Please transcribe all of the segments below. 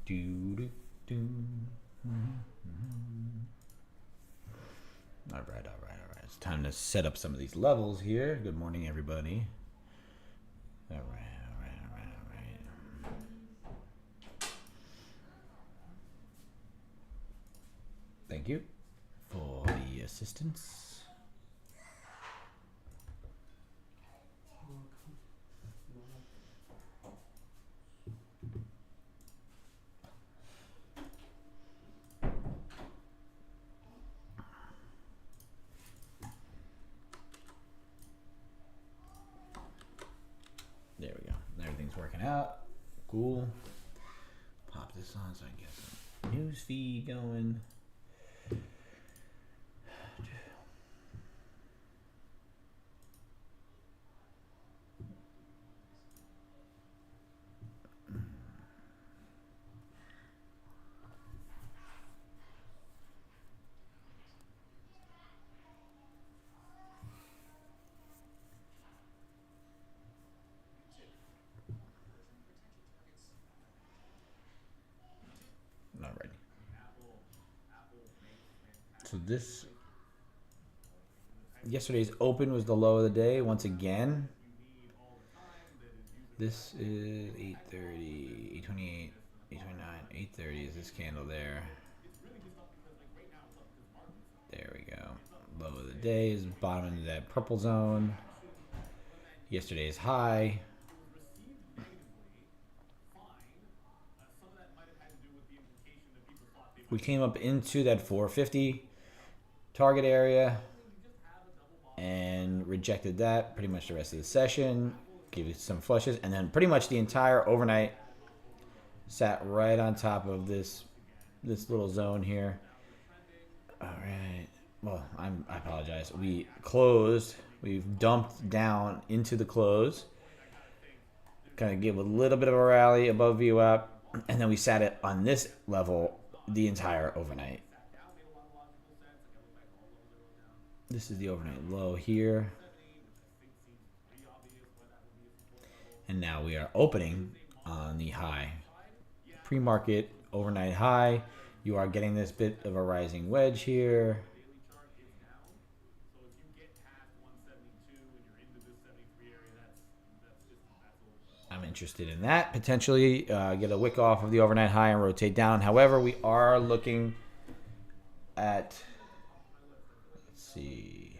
All right. It's time to set up some of these levels here. Good morning, everybody. All right. Thank you for the assistance. There we go. Everything's working out. Cool. Pop this on so I can get some news feed going. Alrighty. So yesterday's open was the low of the day once again. This is 8:30, 8:28, 8:29, 8:30 is this candle there. There we go. Low of the day is bottom into that purple zone. Yesterday's high. We came up into that 450 target area and rejected that pretty much the rest of the session. Gave it some flushes, and then pretty much the entire overnight sat right on top of this little zone here. All right. Well, I apologize. We closed. We've dumped down into the close. Kind of give a little bit of a rally above VWAP, and then we sat it on this level the entire overnight. This is the overnight low here. And now we are opening on the high. Pre-market overnight high. You are getting this bit of a rising wedge here. I'm interested in that. Potentially get a wick off of the overnight high and rotate down. However, we are looking at, let's see.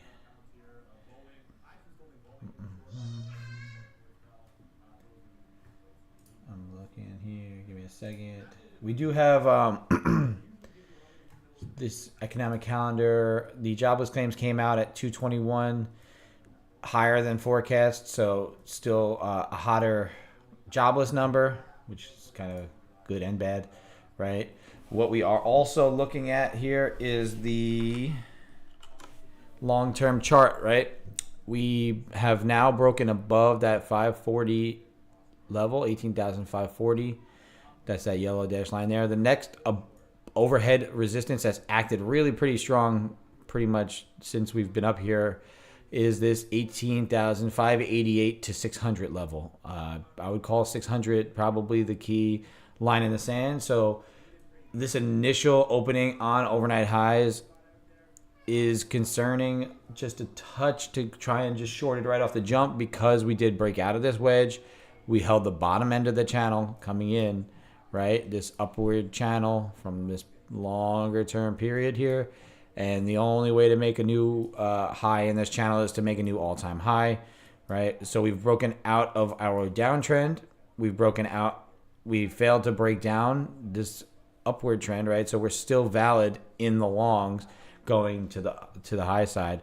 I'm looking here. Give me a second. We do have this economic calendar. The jobless claims came out at 221, higher than forecast. So still a hotter jobless number, which is kind of good and bad, right? What we are also looking at here is the long-term chart, right? We have now broken above that 540 level, 18,540. That's that yellow dash line there. The next overhead resistance that's acted really pretty strong pretty much since we've been up here is this 18,588 to 600 level. I would call 600 probably the key line in the sand. So this initial opening on overnight highs is concerning, just a touch to try and just short it right off the jump, because we did break out of this wedge. We held the bottom end of the channel coming in, right? This upward channel from this longer term period here. And the only way to make a new high in this channel is to make a new all-time high, right? So we've broken out of our downtrend. We failed to break down this upward trend, right? So we're still valid in the longs going to the high side.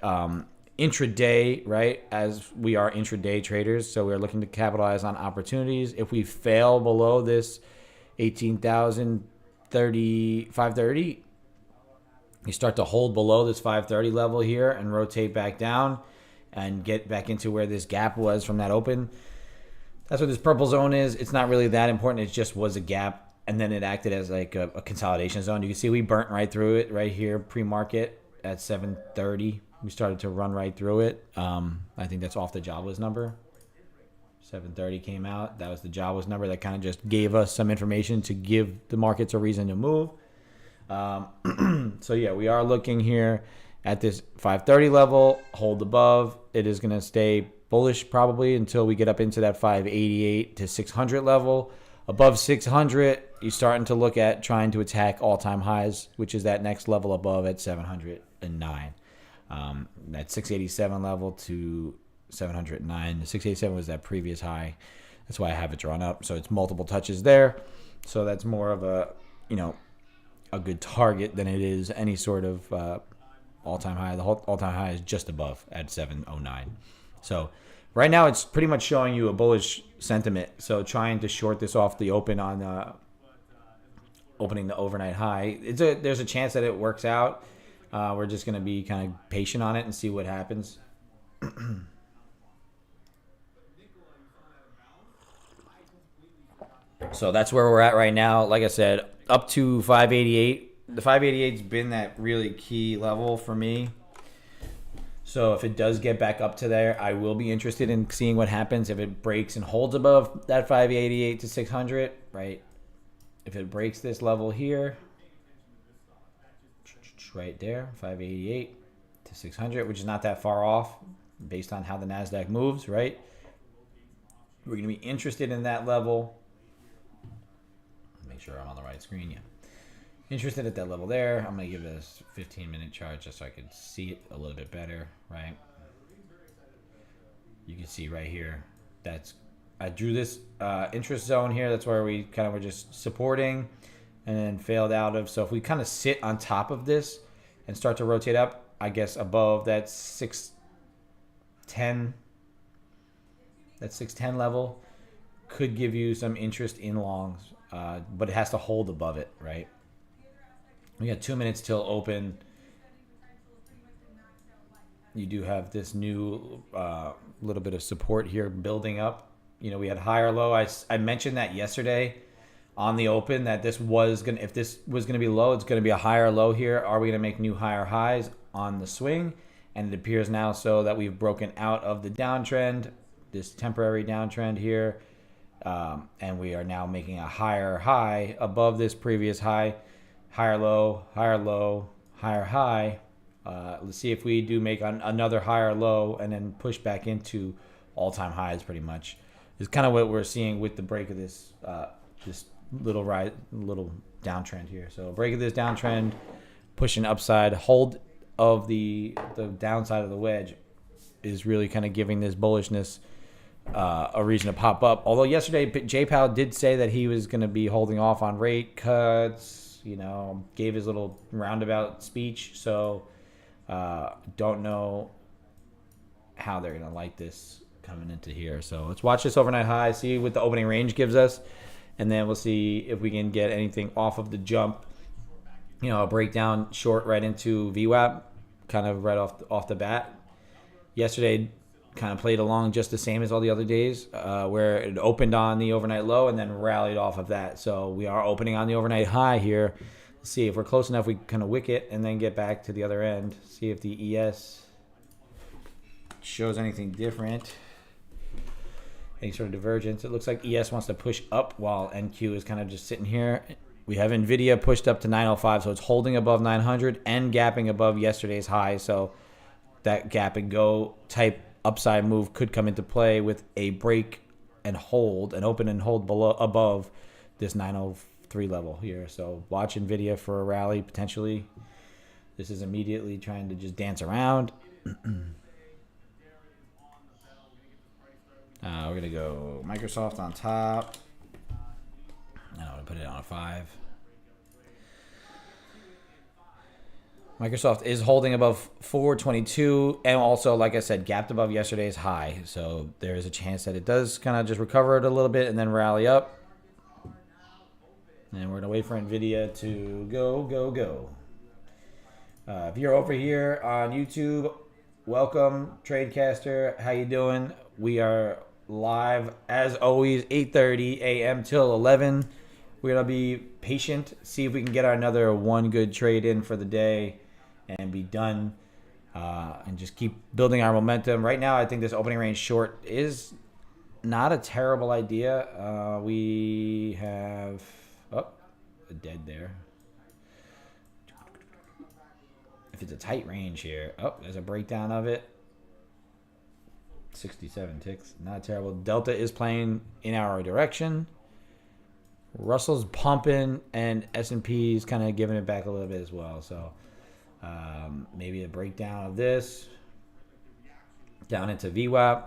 Intraday, right? As we are intraday traders, so we're looking to capitalize on opportunities. If we fail below this 530, you start to hold below this 530 level here and rotate back down and get back into where this gap was from that open. That's what this purple zone is. It's not really that important. It just was a gap, and then it acted as like a consolidation zone. You can see we burnt right through it right here pre-market at 730. We started to run right through it. I think that's off the jobless number. 730 came out. That was the Jawas number that kind of just gave us some information to give the markets a reason to move. So yeah, we are looking here at this 530 level, hold above. It is going to stay bullish probably until we get up into that 588 to 600 level. Above 600, you're starting to look at trying to attack all-time highs, which is that next level above at 709. That 687 level to 709. The 687 was that previous high. That's why I have it drawn up. So it's multiple touches there. So that's more of a, a good target than it is any sort of all-time high. The all-time high is just above at 709. So right now it's pretty much showing you a bullish sentiment. So trying to short this off the open on opening the overnight high. There's a chance that it works out. We're just going to be kind of patient on it and see what happens. So that's where we're at right now. Like I said, up to 588. The 588's been that really key level for me. So if it does get back up to there, I will be interested in seeing what happens if it breaks and holds above that 588 to 600, right? If it breaks this level here, right there, 588 to 600, which is not that far off based on how the NASDAQ moves, right? We're going to be interested in that level. Make sure I'm on the right screen, yeah. Interested at that level there. I'm going to give this 15-minute chart just so I can see it a little bit better, right? You can see right here, I drew this interest zone here. That's where we kind of were just supporting and then failed out of. So if we kind of sit on top of this and start to rotate up, I guess above that 610 level could give you some interest in longs, but it has to hold above it, right? We got 2 minutes till open. You do have this new little bit of support here building up. We had higher low. I mentioned that yesterday on the open that if this was gonna be low, it's gonna be a higher low here. Are we gonna make new higher highs on the swing? And it appears now so that we've broken out of the downtrend, this temporary downtrend here, and we are now making a higher high above this previous high. Higher low, higher high. Let's see if we do make another higher low and then push back into all-time highs. Pretty much is kind of what we're seeing with the break of this this little downtrend here. So break of this downtrend, pushing upside, hold of the downside of the wedge is really kind of giving this bullishness a reason to pop up. Although yesterday Jay Powell did say that he was going to be holding off on rate cuts. Gave his little roundabout speech. So don't know how they're going to like this coming into here. So let's watch this overnight high, see what the opening range gives us, and then we'll see if we can get anything off of the jump. A breakdown short right into VWAP, kind of right off the bat. Yesterday kind of played along just the same as all the other days, where it opened on the overnight low and then rallied off of that. So we are opening on the overnight high here. Let's see if we're close enough, we kind of wick it and then get back to the other end. See if the ES shows anything different. Any sort of divergence. It looks like ES wants to push up while NQ is kind of just sitting here. We have NVIDIA pushed up to 905, so it's holding above 900 and gapping above yesterday's high. So that gap and go type upside move could come into play with a break and hold, an open and hold above this 903 level here. So watch NVIDIA for a rally potentially. This is immediately trying to just dance around. We're going to go Microsoft on top. I'm going to put it on a 5. Microsoft is holding above 422 and also, like I said, gapped above yesterday's high. So there is a chance that it does kind of just recover it a little bit and then rally up. And we're going to wait for NVIDIA to go. If you're over here on YouTube, welcome, Tradecaster. How you doing? We are live, as always, 8:30 a.m. till 11. We're going to be patient, see if we can get another one good trade in for the day and be done, and just keep building our momentum. Right now, I think this opening range short is not a terrible idea. We have a dead there. If it's a tight range here, there's a breakdown of it. 67 ticks, not terrible. Delta is playing in our direction. Russell's pumping, and S&P is kind of giving it back a little bit as well. So maybe a breakdown of this down into VWAP.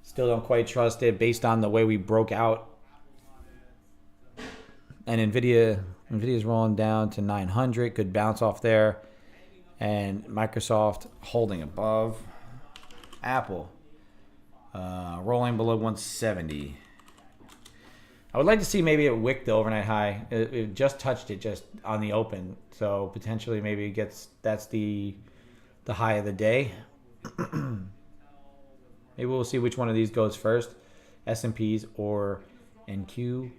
Still don't quite trust it based on the way we broke out. And Nvidia's rolling down to 900. Could bounce off there. And Microsoft holding above. Apple rolling below 170. I would like to see maybe it wick the overnight high. It just touched it just on the open, so potentially maybe it gets that's the high of the day. Maybe we'll see which one of these goes first, S&Ps or NQ.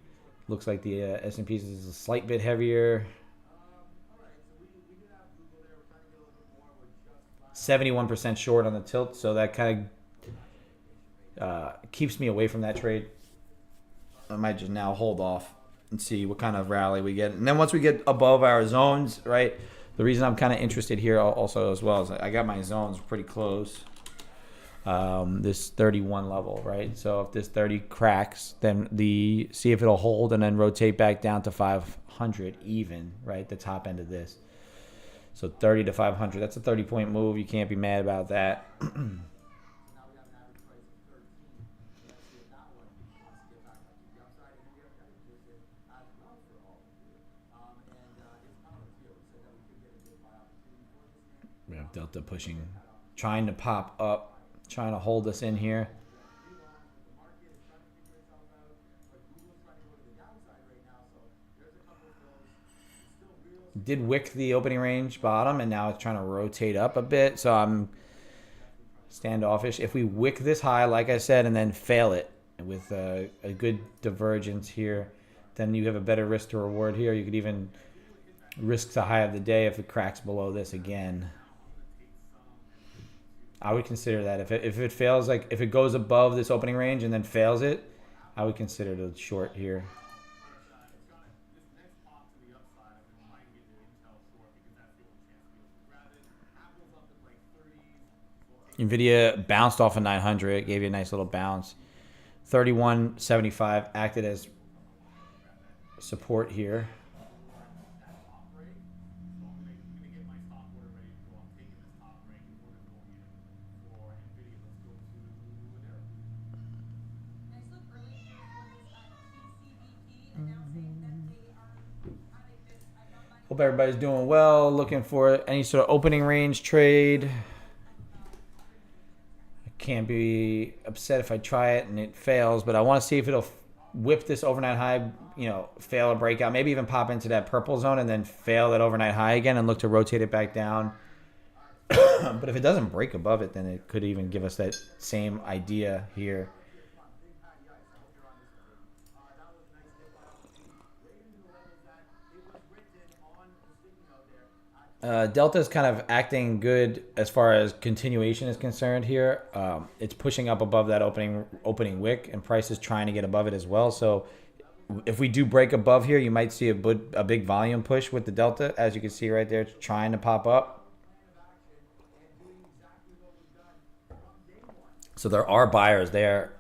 Looks like the S&Ps is a slight bit heavier. 71% short on the tilt, so that kind of keeps me away from that trade. I might just now hold off and see what kind of rally we get. And then once we get above our zones, right, the reason I'm kind of interested here also as well is I got my zones pretty close. This 31 level, right? So if this 30 cracks, then see if it'll hold and then rotate back down to 500 even, right, the top end of this. So 30 to 500, that's a 30-point move. You can't be mad about that. We have Delta pushing, trying to pop up, trying to hold us in here. Did wick the opening range bottom, and now it's trying to rotate up a bit. So I'm standoffish. If we wick this high, like I said, and then fail it with a good divergence here, then you have a better risk to reward here. You could even risk the high of the day if it cracks below this again. I would consider that. If it fails, like if it goes above this opening range and then fails it, I would consider it a short here. Nvidia bounced off of 900, gave you a nice little bounce. 31.75 acted as support here. Hope everybody's doing well. Looking for any sort of opening range trade. Can't be upset if I try it and it fails, but I want to see if it'll whip this overnight high, fail a breakout, maybe even pop into that purple zone and then fail that overnight high again and look to rotate it back down. But if it doesn't break above it, then it could even give us that same idea here. Delta is kind of acting good as far as continuation is concerned here. It's pushing up above that opening wick, and price is trying to get above it as well. So if we do break above here, you might see a big volume push with the Delta. As you can see right there, it's trying to pop up. So there are buyers there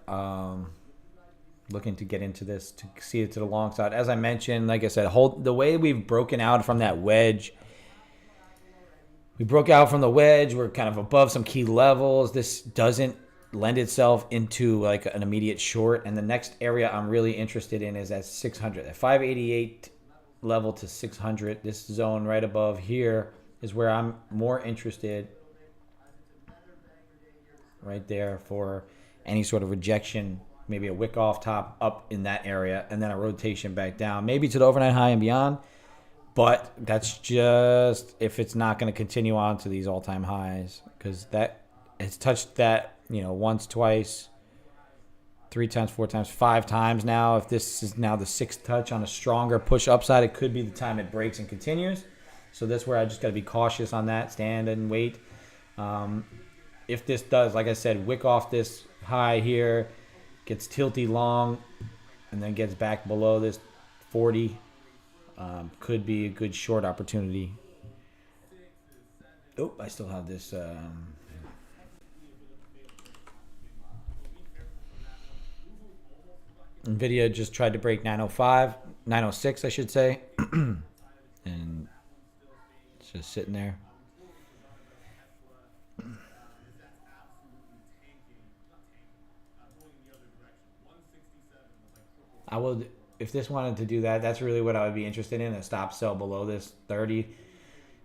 looking to get into this, to see it to the long side. As I mentioned, like I said, the way we've broken out from that wedge. We broke out from the wedge. We're kind of above some key levels. This doesn't lend itself into like an immediate short. And the next area I'm really interested in is at 600. At 588 level to 600, this zone right above here is where I'm more interested. Right there for any sort of rejection, maybe a wick off top up in that area, and then a rotation back down, maybe to the overnight high and beyond. But that's just if it's not going to continue on to these all-time highs, because that it's touched that once, twice, 3 times, 4 times, 5 times now. If this is now the 6th touch on a stronger push upside, it could be the time it breaks and continues. So that's where I just got to be cautious on that, stand and wait. If this does, like I said, wick off this high here, gets tilty long and then gets back below this 40, could be a good short opportunity. Oh, I still have this. Nvidia just tried to break 905, 906, I should say, and it's just sitting there. I would, if this wanted to do that, that's really what I would be interested in. A stop sell below this 30.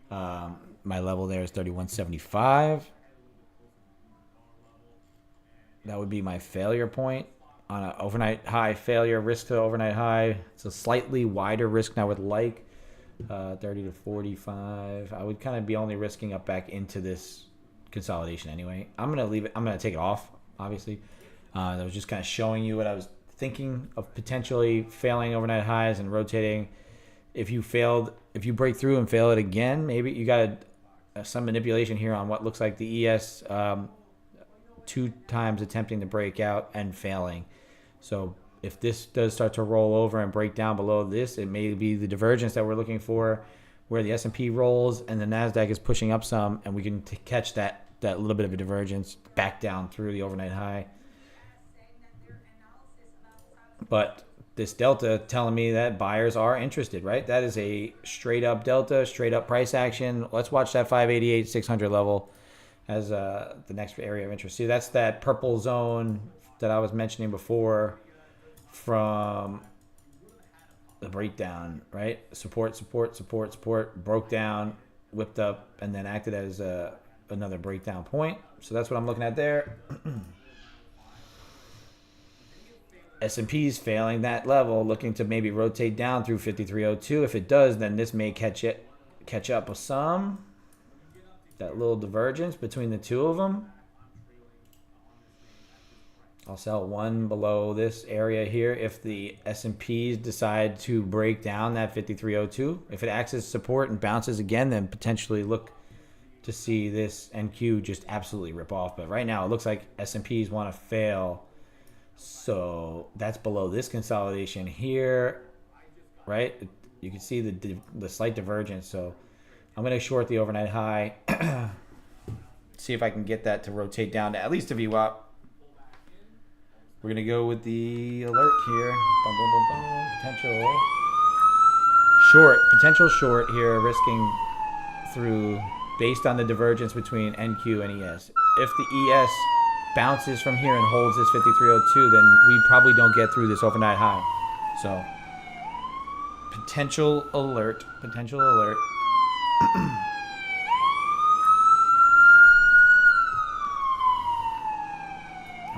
My level there is 31.75. That would be my failure point on an overnight high failure, risk to overnight high. It's a slightly wider risk than I would like, 30 to 45. I would kind of be only risking up back into this consolidation anyway. I'm going to leave it. I'm going to take it off, obviously. I was just kind of showing you what I was thinking of potentially failing overnight highs and rotating. If you break through and fail it again, maybe you got some manipulation here on what looks like the ES 2 times attempting to break out and failing. So if this does start to roll over and break down below this, it may be the divergence that we're looking for, where the S&P rolls and the NASDAQ is pushing up some, and we can catch that little bit of a divergence back down through the overnight high. But this delta telling me that buyers are interested, right? That is a straight up delta, straight up price action. Let's watch that 588, 600 level as the next area of interest. See, that's that purple zone that I was mentioning before from the breakdown, right? Support, support, support, support, broke down, whipped up, and then acted as another breakdown point. So that's what I'm looking at there. S&P's failing that level, looking to maybe rotate down through 5302. If it does, then this may catch up with some. That little divergence between the two of them. I'll sell one below this area here if the S&Ps decide to break down that 5302. If it acts as support and bounces again, then potentially look to see this NQ just absolutely rip off. But right now it looks like S&Ps want to fail. So that's below this consolidation here, right? You can see the slight divergence. So I'm going to short the overnight high. See if I can get that to rotate down to at least a VWAP. We're going to go with the alert here. Boom, boom, boom, boom. Potential short here, risking through based on the divergence between NQ and ES. If the ES bounces from here and holds this 5302, then we probably don't get through this overnight high. So potential alert. I'm going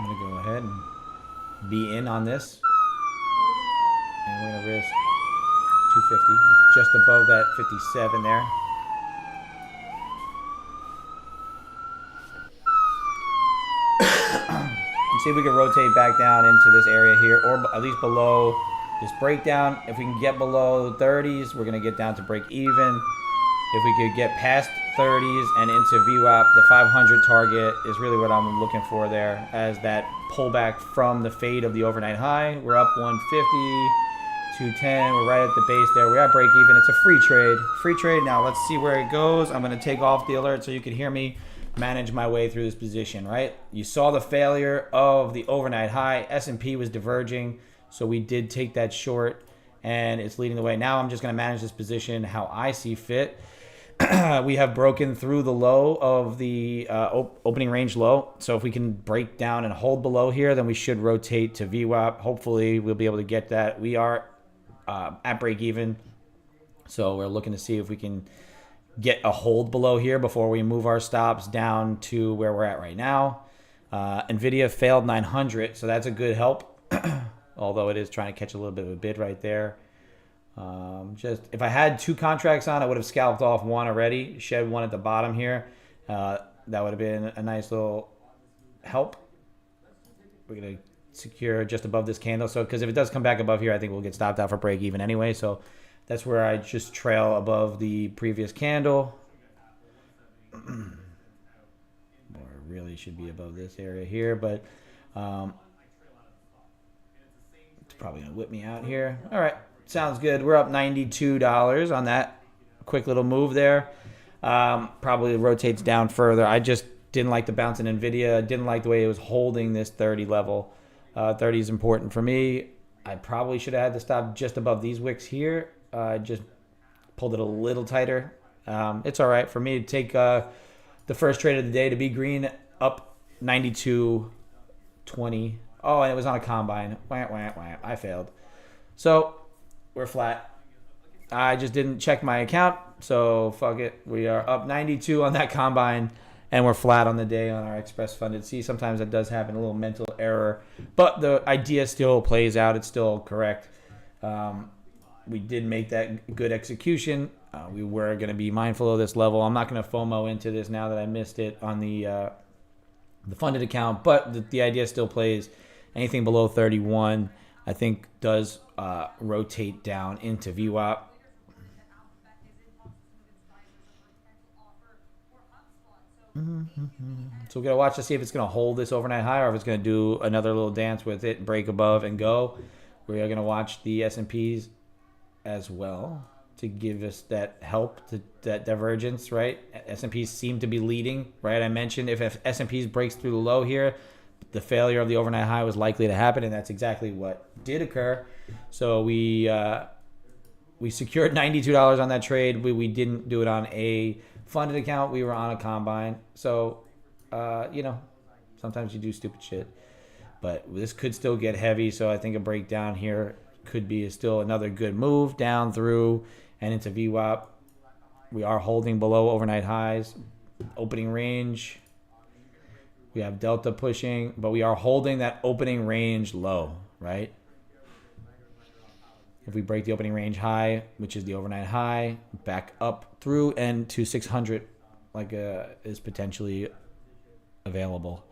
to go ahead and be in on this, and we're going to risk 250, just above that 57 there. See if we can rotate back down into this area here, or at least below this breakdown. If we can get below the 30s, we're going to get down to break even. If we could get past 30s and into VWAP, the 500 target is really what I'm looking for there as that pullback from the fade of the overnight high. We're up 150, 210. We're right at the base there. We're at break even. It's a free trade. Free trade. Now let's see where it goes. I'm going to take off the alert so you can hear me manage my way through this position, right? You saw the failure of the overnight high. S&P was diverging, so we did take that short, and it's leading the way. Now I'm just going to manage this position how I see fit. We have broken through the low of the opening range low, so if we can break down and hold below here, then we should rotate to VWAP. Hopefully we'll be able to get that. We are at break even, so we're looking to see if we can get a hold below here before we move our stops down to where we're at right now. Nvidia failed 900, so that's a good help, although it is trying to catch a little bit of a bid right there. Just if I had two contracts on, I would have scalped off one already, shed one at the bottom here. That would have been a nice little help. We're going to secure just above this candle, so because if it does come back above here, I think we'll get stopped out for break even anyway. So that's where I just trail above the previous candle. Or really should be above this area here, but Probably gonna whip me out here. All right, sounds good. We're up $92 on that quick little move there. Probably rotates down further. I just didn't like the bounce in NVIDIA. Didn't like the way it was holding this 30 level. 30 is important for me. I probably should have had to stop just above these wicks here. Just pulled it a little tighter. It's all right for me to take the first trade of the day to be green up 92.20. Oh, and it was on a combine. Wah, wah, wah. I failed. So we're flat. I just didn't check my account, so fuck it. We are up 92 on that combine, and we're flat on the day on our express funded. See, sometimes that does happen, a little mental error, but the idea still plays out. It's still correct. We did make that good execution. We were going to be mindful of this level. I'm not going to FOMO into this now that I missed it on the funded account, but the idea still plays. Anything below 31, I think, does rotate down into VWAP. So we're going to watch to see if it's going to hold this overnight high or if it's going to do another little dance with it, break above and go. We are going to watch the S&Ps as well to give us that help, that divergence, right? S&Ps seem to be leading, right? I mentioned if S&Ps breaks through the low here, the failure of the overnight high was likely to happen, and that's exactly what did occur. So we secured $92 on that trade. We didn't do it on a funded account. We were on a combine. So, sometimes you do stupid shit. But this could still get heavy, so I think a breakdown here could be still another good move down through and into VWAP. We are holding below overnight highs. Opening range. We have Delta pushing, but we are holding that opening range low, right? If we break the opening range high, which is the overnight high, back up through and to 600 is potentially available.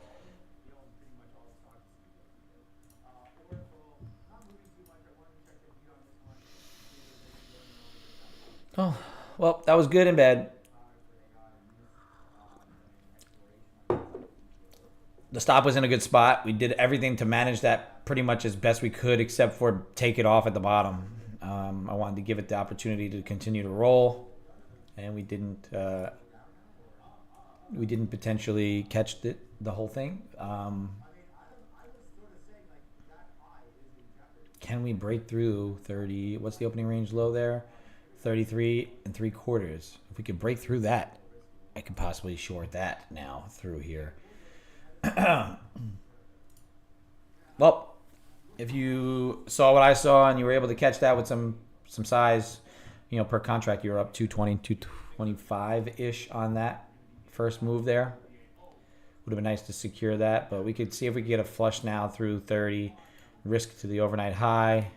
Oh, well, that was good and bad. The stop was in a good spot. We did everything to manage that pretty much as best we could, except for take it off at the bottom. I wanted to give it the opportunity to continue to roll, and we didn't. We didn't potentially catch the whole thing. Can we break through 30? What's the opening range low there? 33 3/4. If we could break through that, I could possibly short that now through here. Well, if you saw what I saw and you were able to catch that with some size, per contract, you're up 220, 225-ish on that first move there. Would have been nice to secure that, but we could see if we could get a flush now through 30, risk to the overnight high.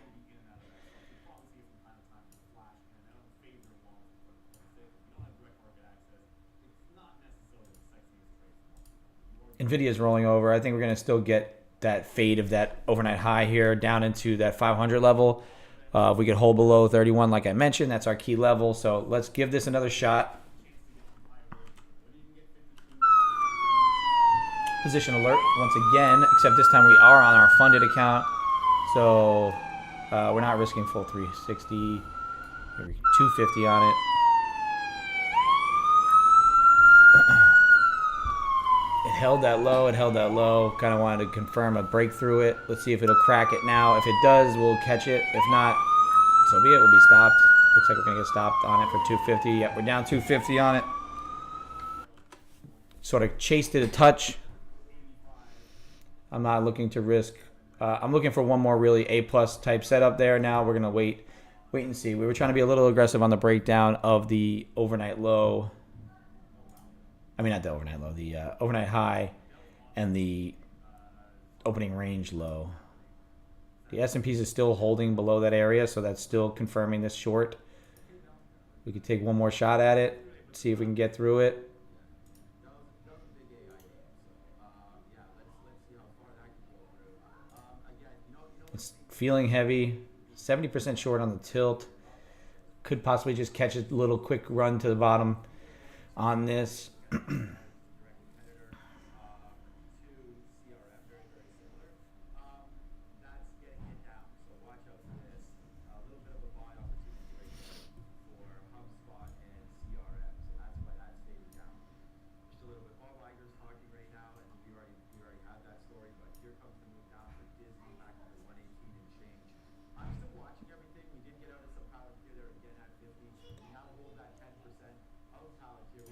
NVIDIA is rolling over. I think we're going to still get that fade of that overnight high here down into that 500 level. If we could hold below 31, like I mentioned, that's our key level. So let's give this another shot. Position alert once again, except this time we are on our funded account. So we're not risking full 360. 250 on it. It held that low. Kind of wanted to confirm a breakthrough it. Let's see if it'll crack it now. If it does, we'll catch it. If not, so be it. We'll be stopped. Looks like we're going to get stopped on it for 250. Yep, we're down 250 on it. Sort of chased it a touch. I'm not looking to risk. I'm looking for one more really A-plus type setup there. Now we're going to wait and see. We were trying to be a little aggressive on the breakdown of the overnight low. I mean, not the overnight low, the overnight high and the opening range low. The S&Ps is still holding below that area, so that's still confirming this short. We could take one more shot at it, see if we can get through it. It's feeling heavy, 70% short on the tilt. Could possibly just catch a little quick run to the bottom on this.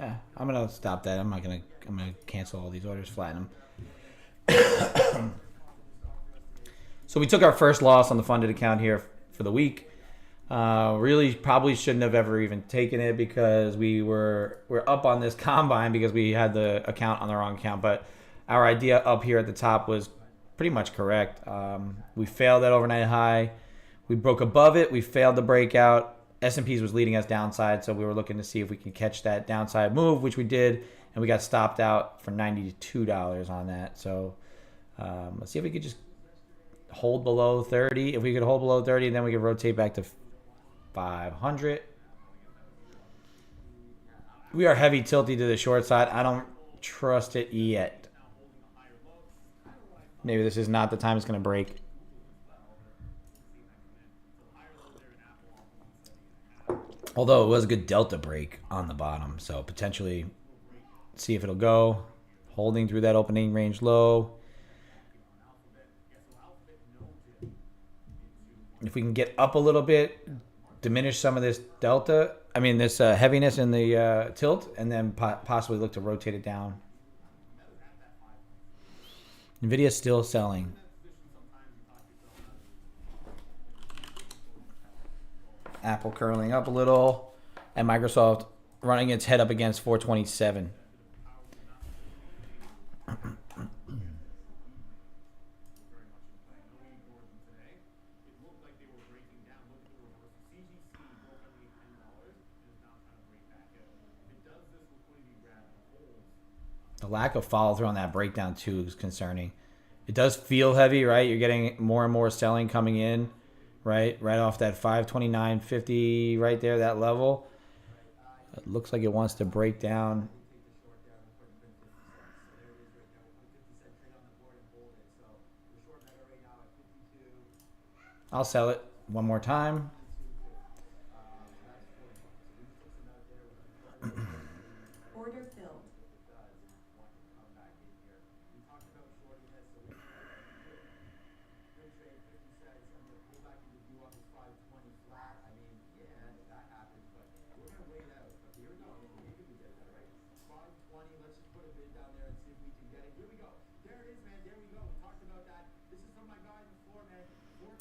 Yeah, I'm gonna stop that. I'm gonna cancel all these orders, flatten them. So we took our first loss on the funded account here for the week. Really, probably shouldn't have ever even taken it because we're up on this combine because we had the account on the wrong account. But our idea up here at the top was pretty much correct. We failed that overnight high. We broke above it. We failed the breakout. S&P's was leading us downside, so we were looking to see if we could catch that downside move, which we did, and we got stopped out for $92 on that. So let's see if we could just hold below 30. If we could hold below 30, then we could rotate back to 500. We are heavy tilty to the short side. I don't trust it yet. Maybe this is not the time it's going to break. Although it was a good delta break on the bottom, so potentially see if it'll go. Holding through that opening range low. If we can get up a little bit, diminish some of this delta, this heaviness in the tilt, and then possibly look to rotate it down. NVIDIA's still selling. Apple curling up a little, and Microsoft running its head up against 427. The lack of follow through on that breakdown too is concerning. It does feel heavy, right? You're getting more and more selling coming in. Right off that 529.50 right there, that level. It looks like it wants to break down. I'll sell it one more time. Order filled.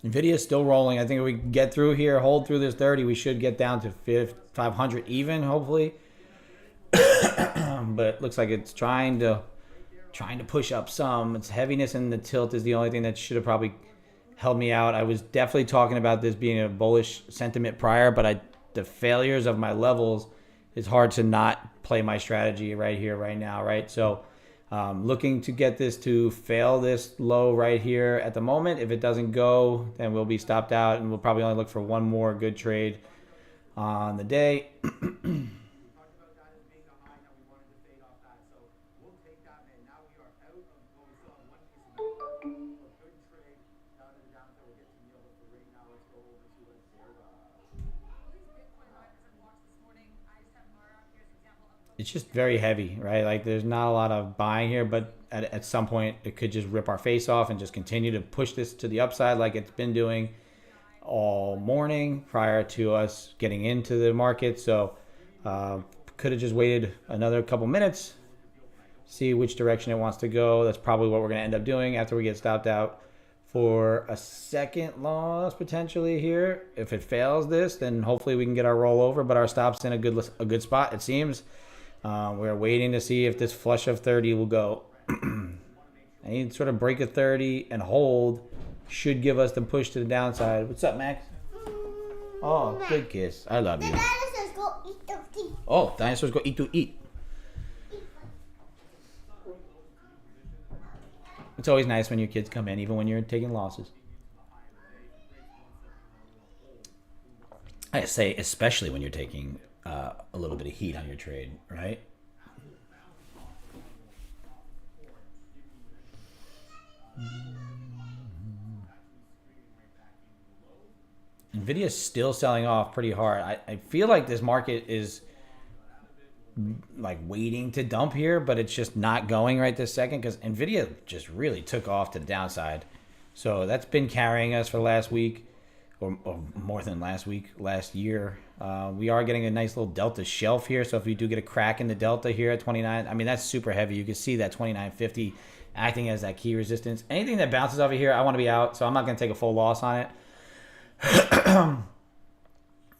NVIDIA is still rolling. I think if we get through here, hold through this 30, we should get down to 500 even, hopefully. But it looks like it's trying to push up some. Its heaviness in the tilt is the only thing that should have probably held me out. I was definitely talking about this being a bullish sentiment prior, but the failures of my levels, it's hard to not play my strategy right here, right now, right? So looking to get this to fail this low right here at the moment. If it doesn't go, then we'll be stopped out, and we'll probably only look for one more good trade on the day. It's just very heavy, right? Like there's not a lot of buying here, but at some point it could just rip our face off and just continue to push this to the upside like it's been doing all morning prior to us getting into the market. So could have just waited another couple minutes, see which direction it wants to go. That's probably what we're going to end up doing after we get stopped out for a second loss potentially here. If it fails this, then hopefully we can get our rollover, but our stop's in a good spot, it seems. We're waiting to see if this flush of 30 will go. Any sort of break of 30 and hold should give us the push to the downside. What's up, Max? Oh, good kiss. I love you. The dinosaurs go eat to eat. Oh, dinosaurs go eat to eat. It's always nice when your kids come in, even when you're taking losses. I say, especially when you're taking a little bit of heat on your trade, right? NVIDIA is still selling off pretty hard. I feel like this market is like waiting to dump here, but it's just not going right this second because NVIDIA just really took off to the downside. So that's been carrying us for the last week. or more than last year. We are getting a nice little delta shelf here. So if we do get a crack in the delta here at 29, I mean, that's super heavy. You can see that 29.50 acting as that key resistance. Anything that bounces over here, I want to be out. So I'm not going to take a full loss on it.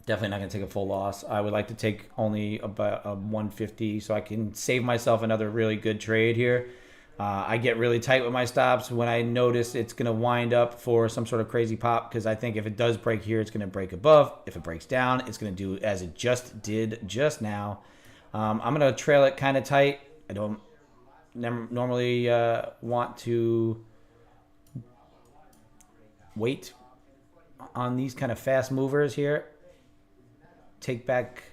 Definitely not going to take a full loss. I would like to take only about a 150 so I can save myself another really good trade here. I get really tight with my stops when I notice it's going to wind up for some sort of crazy pop, because I think if it does break here, it's going to break above. If it breaks down, it's going to do as it just did just now. I'm going to trail it kind of tight. I don't normally want to wait on these kind of fast movers here. Take back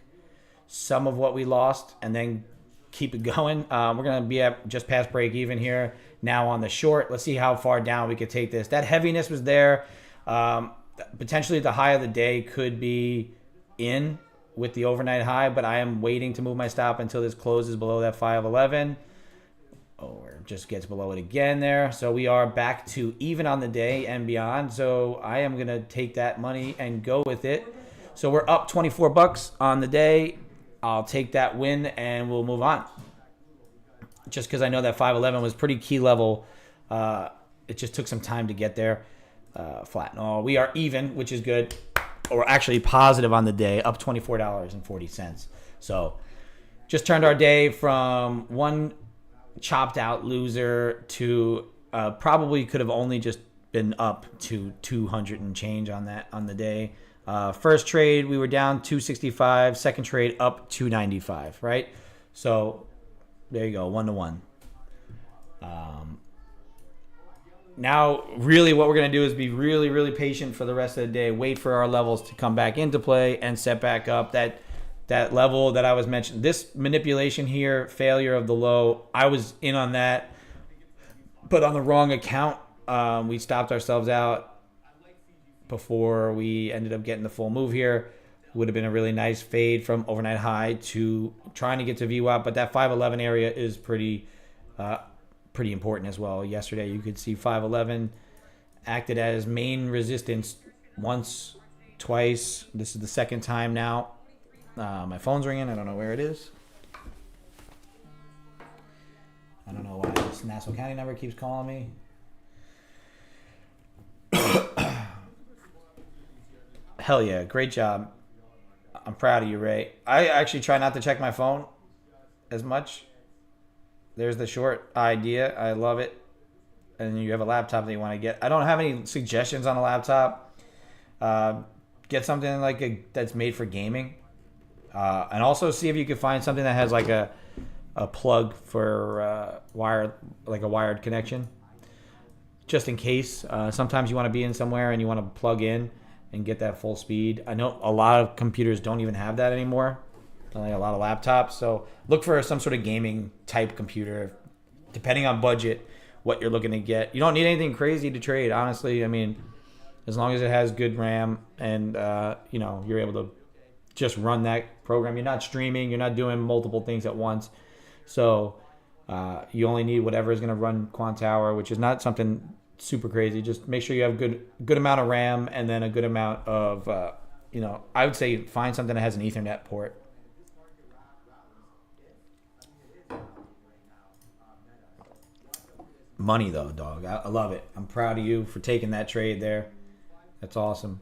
some of what we lost and then keep it going. We're going to be at just past break even here now on the short. Let's see how far down we could take this. That heaviness was there. Potentially the high of the day could be in with the overnight high, but I am waiting to move my stop until this closes below that 511 or just gets below it again there. So we are back to even on the day and beyond. So I am going to take that money and go with it. So we're up $24 on the day. I'll take that win and we'll move on. Just because I know that 511 was pretty key level. It just took some time to get there. Flat. No, we are even, which is good. Or actually positive on the day, up $24.40. So just turned our day from one chopped out loser to probably could have only just been up to 200 and change on the day. First trade, we were down 265. Second trade, up 295, right? So there you go, 1-to-1. Now, really what we're going to do is be really, really patient for the rest of the day. Wait for our levels to come back into play and set back up. That level that I was mentioning, this manipulation here, failure of the low, I was in on that, but on the wrong account. We stopped ourselves out before we ended up getting the full move here. Would have been a really nice fade from overnight high to trying to get to VWAP, but that 511 area is pretty important as well. Yesterday you could see 511 acted as main resistance once, twice. This is the second time now. My phone's ringing. I don't know where it is. I don't know why this Nassau County number keeps calling me. Hell yeah, great job. I'm proud of you, Ray. I actually try not to check my phone as much. There's the short idea. I love it. And you have a laptop that you want to get. I don't have any suggestions on a laptop. Get something that's made for gaming. And also see if you can find something that has like a plug for wired connection. Just in case. Sometimes you want to be in somewhere and you want to plug in and get that full speed. I know a lot of computers don't even have that anymore. Like a lot of laptops. So look for some sort of gaming type computer, depending on budget, what you're looking to get. You don't need anything crazy to trade, honestly. I mean, as long as it has good RAM and you're able to just run that program. You're not streaming. You're not doing multiple things at once. So you only need whatever is going to run Quantower, which is not something super crazy. Just make sure you have good amount of RAM and then a good amount of I would say find something that has an Ethernet port. Money though, dog. I love it. I'm proud of you for taking that trade there. That's awesome.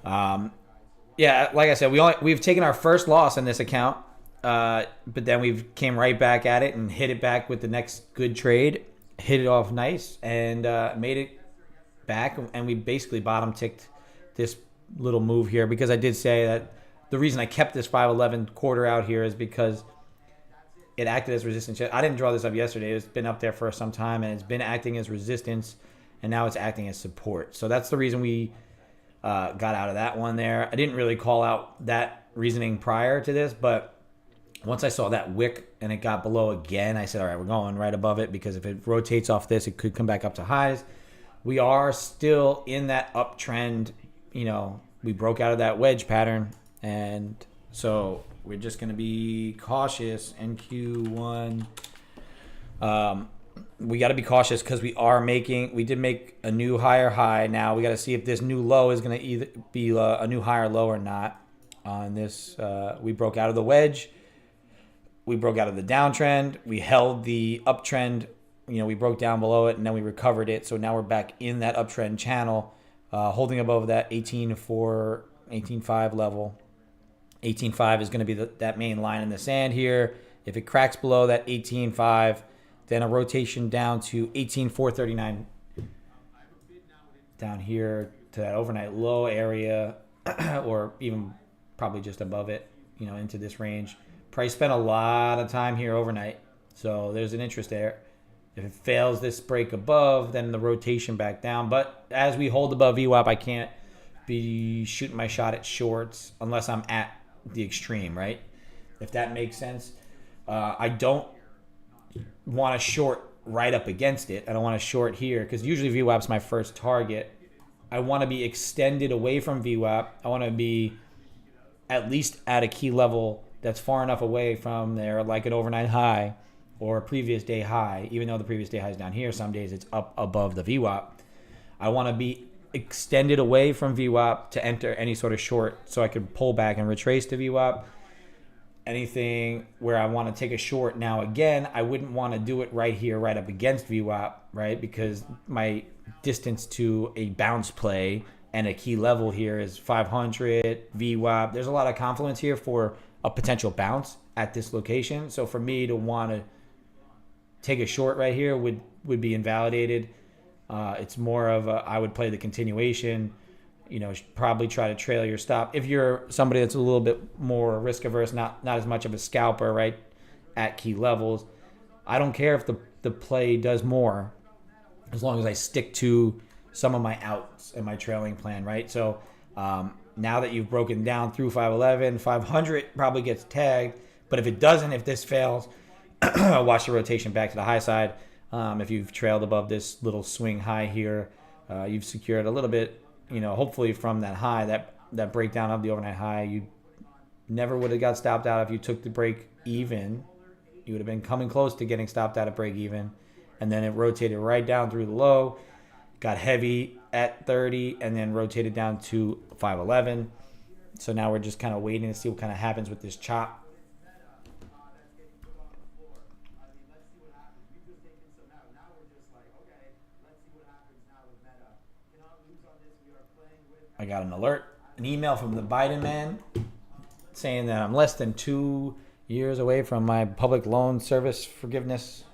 Yeah, like I said, we've taken our first loss in this account, but then we've came right back at it and hit it back with the next good trade. Hit it off nice and made it back, and we basically bottom ticked this little move here, because I did say that the reason I kept this 511 quarter out here is because it acted as resistance. I didn't draw this up yesterday. It's been up there for some time, and it's been acting as resistance, and now it's acting as support. So that's the reason we got out of that one there. I didn't really call out that reasoning prior to this, but once I saw that wick and it got below again, I said, all right, we're going right above it, because if it rotates off this, it could come back up to highs. We are still in that uptrend. We broke out of that wedge pattern, and so we're just going to be cautious in Q1. we got to be cautious because we did make a new higher high. Now we got to see if this new low is going to either be a new higher low or not. On this, we broke out of the wedge. We broke out of the downtrend. We held the uptrend. We broke down below it and then we recovered it. So now we're back in that uptrend channel, holding above that 18.4, 18.5 level. 18.5 is going to be that main line in the sand here. If it cracks below that 18.5, then a rotation down to 18.439 down here to that overnight low area, or even probably just above it, into this range. Price spent a lot of time here overnight, so there's an interest there. If it fails this break above, then the rotation back down. But as we hold above VWAP, I can't be shooting my shot at shorts unless I'm at the extreme, right? If that makes sense. I don't want to short right up against it. I don't want to short here because usually VWAP's my first target. I want to be extended away from VWAP. I want to be at least at a key level that's far enough away from there, like an overnight high or a previous day high. Even though the previous day high is down here, some days it's up above the VWAP. I want to be extended away from VWAP to enter any sort of short so I could pull back and retrace to VWAP. Anything where I want to take a short now again, I wouldn't want to do it right here, right up against VWAP, right? Because my distance to a bounce play and a key level here is 500 VWAP. There's a lot of confluence here for a potential bounce at this location. So for me to want to take a short right here would be invalidated. It's more of I would play the continuation, probably try to trail your stop. If you're somebody that's a little bit more risk averse, not as much of a scalper, right, at key levels, I don't care if the play does more as long as I stick to some of my outs and my trailing plan, right? So now that you've broken down through 511, 500 probably gets tagged. But if it doesn't, if this fails, watch the rotation back to the high side. If you've trailed above this little swing high here, you've secured a little bit, hopefully from that high, that breakdown of the overnight high. You never would have got stopped out if you took the break even. You would have been coming close to getting stopped out at break even. And then it rotated right down through the low, got heavy at 30, and then rotated down to 511. So now we're just kind of waiting to see what kind of happens with this chop. I got an alert, an email from the Biden man saying that I'm less than 2 years away from my public loan service forgiveness.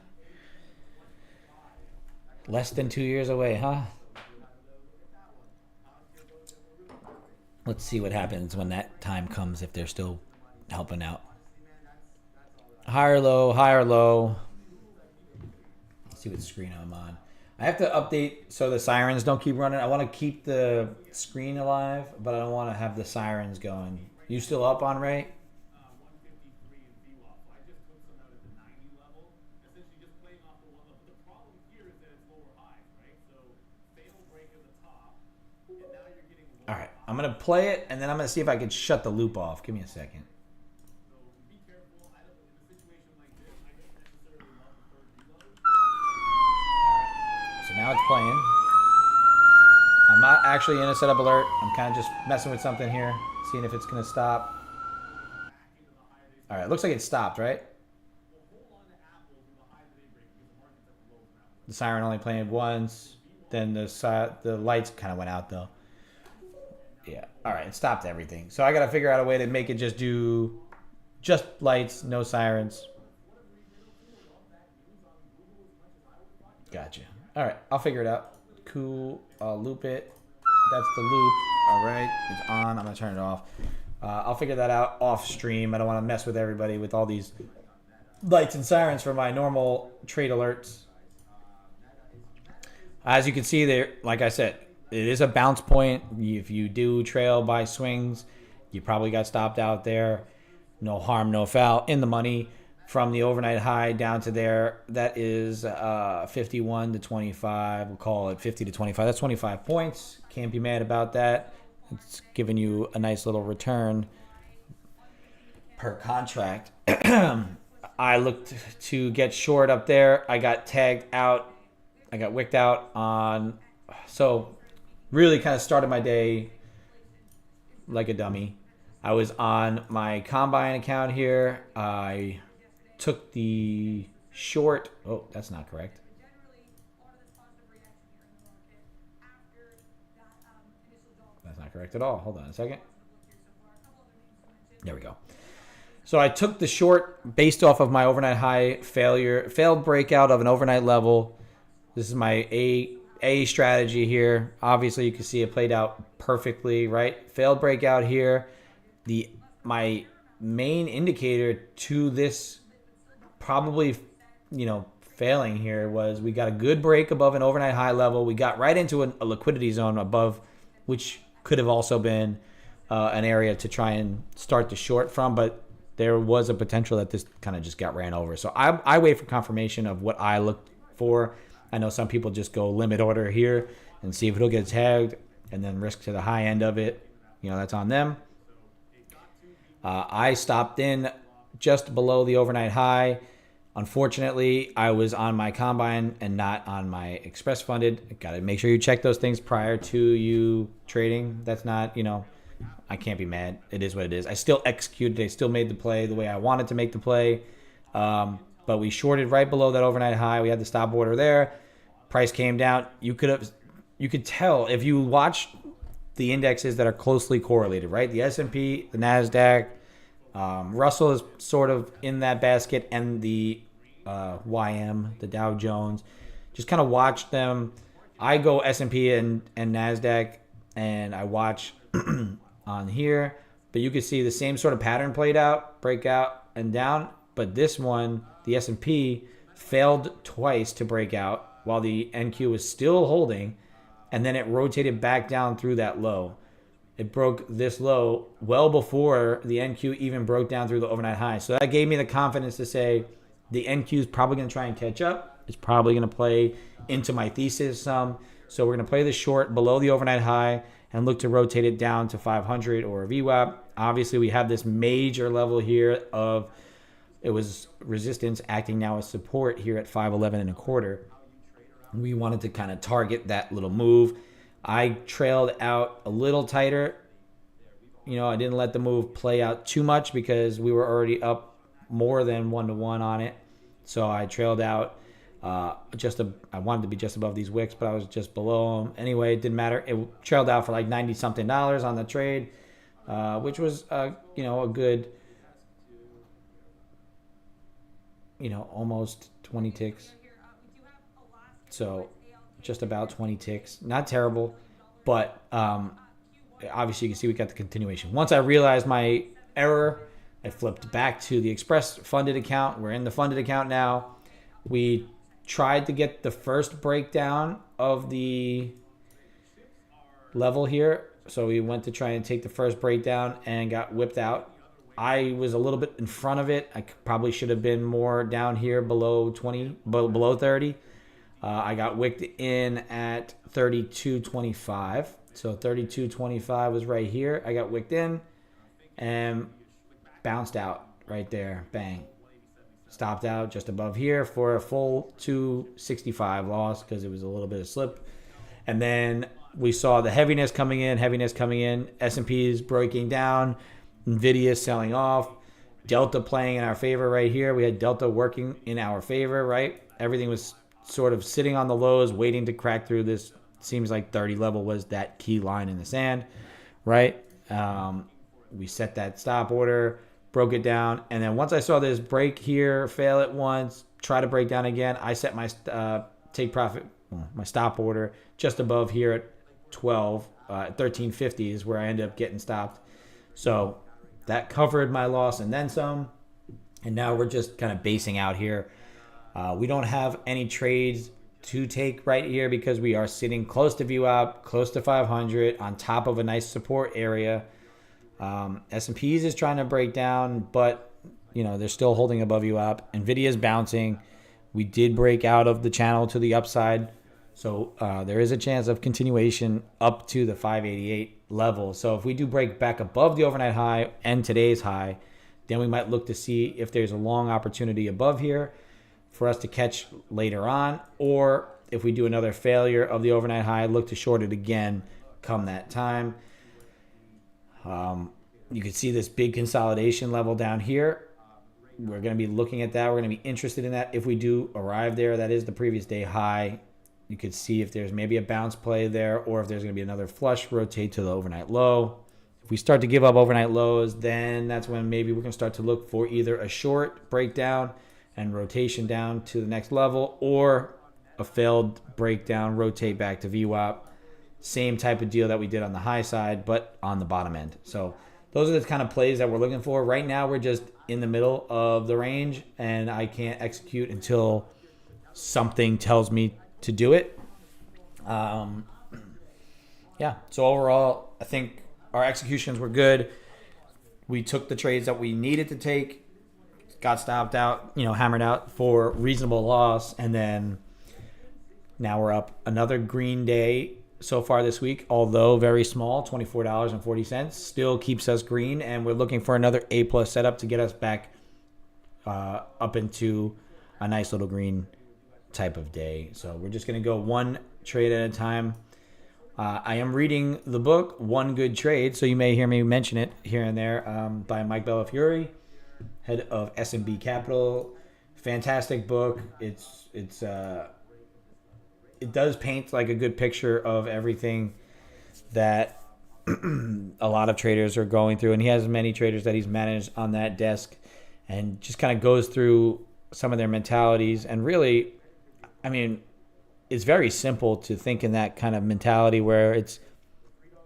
Less than 2 years away, huh? Let's see what happens when that time comes, if they're still helping out. Higher low, higher low. Let's see what screen I'm on. I have to update so the sirens don't keep running. I want to keep the screen alive, but I don't want to have the sirens going. You still up on Ray? All right, I'm going to play it, and then I'm going to see if I can shut the loop off. Give me a second. So now it's playing. I'm not actually in a setup alert. I'm kind of just messing with something here, seeing if it's going to stop. All right, looks like it stopped, right? The siren only playing once. Then the lights kind of went out, though. Yeah. All right, it stopped everything. So I got to figure out a way to make it just do just lights, no sirens. Gotcha. All right, I'll figure it out. Cool. I'll loop it. That's the loop. All right, it's on. I'm going to turn it off. I'll figure that out off stream. I don't want to mess with everybody with all these lights and sirens for my normal trade alerts. As you can see there, like I said, it is a bounce point. If you do trail by swings, you probably got stopped out there. No harm, no foul. In the money from the overnight high down to there. That is 51 to 25. We'll call it 50 to 25. That's 25 points. Can't be mad about that. It's giving you a nice little return per contract. I looked to get short up there. I got tagged out. I got wicked out on. So really kind of started my day like a dummy. I was on my Combine account here. I took the short. Oh, that's not correct. That's not correct at all. Hold on a second. There we go. So I took the short based off of my overnight high failed breakout of an overnight level. This is my A strategy here. Obviously, you can see it played out perfectly, right? Failed breakout here. My main indicator to this probably, failing here was we got a good break above an overnight high level. We got right into a liquidity zone above, which could have also been an area to try and start the short from, but there was a potential that this kind of just got ran over. So I wait for confirmation of what I look for. I know some people just go limit order here and see if it'll get tagged and then risk to the high end of it. That's on them. I stopped in just below the overnight high. Unfortunately, I was on my Combine and not on my Express Funded. Got to make sure you check those things prior to you trading. That's not, I can't be mad. It is what it is. I still executed. I still made the play the way I wanted to make the play. But we shorted right below that overnight high. We had the stop order there. Price came down. You could tell if you watch the indexes that are closely correlated, right? The S&P, the NASDAQ, Russell is sort of in that basket, and the YM, the Dow Jones. Just kind of watch them. I go S&P and NASDAQ, and I watch on here. But you can see the same sort of pattern played out, breakout and down. But this one, the S&P, failed twice to break out while the NQ was still holding, and then it rotated back down through that low. It broke this low well before the NQ even broke down through the overnight high. So that gave me the confidence to say the NQ is probably going to try and catch up. It's probably going to play into my thesis some. So we're going to play the short below the overnight high and look to rotate it down to 500 or a VWAP. Obviously, we have this major level here of it was resistance acting now as support here at 511 and a quarter. We wanted to kind of target that little move. I trailed out a little tighter. I didn't let the move play out too much because we were already up more than 1-to-1 on it. So I trailed out I wanted to be just above these wicks, but I was just below them. Anyway, it didn't matter. It trailed out for like $90-something on the trade, which was, a good, almost 20 ticks. So just about 20 ticks. Not terrible, but obviously you can see we got the continuation. Once I realized my error, I flipped back to the Express funded account. We're in the funded account now. We tried to get the first breakdown of the level here. So we went to try and take the first breakdown and got whipped out. I was a little bit in front of it. I probably should have been more down here below 20, below 30. I got wicked in at 32.25. So 32.25 was right here. I got wicked in and bounced out right there. Bang. Stopped out just above here for a full 265 loss because it was a little bit of slip. And then we saw the heaviness coming in. S&P is breaking down. NVIDIA selling off. Delta playing in our favor right here. We had Delta working in our favor, right? Everything was sort of sitting on the lows, waiting to crack through this. Seems like 30 level was that key line in the sand, right? We set that stop order, broke it down, and then once I saw this break here, fail it once, try to break down again, I set my my stop order just above here at 12, 1350 is where I ended up getting stopped. So that covered my loss and then some, and now we're just kind of basing out here. We don't have any trades to take right here because we are sitting close to VWAP, close to 500, on top of a nice support area. S&P's is trying to break down, but they're still holding above VWAP. NVIDIA is bouncing. We did break out of the channel to the upside, so there is a chance of continuation up to the 588 level. So if we do break back above the overnight high and today's high, Then we might look to see if there's a long opportunity above here for us to catch later on, or if we do another failure of the overnight high, look to short it again come that time. You can see this big consolidation level down here. We're going to be looking at that. We're going to be interested in that. If we do arrive there, that is the previous day high. You could see if there's maybe a bounce play there, or if there's going to be another flush rotate to the overnight low. If we start to give up overnight lows, then that's when maybe we can start to look for either a short breakdown and rotation down to the next level, or a failed breakdown, rotate back to VWAP. Same type of deal that we did on the high side, but on the bottom end. So those are the kind of plays that we're looking for. Right now, we're just in the middle of the range, and I can't execute until something tells me to do it. Yeah, so overall, I think our executions were good. We took the trades that we needed to take, got stopped out, hammered out for reasonable loss, and then now we're up another green day so far this week, although very small, $24.40, still keeps us green, and we're looking for another A+ setup to get us back up into a nice little green type of day. So we're just going to go one trade at a time. I am reading the book One Good Trade, so you may hear me mention it here and there, by Mike Bellafiore, head of S&B Capital. Fantastic book. It does paint like a good picture of everything that a lot of traders are going through, and he has many traders that he's managed on that desk, and just kind of goes through some of their mentalities. And really, I mean, it's very simple to think in that kind of mentality where it's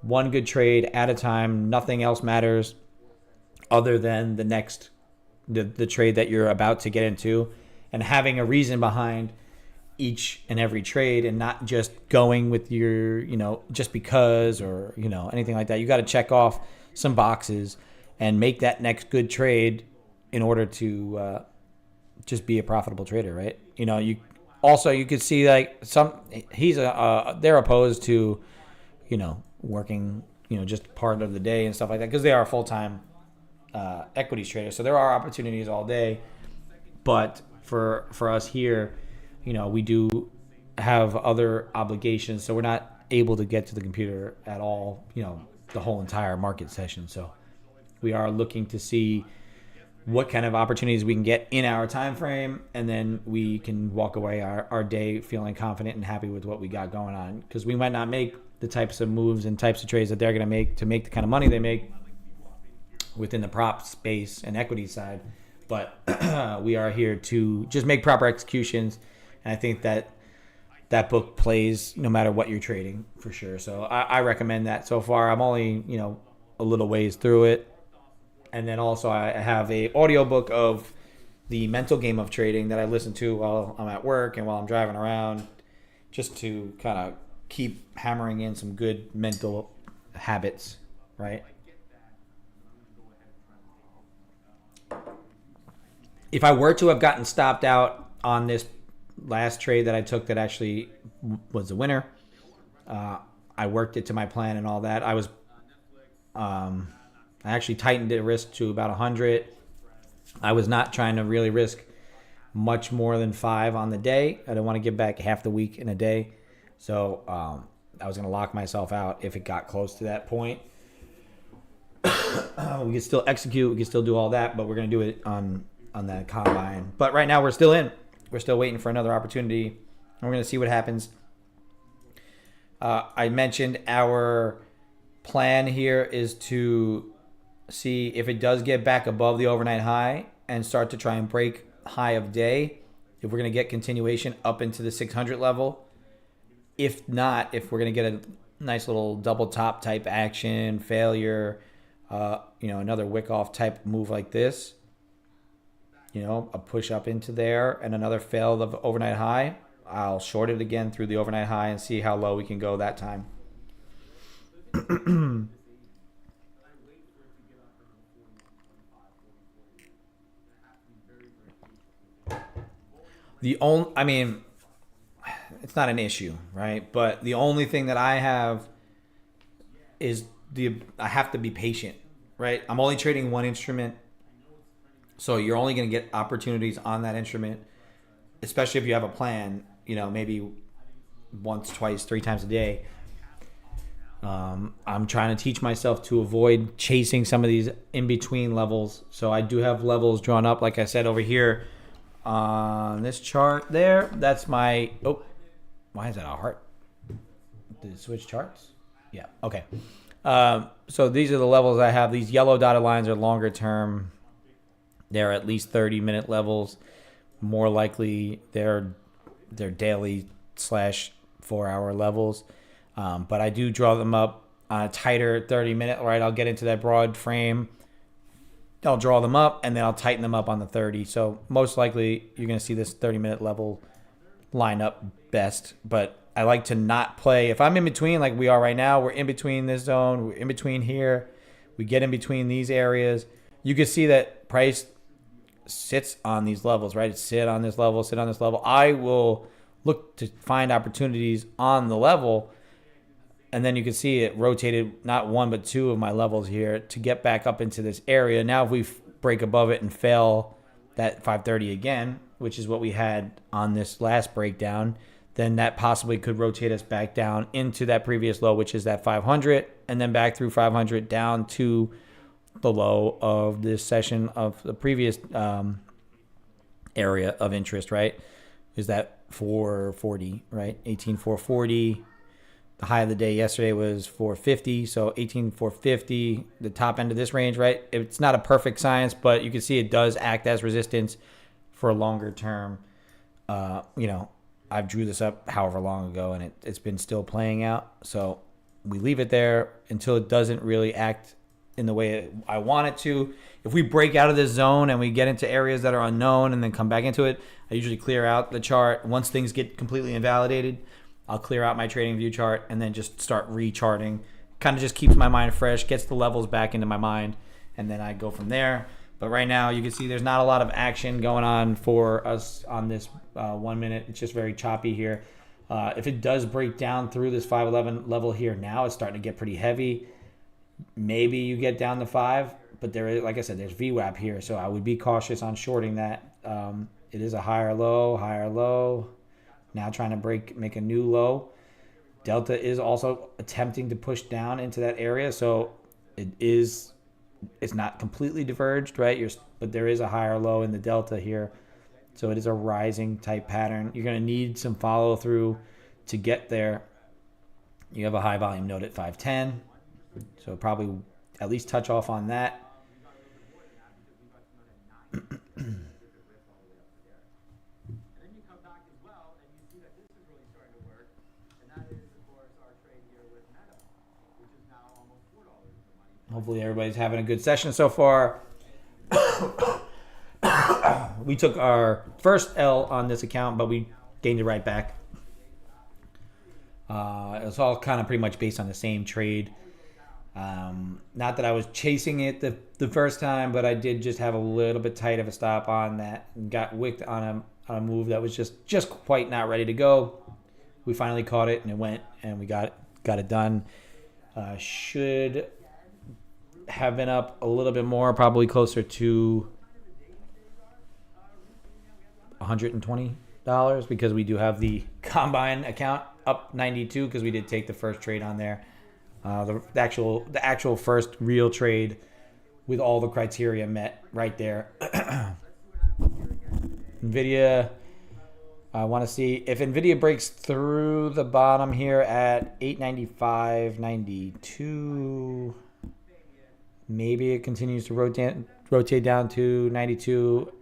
one good trade at a time. Nothing else matters other than the trade that you're about to get into, and having a reason behind each and every trade, and not just going with your, just because, or, anything like that. You got to check off some boxes and make that next good trade in order to just be a profitable trader, right? You could see like they're opposed to, working, just part of the day and stuff like that, because they are full-time equities traders. So there are opportunities all day, but for us here, we do have other obligations, so we're not able to get to the computer at all, the whole entire market session. So we are looking to see what kind of opportunities we can get in our time frame, and then we can walk away our day feeling confident and happy with what we got going on, because we might not make the types of moves and types of trades that they're going to make the kind of money they make within the prop space and equity side, but we are here to just make proper executions. And I think that book plays no matter what you're trading, for sure. So I recommend that. So far, I'm only, a little ways through it. And then also I have a audiobook of the mental game of trading that I listen to while I'm at work and while I'm driving around, just to kind of keep hammering in some good mental habits, right? If I were to have gotten stopped out on this last trade that I took that actually was the winner, I worked it to my plan and all that. I actually tightened the risk to about 100. I was not trying to really risk much more than 5 on the day. I didn't want to give back half the week in a day. So I was going to lock myself out if it got close to that point. We can still execute. We can still do all that, but we're going to do it on that combine. But right now we're still in. We're still waiting for another opportunity. And we're going to see what happens. I mentioned our plan here is to see if it does get back above the overnight high and start to try and break high of day, if we're going to get continuation up into the 600 level. If not, if we're going to get a nice little double top type action, failure, another wick off type move like this, a push up into there and another fail of overnight high, I'll short it again through the overnight high and see how low we can go that time. It's not an issue, right? But the only thing that I have is I have to be patient, right? I'm only trading one instrument. So you're only going to get opportunities on that instrument, especially if you have a plan, maybe once, twice, 3 times a day. I'm trying to teach myself to avoid chasing some of these in-between levels. So I do have levels drawn up, like I said, over here on this chart there. That's my... Oh, why is that a heart? Did it switch charts? Yeah, okay. So these are the levels I have. These yellow dotted lines are longer term. They're at least 30-minute levels. More likely, they're daily / 4-hour levels. But I do draw them up on a tighter 30-minute, right? I'll get into that broad frame. I'll draw them up, and then I'll tighten them up on the 30. So most likely, you're going to see this 30-minute level line up best. But I like to not play. If I'm in between, like we are right now, we're in between this zone. We're in between here. We get in between these areas. You can see that price sits on these levels, right? It's sit on this level, sit on this level. I will look to find opportunities on the level. And then you can see it rotated not one but two of my levels here to get back up into this area. Now if we break above it and fail that 530 again, which is what we had on this last breakdown, then that possibly could rotate us back down into that previous low, which is that 500, and then back through 500 down to the low of this session of the previous area of interest, right? Is that 440, right? 18,440. The high of the day yesterday was 450, so 18,450, the top end of this range, right? It's not a perfect science, but you can see it does act as resistance for a longer term. I've drew this up however long ago, and it's been still playing out. So we leave it there until it doesn't really act in the way I want it to. If we break out of this zone and we get into areas that are unknown and then come back into it, I usually clear out the chart. Once things get completely invalidated, I'll clear out my trading view chart and then just start recharting. Kind of just keeps my mind fresh, gets the levels back into my mind, and then I go from there. But right now, you can see there's not a lot of action going on for us on this 1 minute. It's just very choppy here. If it does break down through this 511 level here now, it's starting to get pretty heavy. Maybe you get down to 5, but there is, like I said, there's VWAP here, so I would be cautious on shorting that. It is a higher low. Now trying to make a new low. Delta is also attempting to push down into that area, so it's not completely diverged, right? But there is a higher low in the delta here, so it is a rising type pattern. You're going to need some follow through to get there. You have a high volume node at 510, so probably at least touch off on that. Hopefully everybody's having a good session so far. We took our first L on this account, but we gained it right back. It's all kind of pretty much based on the same trade. Not that I was chasing it the first time, but I did just have a little bit tight of a stop on that and got wicked on a move that was just quite not ready to go. We finally caught it and it went, and we got it done. Should have been up a little bit more, probably closer to $120 because we do have the Combine account up 92 because we did take the first trade on there. The actual first real trade with all the criteria met right there. NVIDIA, I want to see if NVIDIA breaks through the bottom here at 895.92. Maybe it continues to rotate down to 92,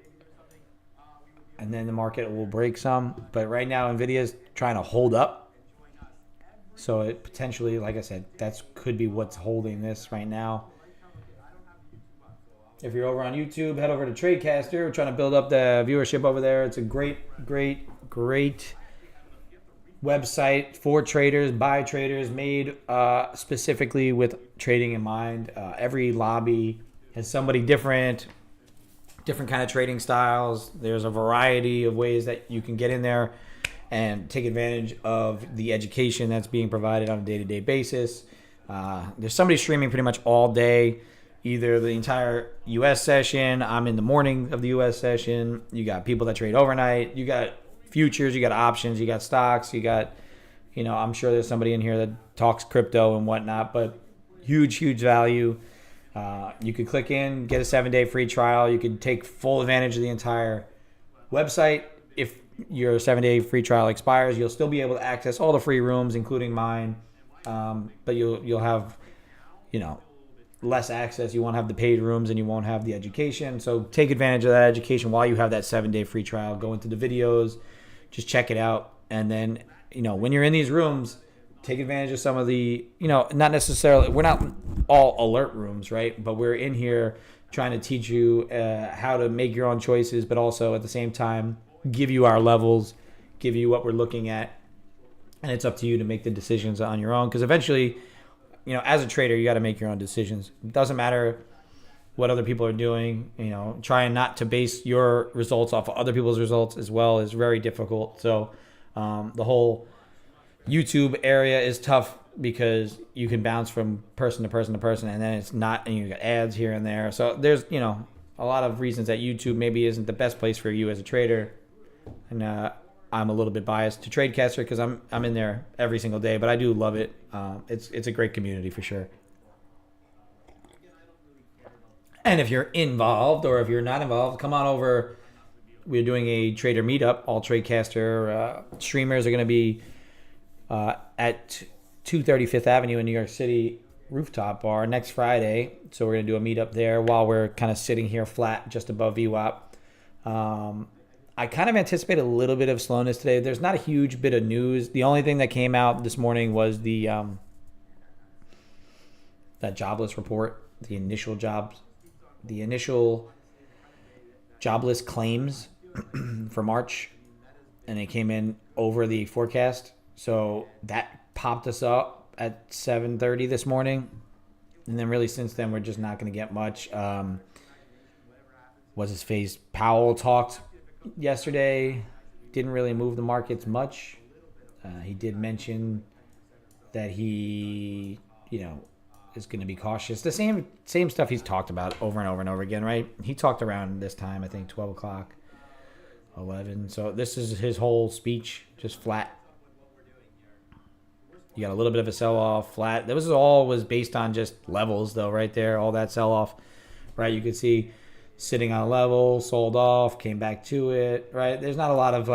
and then the market will break some. But right now, NVIDIA is trying to hold up. So it potentially, like I said, that could be what's holding this right now. If you're over on YouTube, head over to Tradecaster. We're trying to build up the viewership over there. It's a great website for traders, by traders, made specifically with trading in mind. Every lobby has somebody different kind of trading styles. There's a variety of ways that you can get in there and take advantage of the education that's being provided on a day-to-day basis. There's somebody streaming pretty much all day. either the entire U.S. session. I'm in the morning of the U.S. session. You got people that trade overnight. You got futures. You got options. You got stocks. You got, I'm sure there's somebody in here that talks crypto and whatnot, but huge value. You could click in, get a 7-day free trial. You could take full advantage of the entire website. If your 7-day free trial expires, you'll still be able to access all the free rooms, including mine. But you'll have, less access. You won't have the paid rooms and you won't have the education. So take advantage of that education while you have that 7-day free trial. Go into the videos, just check it out. And then, when you're in these rooms, take advantage of some of the, not necessarily, we're not all alert rooms, right? But we're in here trying to teach you how to make your own choices, but also at the same time, give you our levels, give you what we're looking at. And it's up to you to make the decisions on your own. Because eventually, as a trader, you got to make your own decisions. It doesn't matter what other people are doing. Trying not to base your results off of other people's results as well is very difficult. So the whole YouTube area is tough because you can bounce from person to person to person, and then it's not, and you got ads here and there. So there's, a lot of reasons that YouTube maybe isn't the best place for you as a trader. And I'm a little bit biased to TradeCaster because I'm in there every single day, but I do love it. It's a great community for sure. And if you're involved or if you're not involved, come on over. We're doing a trader meetup. All TradeCaster streamers are going to be at 230 Fifth Avenue in New York City rooftop bar next Friday. So we're going to do a meetup there while we're kind of sitting here flat just above VWAP. I kind of anticipate a little bit of slowness today. There's not a huge bit of news. The only thing that came out this morning was the that jobless report, the initial jobless claims for March, and it came in over the forecast. So that popped us up at 7:30 this morning, and then really since then we're just not going to get much. What's his face? Powell talked yesterday, didn't really move the markets much. He did mention that he, is going to be cautious. The same stuff he's talked about over and over and over again, right? He talked around this time, I think 12 o'clock, 11. So this is his whole speech, just flat. You got a little bit of a sell-off, flat. This was based on just levels, though, right there. All that sell-off, right? You could see sitting on a level, sold off, came back to it, right? There's not a lot of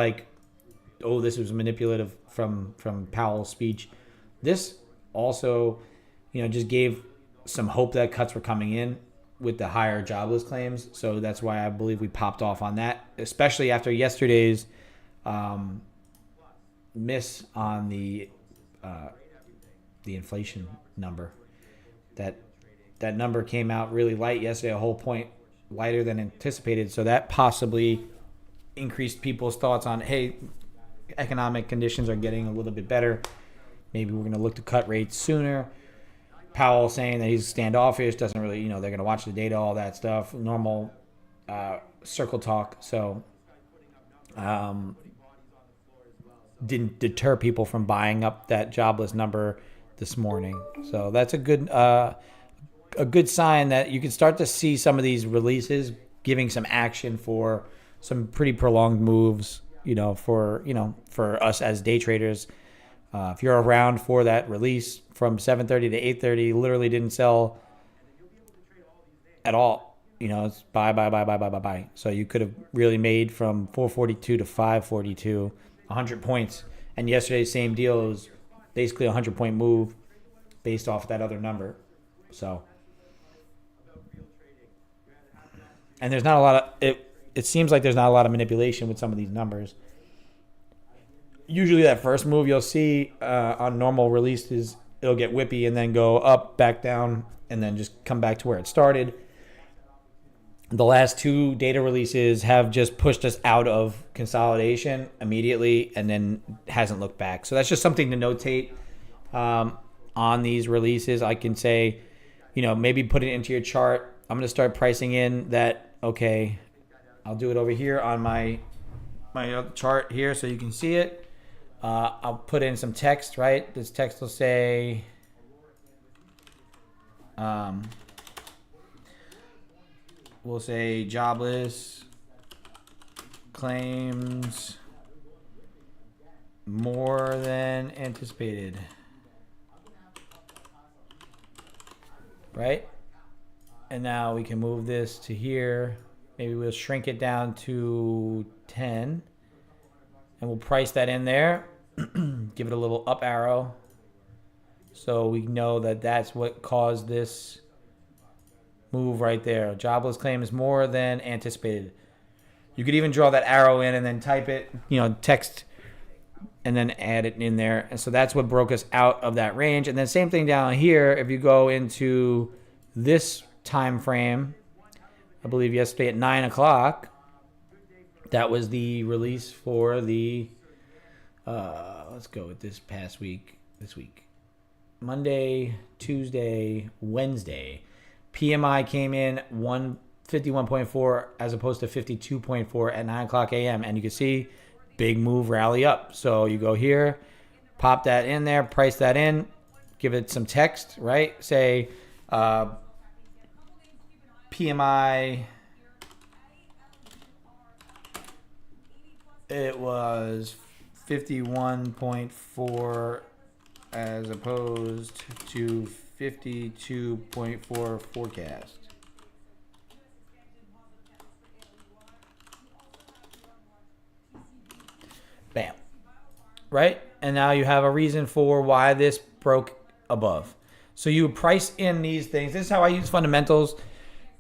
this was manipulative from Powell's speech. This also, just gave some hope that cuts were coming in with the higher jobless claims. So that's why I believe we popped off on that, especially after yesterday's miss on the inflation number. That number came out really light yesterday, a whole point lighter than anticipated. So that possibly increased people's thoughts on, hey, economic conditions are getting a little bit better. Maybe we're going to look to cut rates sooner. Powell saying that he's standoffish, doesn't really, they're going to watch the data, all that stuff, normal circle talk. So didn't deter people from buying up that jobless number this morning. So that's a good sign that you can start to see some of these releases giving some action for some pretty prolonged moves, for us as day traders. If you're around for that release from 7:30 to 8:30, literally didn't sell at all. It's buy. So you could have really made from 442 to 542, 100 points. And yesterday's same deal was basically a 100-point move based off that other number. So, and there's not a lot of it seems like there's not a lot of manipulation with some of these numbers. Usually that first move you'll see on normal releases, it'll get whippy and then go up, back down, and then just come back to where it started. The last two data releases have just pushed us out of consolidation immediately and then hasn't looked back. So that's just something to notate on these releases. I can say, maybe put it into your chart. I'm going to start pricing in that, okay, I'll do it over here on my chart here so you can see it. I'll put in some text, right? This text will say, we'll say jobless claims more than anticipated. Right? And now we can move this to here. Maybe we'll shrink it down to 10. And we'll price that in there. Give it a little up arrow. So we know that that's what caused this move right there. Jobless claim is more than anticipated. You could even draw that arrow in and then type it, text, and then add it in there. And so that's what broke us out of that range. And then same thing down here. If you go into this time frame, I believe yesterday at 9 o'clock, that was the release for the, let's go with this week. Monday, Tuesday, Wednesday. PMI came in 51.4 as opposed to 52.4 at 9 o'clock a.m. And you can see big move rally up. So you go here, pop that in there, price that in, give it some text, right? Say PMI, it was 51.4 as opposed to 52.4 forecast. Bam. Right? And now you have a reason for why this broke above. So you price in these things. This is how I use fundamentals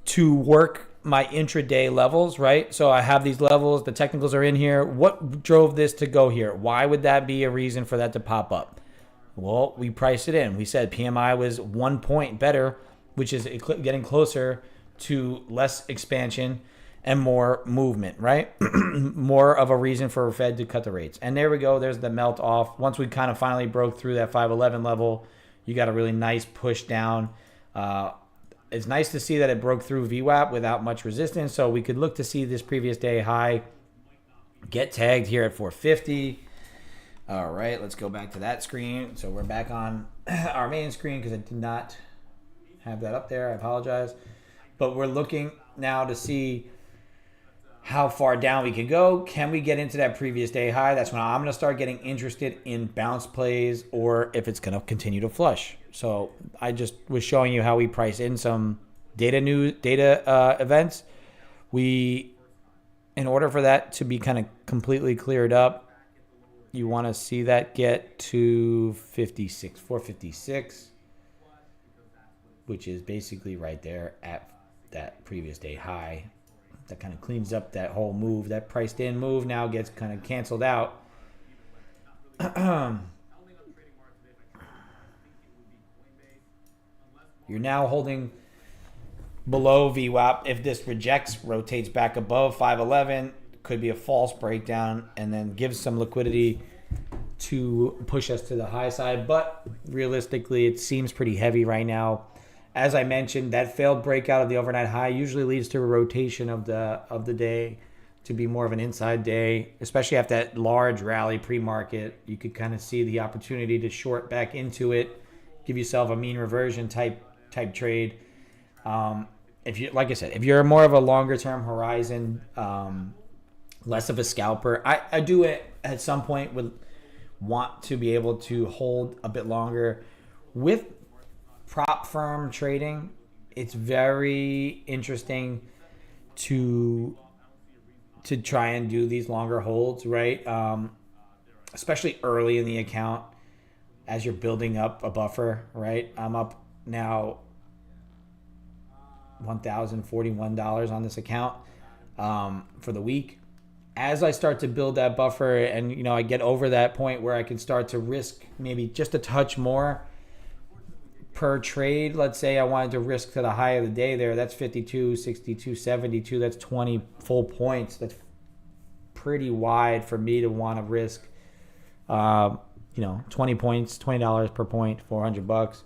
to work my intraday levels, right? So I have these levels. The technicals are in here. What drove this to go here? Why would that be a reason for that to pop up? Well, we priced it in. We said PMI was 1 point better, which is getting closer to less expansion and more movement, right? More of a reason for Fed to cut the rates. And there we go. There's the melt off. Once we kind of finally broke through that 511 level, you got a really nice push down. It's nice to see that it broke through VWAP without much resistance. So we could look to see this previous day high get tagged here at 450. All right, let's go back to that screen. So we're back on our main screen because I did not have that up there. I apologize. But we're looking now to see how far down we can go. Can we get into that previous day high? That's when I'm going to start getting interested in bounce plays or if it's going to continue to flush. So I just was showing you how we price in some data events. In order for that to be kind of completely cleared up, you want to see that get to 456, which is basically right there at that previous day high. That kind of cleans up that whole move. That priced in move now gets kind of canceled out. You're now holding below VWAP. If this rejects, rotates back above 511, could be a false breakdown and then gives some liquidity to push us to the high side. But realistically, it seems pretty heavy right now. As I mentioned, that failed breakout of the overnight high usually leads to a rotation of the day to be more of an inside day, especially after that large rally pre-market. You could kind of see the opportunity to short back into it, give yourself a mean reversion type trade. If you, like I said, if you're more of a longer term horizon, less of a scalper, I do it at some point would want to be able to hold a bit longer with prop firm trading. It's very interesting to try and do these longer holds, right? Especially early in the account as you're building up a buffer, right? I'm up now $1,041 on this account for the week. As I start to build that buffer and, I get over that point where I can start to risk maybe just a touch more per trade. Let's say I wanted to risk to the high of the day there. That's 52, 62, 72. That's 20 full points. That's pretty wide for me to want to risk, 20 points, $20 per point, $400.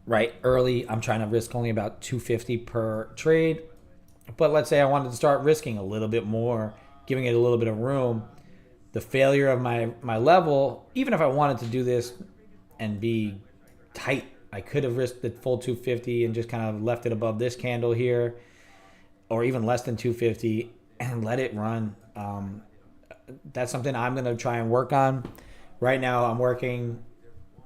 Right, early, I'm trying to risk only about $250 per trade. But let's say I wanted to start risking a little bit more, giving it a little bit of room. The failure of my level, even if I wanted to do this and be tight, I could have risked the full 250 and just kind of left it above this candle here, or even less than 250, and let it run. That's something I'm going to try and work on. Right now, I'm working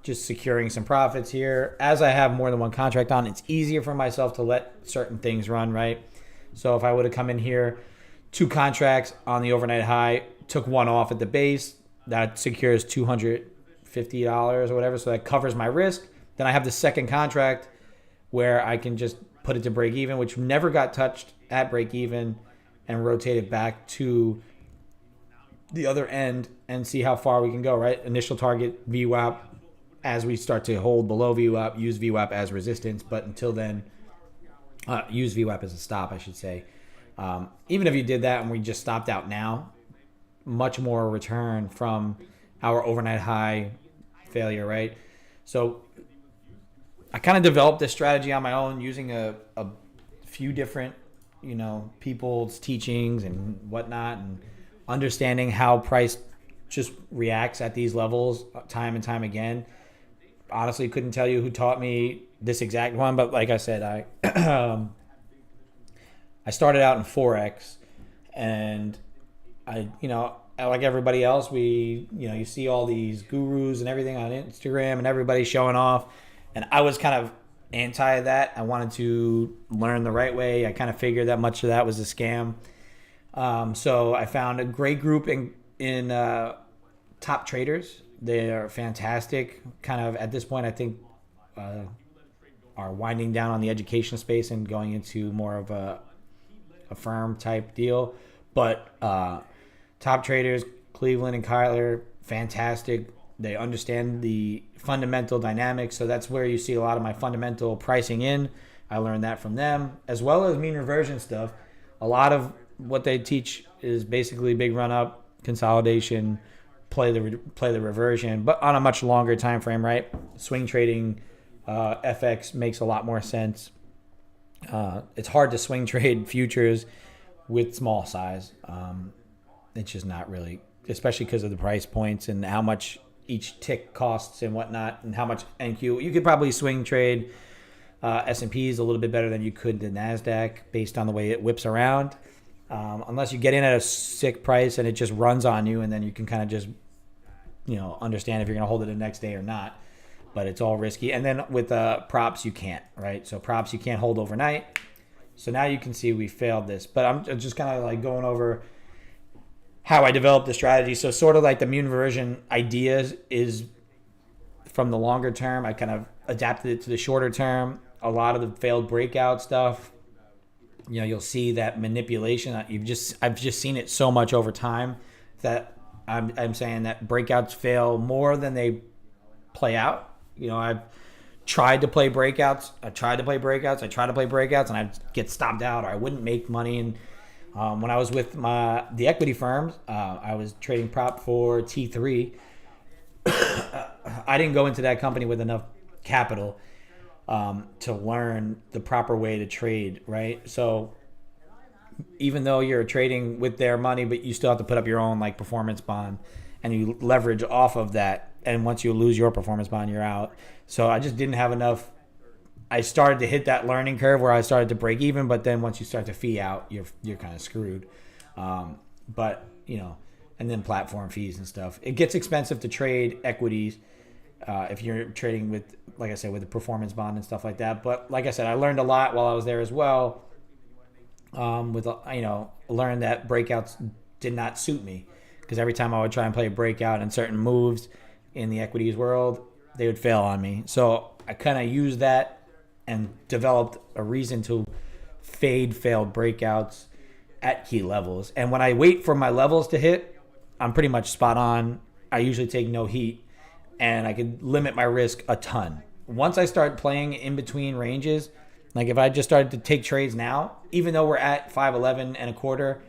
just securing some profits here. As I have more than one contract on, it's easier for myself to let certain things run, right? So if I would have come in here, 2 contracts on the overnight high, took one off at the base, that secures $250 or whatever, so that covers my risk. Then I have the second contract where I can just put it to break even, which never got touched at break even, and rotate it back to the other end and see how far we can go, right? Initial target VWAP. As we start to hold below VWAP, use VWAP as resistance. But until then, use VWAP as a stop, I should say. Even if you did that and we just stopped out now, much more return from our overnight high failure, right? So I kind of developed this strategy on my own using a few different, people's teachings and whatnot, and understanding how price just reacts at these levels time and time again. Honestly, couldn't tell you who taught me this exact one, but like I said, I started out in Forex, and I like everybody else, you see all these gurus and everything on Instagram and everybody showing off, and I was kind of anti that. I wanted to learn the right way. I kind of figured that much of that was a scam. So I found a great group in Top Traders. They are fantastic. Kind of at this point, I think are winding down on the education space and going into more of a firm type deal. But Top Traders, Cleveland and Kyler, fantastic. They understand the fundamental dynamics, so that's where you see a lot of my fundamental pricing in. I learned that from them, as well as mean reversion stuff. A lot of what they teach is basically big run up, consolidation, play the reversion, but on a much longer time frame, right? Swing trading, FX makes a lot more sense. It's hard to swing trade futures with small size. It's just not really, especially because of the price points and how much each tick costs and whatnot, and how much NQ. You could probably swing trade S&Ps a little bit better than you could the NASDAQ based on the way it whips around. Unless you get in at a sick price and it just runs on you, and then you can kind of just, understand if you're going to hold it the next day or not. But it's all risky. And then with props, you can't, right? So props, you can't hold overnight. So now you can see we failed this. But I'm just kind of like going over how I developed the strategy. So sort of like the mean reversion ideas is from the longer term. I kind of adapted it to the shorter term. A lot of the failed breakout stuff, you'll see that manipulation. I've just seen it so much over time that I'm saying that breakouts fail more than they play out. I've tried to play breakouts. I try to play breakouts, and I get stopped out, or I wouldn't make money. And when I was with the equity firms, I was trading prop for T3. I didn't go into that company with enough capital to learn the proper way to trade, right? So even though you're trading with their money, but you still have to put up your own like performance bond, and you leverage off of that. And once you lose your performance bond, you're out. So I just didn't have enough. I started to hit that learning curve where I started to break even, but then once you start to fee out, you're kind of screwed. But and then platform fees and stuff. It gets expensive to trade equities if you're trading with, like I said, with the performance bond and stuff like that. But like I said, I learned a lot while I was there as well. Learned that breakouts did not suit me, because every time I would try and play a breakout and certain moves in the equities world, they would fail on me. So I kind of used that and developed a reason to fade failed breakouts at key levels. And when I wait for my levels to hit, I'm pretty much spot on. I usually take no heat, and I could limit my risk a ton. Once I start playing in between ranges, like if I just started to take trades now, even though we're at 511 and a quarter,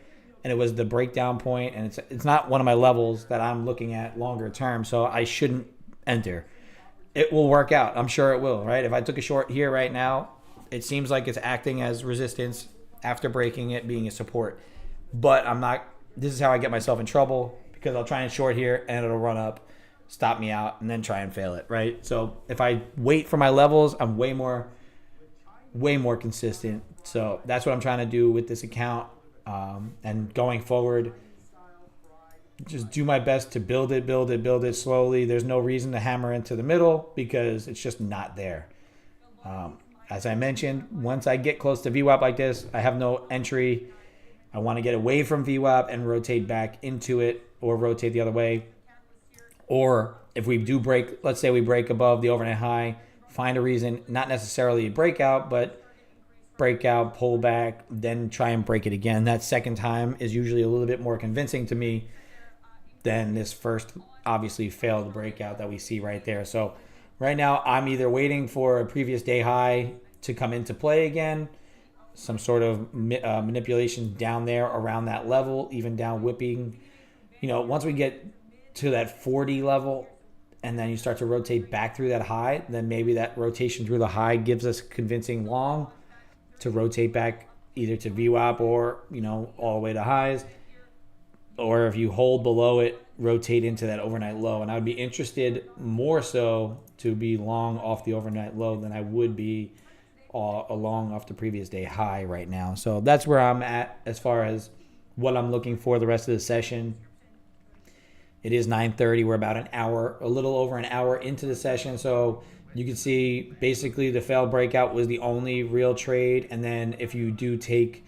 and it was the breakdown point, and it's not one of my levels that I'm looking at longer term, so I shouldn't enter. It will work out. I'm sure it will, right? If I took a short here right now, it seems like it's acting as resistance after breaking it, being a support. But I'm not. This is how I get myself in trouble, because I'll try and short here and it'll run up. stop me out, and then try and fail it, right? So if I wait for my levels, I'm way more consistent. So that's what I'm trying to do with this account. And going forward, just do my best to build it slowly. There's no reason to hammer into the middle because it's just not there. As I mentioned, once I get close to VWAP like this, I have no entry. I want to get away from VWAP and rotate back into it, or rotate the other way. Or if we do break, let's say we break above the overnight high, find a reason, not necessarily a breakout, but breakout, pull back, then try and break it again. That second time is usually a little bit more convincing to me than this first, obviously, failed breakout that we see right there. So right now, I'm either waiting for a previous day high to come into play again, some sort of manipulation down there around that level, even down whipping. Once we get to that 40 level and then you start to rotate back through that high, then maybe that rotation through the high gives us convincing long to rotate back either to VWAP or, all the way to highs. Or if you hold below it, rotate into that overnight low. And I would be interested more so to be long off the overnight low than I would be long off the previous day high right now. So that's where I'm at as far as what I'm looking for the rest of the session. It is 9:30. We're about a little over an hour into the session. So you can see basically the failed breakout was the only real trade. And then if you did take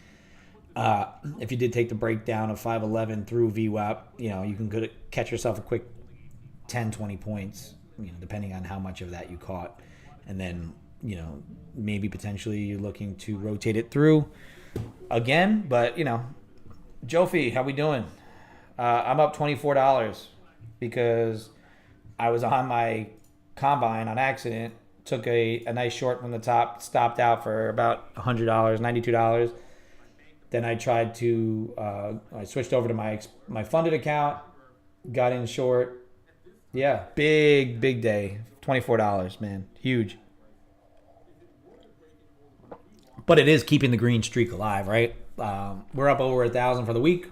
the breakdown of 511 through VWAP, you can catch yourself a quick 10, 20 points, depending on how much of that you caught. And then, maybe potentially you're looking to rotate it through again. But, Jofi, how we doing? I'm up $24 because I was on my combine on accident, took a nice short from the top, stopped out for about $100, $92. Then I tried to, I switched over to my funded account, got in short. Yeah, big day. $24, man. Huge. But it is keeping the green streak alive, right? We're up over 1,000 for the week.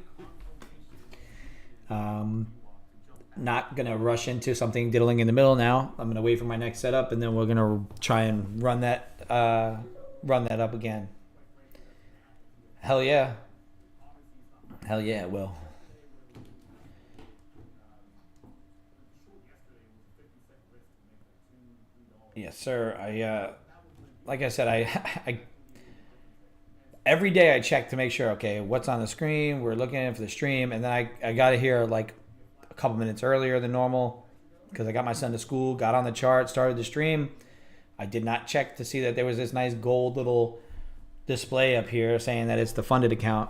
Not going to rush into something diddling in the middle now. I'm going to wait for my next setup, and then we're going to try and run that up again. Hell yeah. Hell yeah, it will. Yes, sir. Like I said, I every day I check to make sure, okay, what's on the screen. We're looking for the stream, and then I got to hear like a couple minutes earlier than normal because I got my son to school, got on the chart, started the stream. I did not check to see that there was this nice gold little display up here saying that it's the funded account,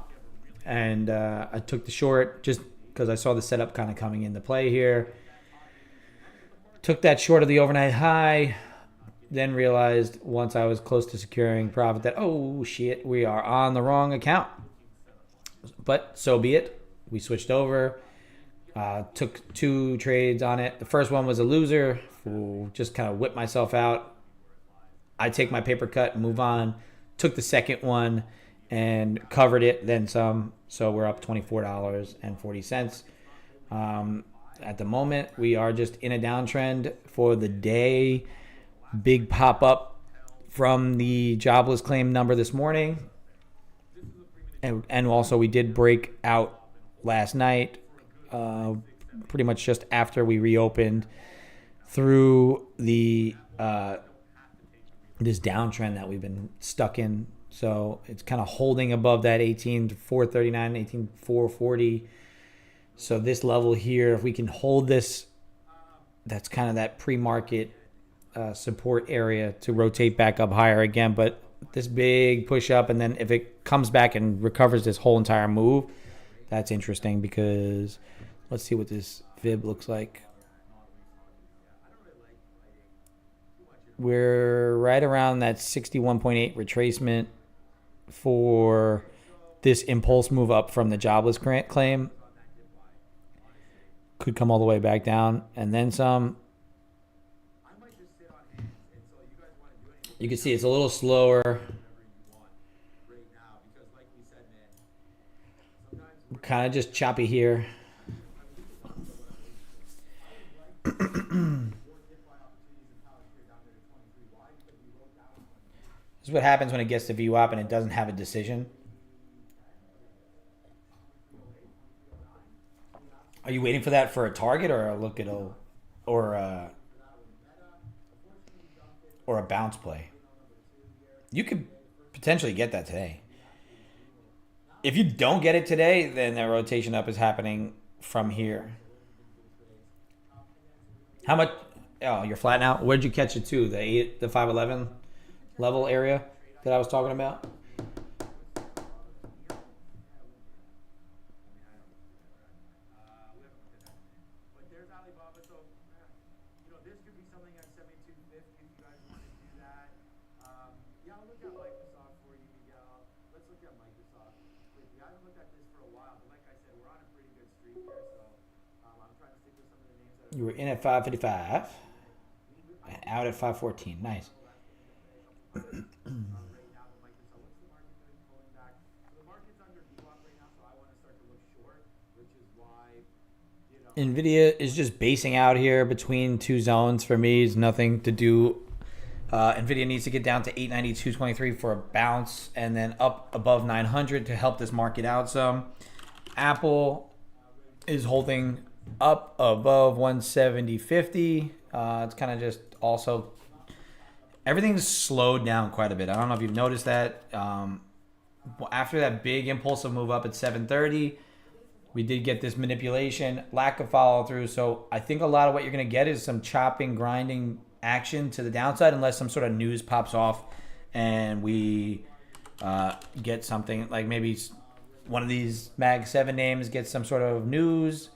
and I took the short just because I saw the setup kind of coming into play here. Took that short of the overnight high, then realized once I was close to securing profit that, oh shit, we are on the wrong account. But so be it. We switched over, took 2 trades on it. The first one was a loser, just kind of whipped myself out. I take my paper cut, move on. Took the second one and covered it, then some. So we're up $24.40. At the moment, we are just in a downtrend for the day. Big pop up from the jobless claim number this morning. And also we did break out last night, pretty much just after we reopened through the this downtrend that we've been stuck in. So it's kind of holding above that 18,439, 18,440. So this level here, if we can hold this, that's kind of that pre-market support area to rotate back up higher again. But this big push up, and then if it comes back and recovers this whole entire move, that's interesting because let's see what this fib looks like. We're right around that 61.8 retracement for this impulse move up from the jobless claim. Could come all the way back down and then some. You can see it's a little slower. Kind of just choppy here. This is what happens when it gets to VWAP and it doesn't have a decision. Are you waiting for that for a target or a look at a or a bounce play? You could potentially get that today. If you don't get it today, then that rotation up is happening from here. How much? Oh, you're flat now. Where'd you catch it to? The 511 level area that I was talking about. You were in at 555 and out at 514. Nice. Nvidia is just basing out here between two zones for me. Is nothing to do. Nvidia needs to get down to 892.23 for a bounce and then up above 900 to help this market out some. Apple is holding up above 170.50. It's kind of just also everything's slowed down quite a bit. I don't know if you've noticed that. After that big impulsive move up at 7:30, we did get this manipulation, lack of follow through. So I think a lot of what you're going to get is some chopping, grinding action to the downside, unless some sort of news pops off and we get something like maybe one of these Mag 7 names gets some sort of news.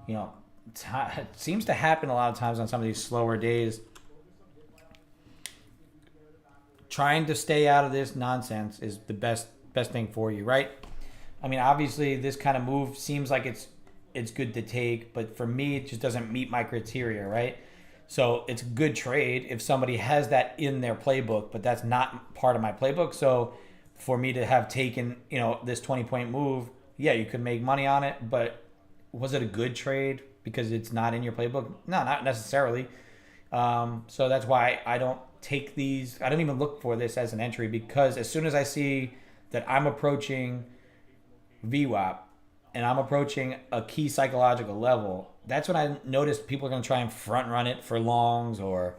You know, it seems to happen a lot of times on some of these slower days. Trying to stay out of this nonsense is the best thing for you, right? I mean, obviously, this kind of move seems like it's good to take, but for me, it just doesn't meet my criteria, right? So it's a good trade if somebody has that in their playbook, but that's not part of my playbook. So for me to have taken, this 20-point move, yeah, you could make money on it, but was it a good trade because it's not in your playbook? No, not necessarily. So that's why I don't take these. I don't even look for this as an entry, because as soon as I see that I'm approaching VWAP and I'm approaching a key psychological level, that's when I notice people are going to try and front run it for longs or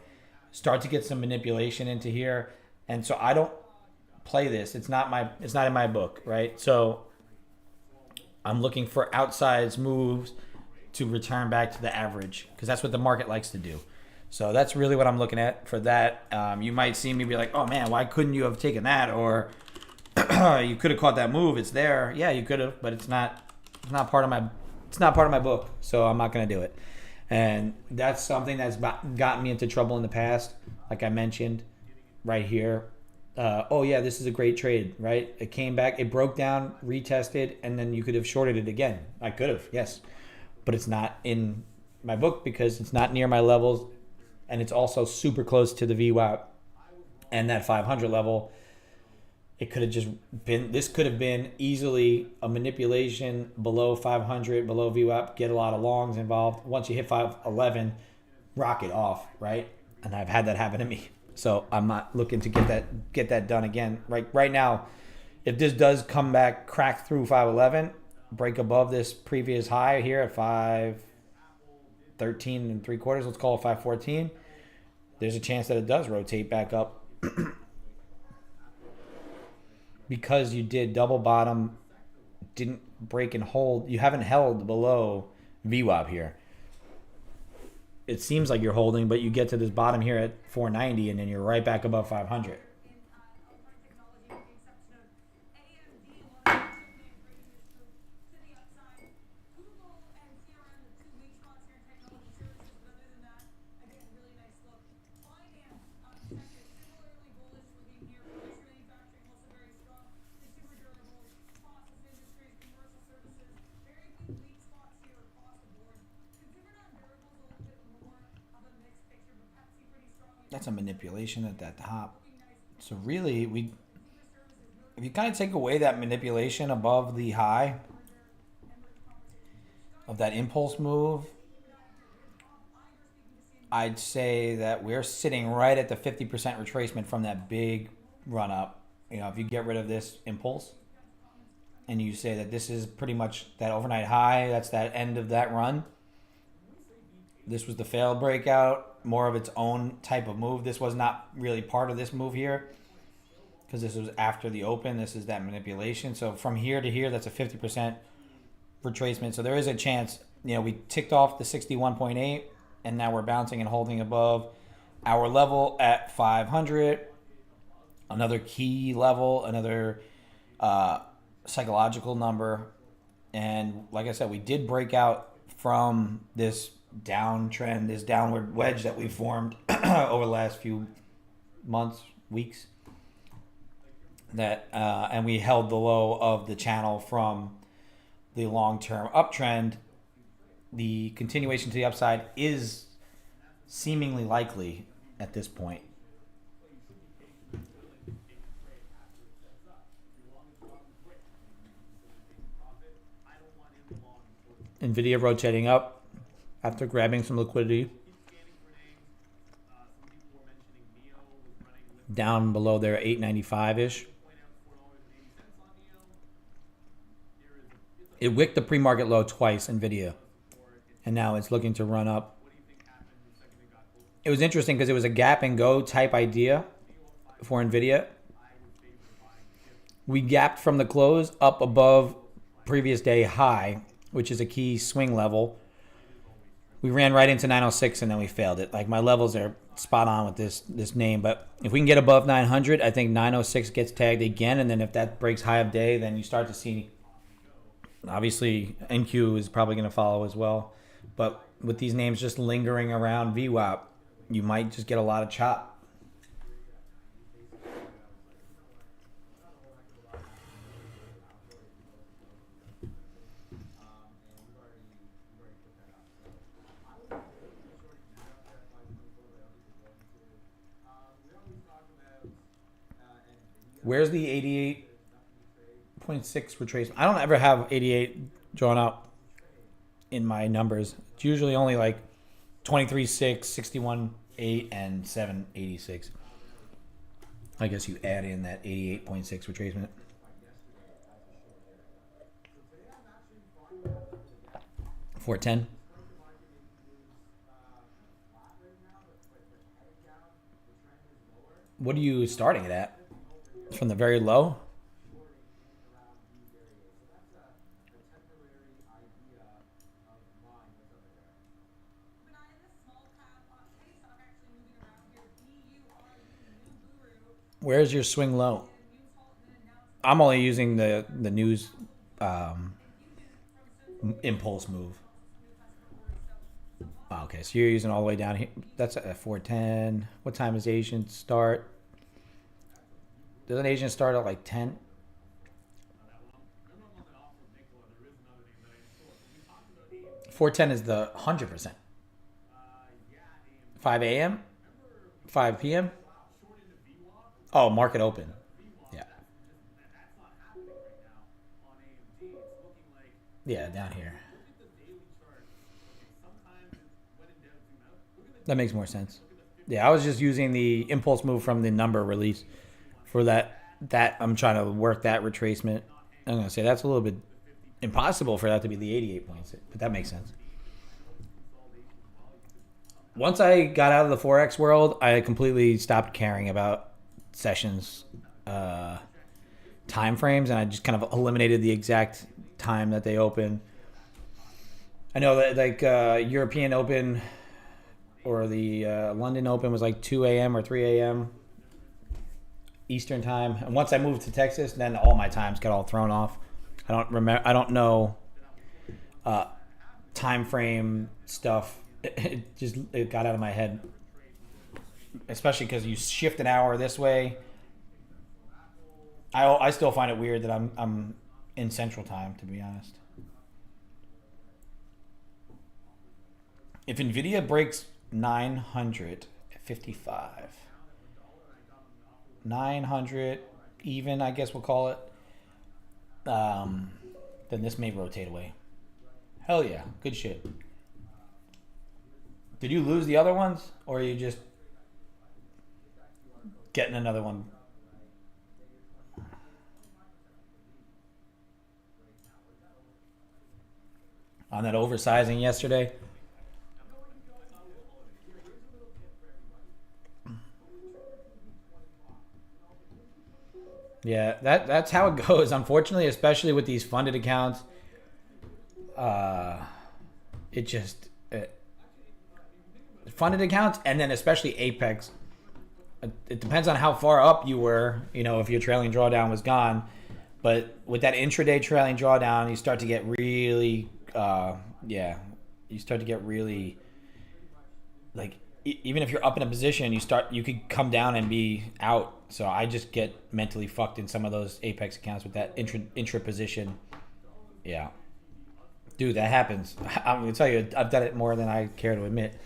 start to get some manipulation into here. And so I don't play this. It's not in my book, right? So I'm looking for outsized moves to return back to the average, because that's what the market likes to do. So that's really what I'm looking at for that. You might see me be like, oh man, why couldn't you have taken that? Or you could have caught that move. It's there. Yeah, you could have, but it's not part of my book. So I'm not going to do it. And that's something that's gotten me into trouble in the past. Like I mentioned right here. Oh yeah, this is a great trade, right? It came back, it broke down, retested, and then you could have shorted it again. I could have, yes. But it's not in my book because it's not near my levels, and it's also super close to the VWAP and that 500 level. It could have just been, this could have been easily a manipulation below 500, below VWAP, get a lot of longs involved. Once you hit 511, rock it off, right? And I've had that happen to me. So I'm not looking to get that done again. Right now, if this does come back, crack through 511, break above this previous high here at 513 3/4, let's call it 514, there's a chance that it does rotate back up. Because you did double bottom, didn't break and hold, you haven't held below VWAP here. It seems like you're holding, but you get to this bottom here at 490, and then you're right back above 500. That's a manipulation at that top. So really, if you kind of take away that manipulation above the high of that impulse move, I'd say that we're sitting right at the 50% retracement from that big run up. You know, if you get rid of this impulse and you say that this is pretty much that overnight high, that's that end of that run. This was the failed breakout, more of its own type of move. This was not really part of this move here because this was after the open. This is that manipulation. So from here to here, that's a 50% retracement. So there is a chance, you know, we ticked off the 61.8 and now we're bouncing and holding above our level at 500. Another key level, another psychological number. And like I said, we did break out from this downtrend, this downward wedge that we formed over the last few months, weeks. That and we held the low of the channel from the long-term uptrend. The continuation to the upside is seemingly likely at this point. Nvidia rotating up after grabbing some liquidity. Down below their 895-ish. It wicked the pre-market low twice, Nvidia. And now it's looking to run up. It was interesting because it was a gap and go type idea for Nvidia. We gapped from the close up above previous day high, which is a key swing level. We ran right into 906 and then we failed it. Like, my levels are spot on with this name, but if we can get above 900, I think 906 gets tagged again, and then if that breaks high of day, then you start to see, obviously NQ is probably going to follow as well. But with these names just lingering around VWAP, you might just get a lot of chop. Where's the 88.6 retracement? I don't ever have 88 drawn up in my numbers. It's usually only like 23.6, 61.8, and 786. I guess you add in that 88.6 retracement. $410. What are you starting it at? From the very low? Where's your swing low? I'm only using the news impulse move. Oh, okay, so you're using all the way down here. That's at 410. What time does Asian start? Doesn't Asian start at like 10? $410 is the 100%. 5 a.m.? 5 p.m.? Oh, market open. Yeah. Yeah, down here. That makes more sense. Yeah, I was just using the impulse move from the number release for that I'm trying to work that retracement. I'm going to say that's a little bit impossible for that to be the 88.6, but that makes sense. Once I got out of the Forex world, I completely stopped caring about sessions time frames, and I just kind of eliminated the exact time that they open. I know that like European Open or the London Open was like 2 a.m. or 3 a.m. Eastern time, and once I moved to Texas, then all my times got all thrown off. I don't know time frame stuff. It got out of my head, especially because you shift an hour this way. I still find it weird that I'm in Central Time, to be honest. If Nvidia breaks 955, 900 even, I guess we'll call it, then this may rotate away. Hell yeah, good shit. Did you lose the other ones, or are you just getting another one? On that oversizing yesterday? Yeah, that's how it goes. Unfortunately, especially with these funded accounts, it just funded accounts, and then especially Apex. It depends on how far up you were. You know, if your trailing drawdown was gone, but with that intraday trailing drawdown, you start to get really, you start to get really like even if you're up in a position, you could come down and be out. So I just get mentally fucked in some of those Apex accounts with that intra position. Yeah, dude, that happens. I'm gonna tell you, I've done it more than I care to admit.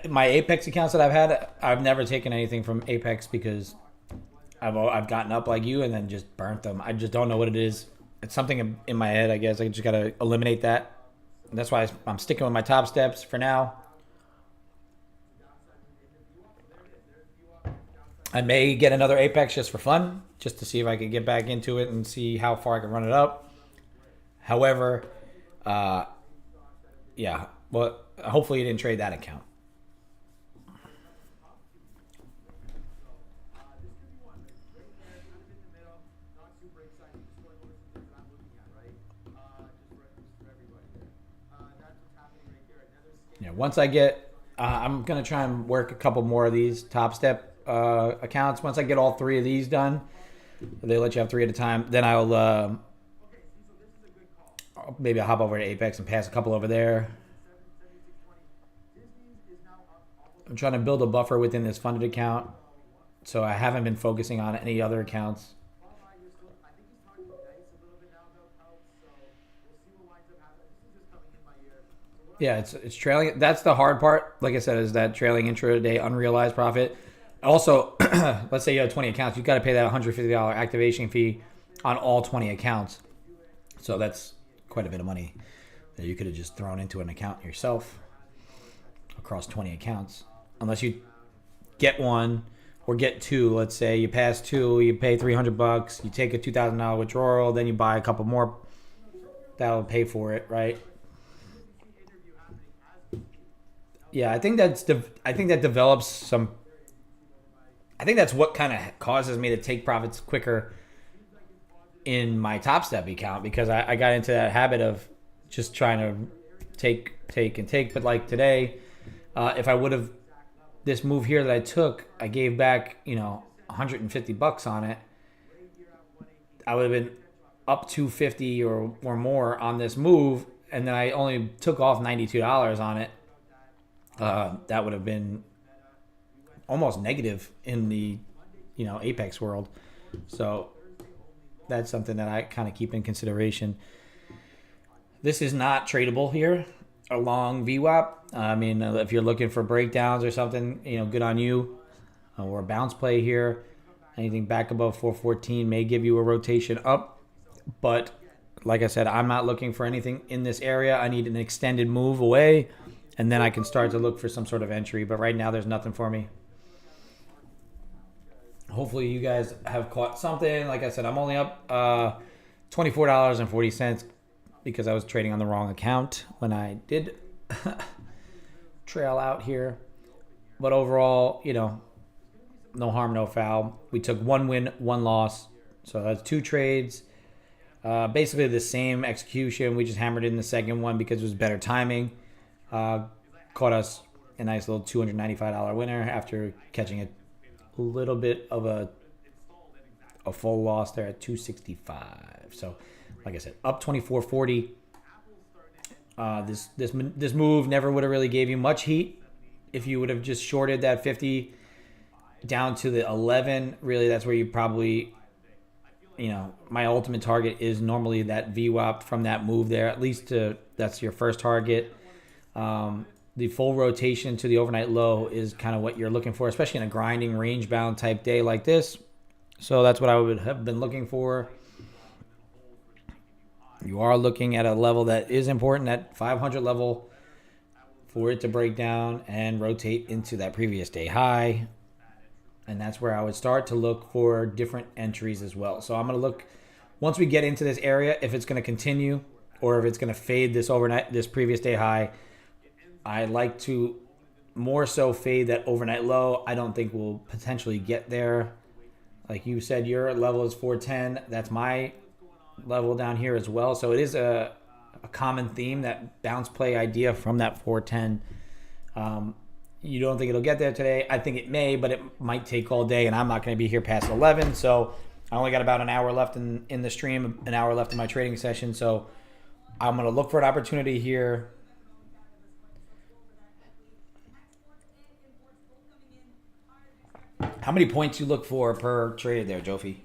My Apex accounts that I've had, I've never taken anything from Apex because I've gotten up like you and then just burnt them. I just don't know what it is. It's something in my head, I guess. I just gotta eliminate that. And that's why I'm sticking with my top steps for now. I may get another Apex just for fun, just to see if I can get back into it and see how far I can run it up. However, yeah, well, hopefully you didn't trade that account. Yeah, once I get, I'm gonna try and work a couple more of these top step accounts. Once I get all three of these done, they let you have three at a time. Then maybe I'll hop over to Apex and pass a couple over there. I'm trying to build a buffer within this funded account, so I haven't been focusing on any other accounts. Yeah, it's trailing. That's the hard part. Like I said, is that trailing intraday unrealized profit. Also, let's say you have 20 accounts, you got to pay that $150 activation fee on all 20 accounts. So that's quite a bit of money that you could have just thrown into an account yourself across 20 accounts. Unless you get one or get two. Let's say you pass two, you pay $300, you take a $2,000 withdrawal, then you buy a couple more. That'll pay for it, right? Yeah, I think that develops some. I think that's what kind of causes me to take profits quicker in my Top Step account, because I got into that habit of just trying to take. But like today, if I would have this move here that I took, I gave back $150 on it. I would have been up $250 or more on this move, and then I only took off $92 on it. That would have been almost negative in the Apex world. So that's something that I kind of keep in consideration. This is not tradable here, a long VWAP. I mean, if you're looking for breakdowns or something, good on you. Or a bounce play here. Anything back above 414 may give you a rotation up. But like I said, I'm not looking for anything in this area. I need an extended move away, and then I can start to look for some sort of entry. But right now, there's nothing for me. Hopefully, you guys have caught something. Like I said, I'm only up $24.40 because I was trading on the wrong account when I did trail out here. But overall, no harm, no foul. We took one win, one loss. So that's two trades. Basically the same execution. We just hammered in the second one because it was better timing. Caught us a nice little $295 winner after catching a little bit of a full loss there at 265. So like I said, up 24.40. This move never would have really gave you much heat if you would have just shorted that 50 down to the 11. Really, that's where you probably, my ultimate target is normally that VWAP from that move there. At least that's your first target. The full rotation to the overnight low is kind of what you're looking for, especially in a grinding range bound type day like this. So that's what I would have been looking for. You are looking at a level that is important, that 500 level, for it to break down and rotate into that previous day high. And that's where I would start to look for different entries as well. So I'm going to look, once we get into this area, if it's going to continue or if it's going to fade this previous day high. I like to more so fade that overnight low. I don't think we'll potentially get there. Like you said, your level is 410. That's my level down here as well. So it is a common theme, that bounce play idea from that 410. You don't think it'll get there today? I think it may, but it might take all day, and I'm not going to be here past 11. So I only got about an hour left in the stream, an hour left in my trading session. So I'm going to look for an opportunity here. How many points you look for per trade there, Jofi?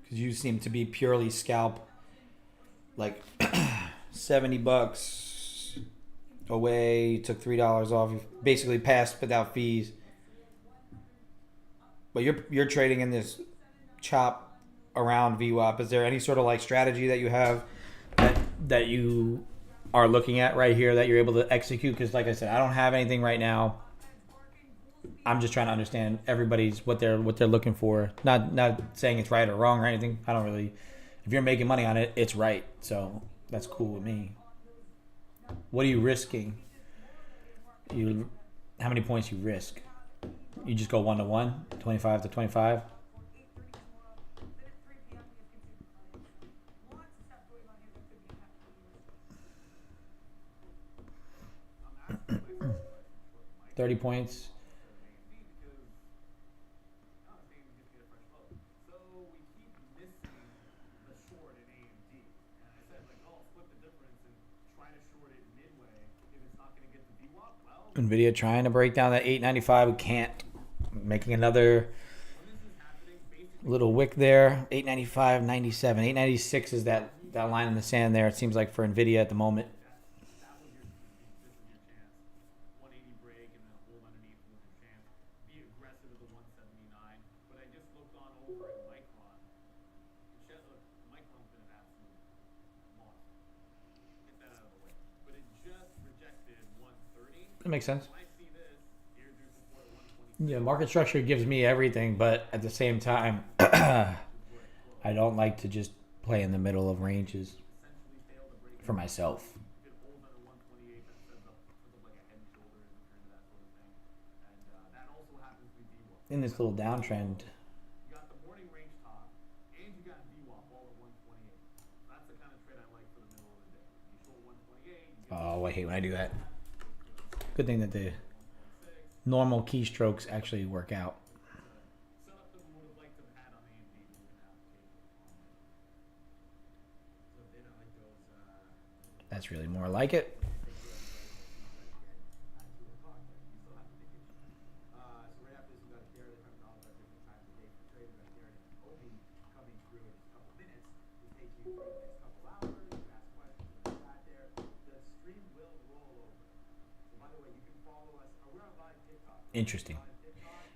Because you seem to be purely scalp, like $70 away. You took $3 off. You basically passed without fees. But you're trading in this chop around VWAP. Is there any sort of like strategy that you have that you are looking at right here that you're able to execute? Because like I said, I don't have anything right now. I'm just trying to understand everybody's what they're looking for. Not saying it's right or wrong or anything. I don't really. If you're making money on it, it's right. So that's cool with me. What are you risking? How many points you risk? You just go 1-to-1, 25 to 25. $30 points. Nvidia trying to break down that 895. We can't. Making another little wick there. 895.97. 896 is that line in the sand there. It seems like for Nvidia at the moment. That makes sense. Yeah, market structure gives me everything, but at the same time, I don't like to just play in the middle of ranges for myself. In this little downtrend. Oh, I hate when I do that. Good thing that the normal keystrokes actually work out. That's really more like it. Interesting.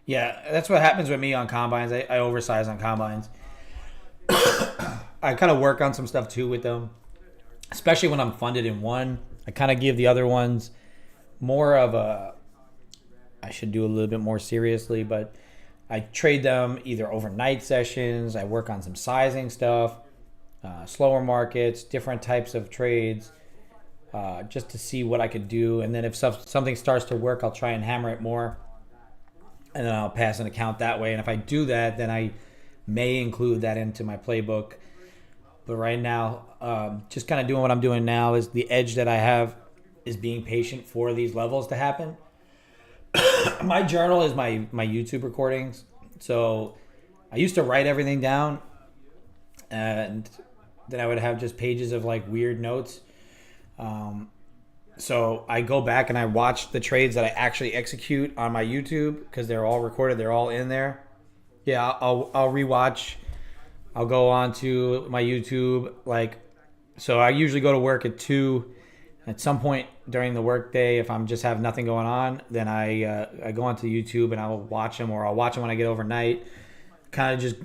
Yeah, that's what happens with me on combines. I oversize on combines. I kind of work on some stuff too with them, especially when I'm funded in one. I kind of give the other ones more of a, I should do a little bit more seriously, but I trade them either overnight sessions. I work on some sizing stuff, slower markets, different types of trades, just to see what I could do. And then if something starts to work, I'll try and hammer it more. And then I'll pass an account that way. And if I do that, then I may include that into my playbook. But right now, just kind of doing what I'm doing now is the edge that I have is being patient for these levels to happen. My journal is my YouTube recordings. So I used to write everything down. And then I would have just pages of like weird notes. So I go back and I watch the trades that I actually execute on my YouTube because they're all recorded. They're all in there. Yeah, I'll rewatch. I'll go on to my YouTube like So I usually go to work at 2. At some point during the workday, if I'm just have nothing going on, then I go onto YouTube and I'll watch them, or I'll watch them when I get overnight. Kind of just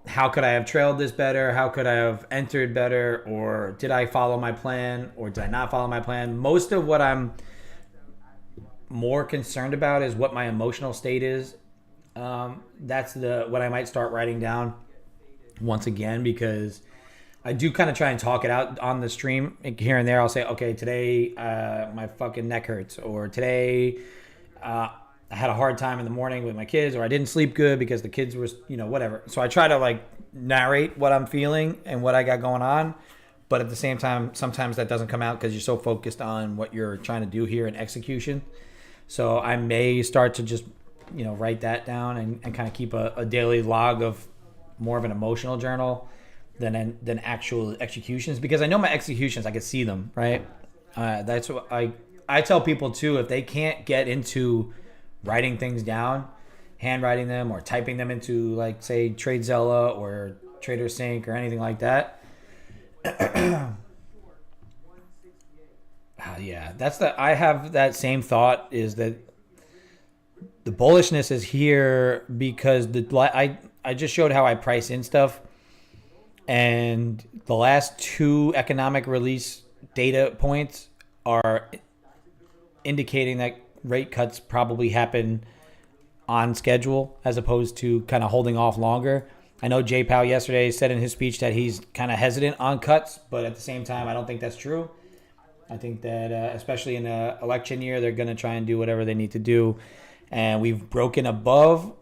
how could I have trailed this better? How could I have entered better? Or did I follow my plan? Or did I not follow my plan? Most of what I'm more concerned about is what my emotional state is. That's what I might start writing down once again, because I do kind of try and talk it out on the stream here and there. I'll say, okay, today my fucking neck hurts, or today I had a hard time in the morning with my kids, or I didn't sleep good because the kids were, whatever. So I try to like narrate what I'm feeling and what I got going on. But at the same time, sometimes that doesn't come out because you're so focused on what you're trying to do here in execution. So I may start to just, write that down and kind of keep a daily log of more of an emotional journal than actual executions, because I know my executions, I can see them, right? That's what I tell people too, if they can't get into writing things down, handwriting them or typing them into, like, say, TradeZella or TraderSync or anything like that. Yeah, I have that same thought, is that the bullishness is here because I just showed how I price in stuff. And the last 2 economic release data points are indicating that rate cuts probably happen on schedule, as opposed to kind of holding off longer. I know Jay Powell yesterday said in his speech that he's kind of hesitant on cuts, but at the same time, I don't think that's true. I think that especially in an election year, they're going to try and do whatever they need to do. And we've broken above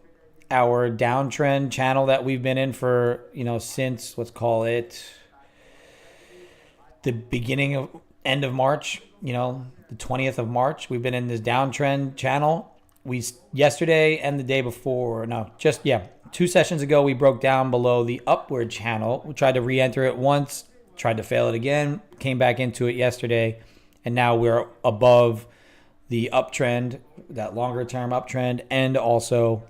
our downtrend channel that we've been in for, since, let's call it the end of March, the 20th of March. We've been in this downtrend channel. Yesterday and the day before, 2 sessions ago, we broke down below the upward channel. We tried to re-enter it once, tried to fail it again, came back into it yesterday, and now we're above the uptrend, that longer term uptrend, and also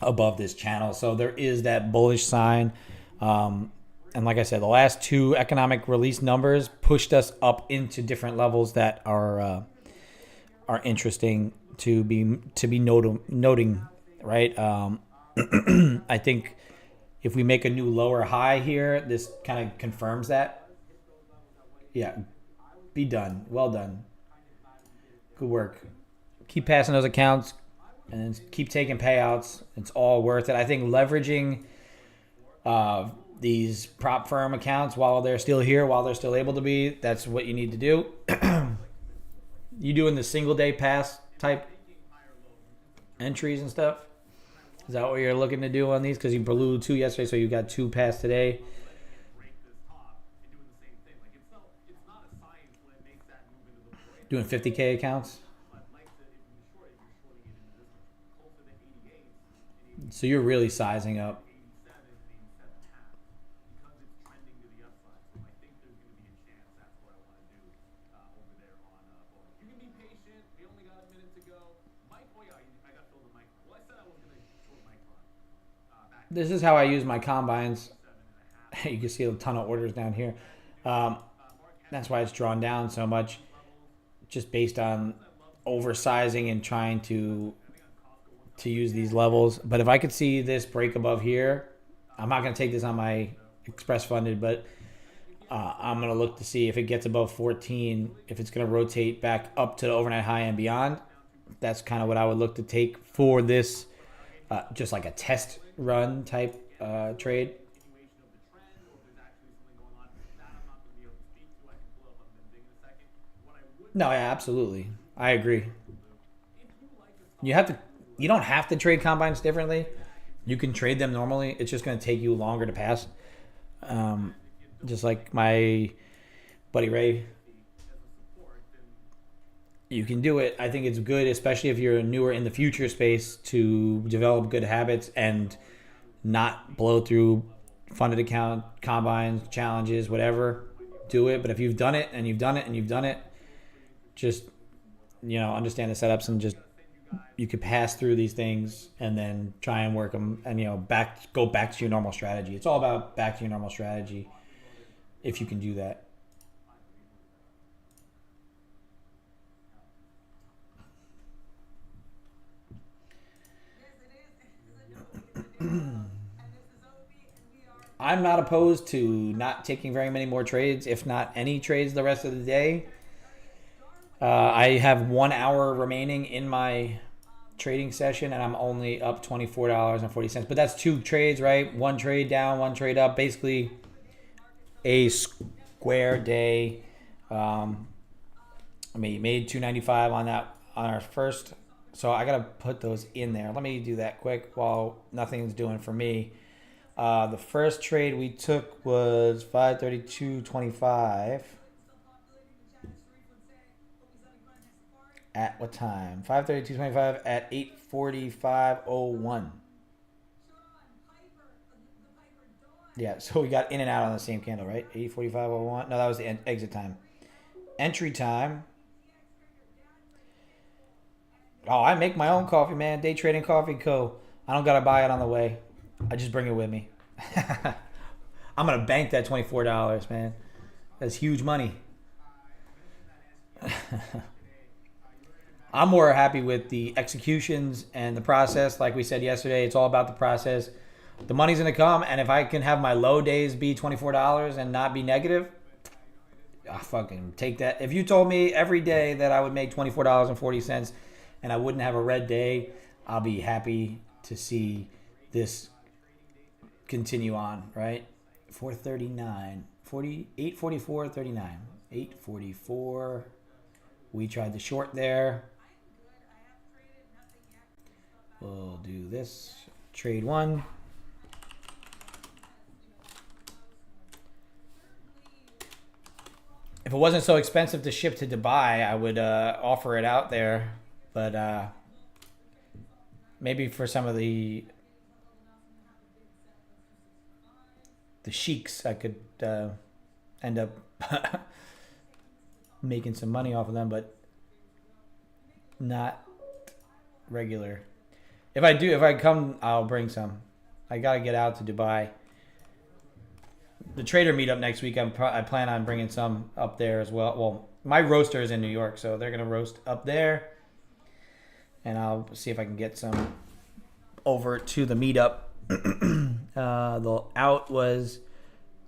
above this channel. So there is that bullish sign. And like I said, the last 2 economic release numbers pushed us up into different levels that are interesting to be noting, right? I think if we make a new lower high here, this kind of confirms that. Yeah, be done. Well done. Good work. Keep passing those accounts and keep taking payouts. It's all worth it. I think leveraging these prop firm accounts while they're still here, while they're still able to be, that's what you need to do. You doing the single day pass type entries and stuff? Is that what you're looking to do on these? Because you blew 2 yesterday, so you got 2 pass today. Doing 50K accounts? So you're really sizing up. This is how I use my combines. You can see a ton of orders down here. That's why it's drawn down so much, just based on oversizing and trying to use these levels. But if I could see this break above here, I'm not going to take this on my express funded, but I'm going to look to see if it gets above 14, if it's going to rotate back up to the overnight high and beyond. That's kind of what I would look to take for this, just like a test run type trade. No, yeah, absolutely. I agree. You don't have to trade combines differently. You can trade them normally. It's just going to take you longer to pass. Just like my buddy Ray. You can do it. I think it's good, especially if you're newer in the future space, to develop good habits and not blow through funded account, combines, challenges, whatever. Do it. But if you've done it and you've done it and you've done it, just, understand the setups and just, you could pass through these things and then try and work them and, go back to your normal strategy. It's all about back to your normal strategy if you can do that. I'm not opposed to not taking very many more trades, if not any trades the rest of the day. I have 1 hour remaining in my trading session, and I'm only up $24.40. But that's 2 trades, right? 1 trade down, 1 trade up. Basically, a square day. I made $2.95 on that on our first. So I gotta put those in there. Let me do that quick while nothing's doing for me. The first trade we took was 532.25. At what time? 532.25 at 8:45:01. Yeah, so we got in and out on the same candle, right? 8:45:01. No, that was the exit time. Entry time. Oh, I make my own coffee, man. Day Trading Coffee Co. I don't gotta buy it on the way. I just bring it with me. I'm gonna bank that $24, man. That's huge money. I'm more happy with the executions and the process. Like we said yesterday, it's all about the process. The money's going to come, and if I can have my low days be $24 and not be negative, I'll fucking take that. If you told me every day that I would make $24.40 and I wouldn't have a red day, I'll be happy to see this continue on, right? 439, 844.39, 844. We tried the short there. We'll do this. Trade 1. If it wasn't so expensive to ship to Dubai, I would offer it out there. But maybe for some of the sheiks, I could end up making some money off of them, but not regular. If I come, I'll bring some. I gotta get out to Dubai. The trader meetup next week, I plan on bringing some up there as well. Well, my roaster is in New York, so they're gonna roast up there, and I'll see if I can get some over to the meetup. The out was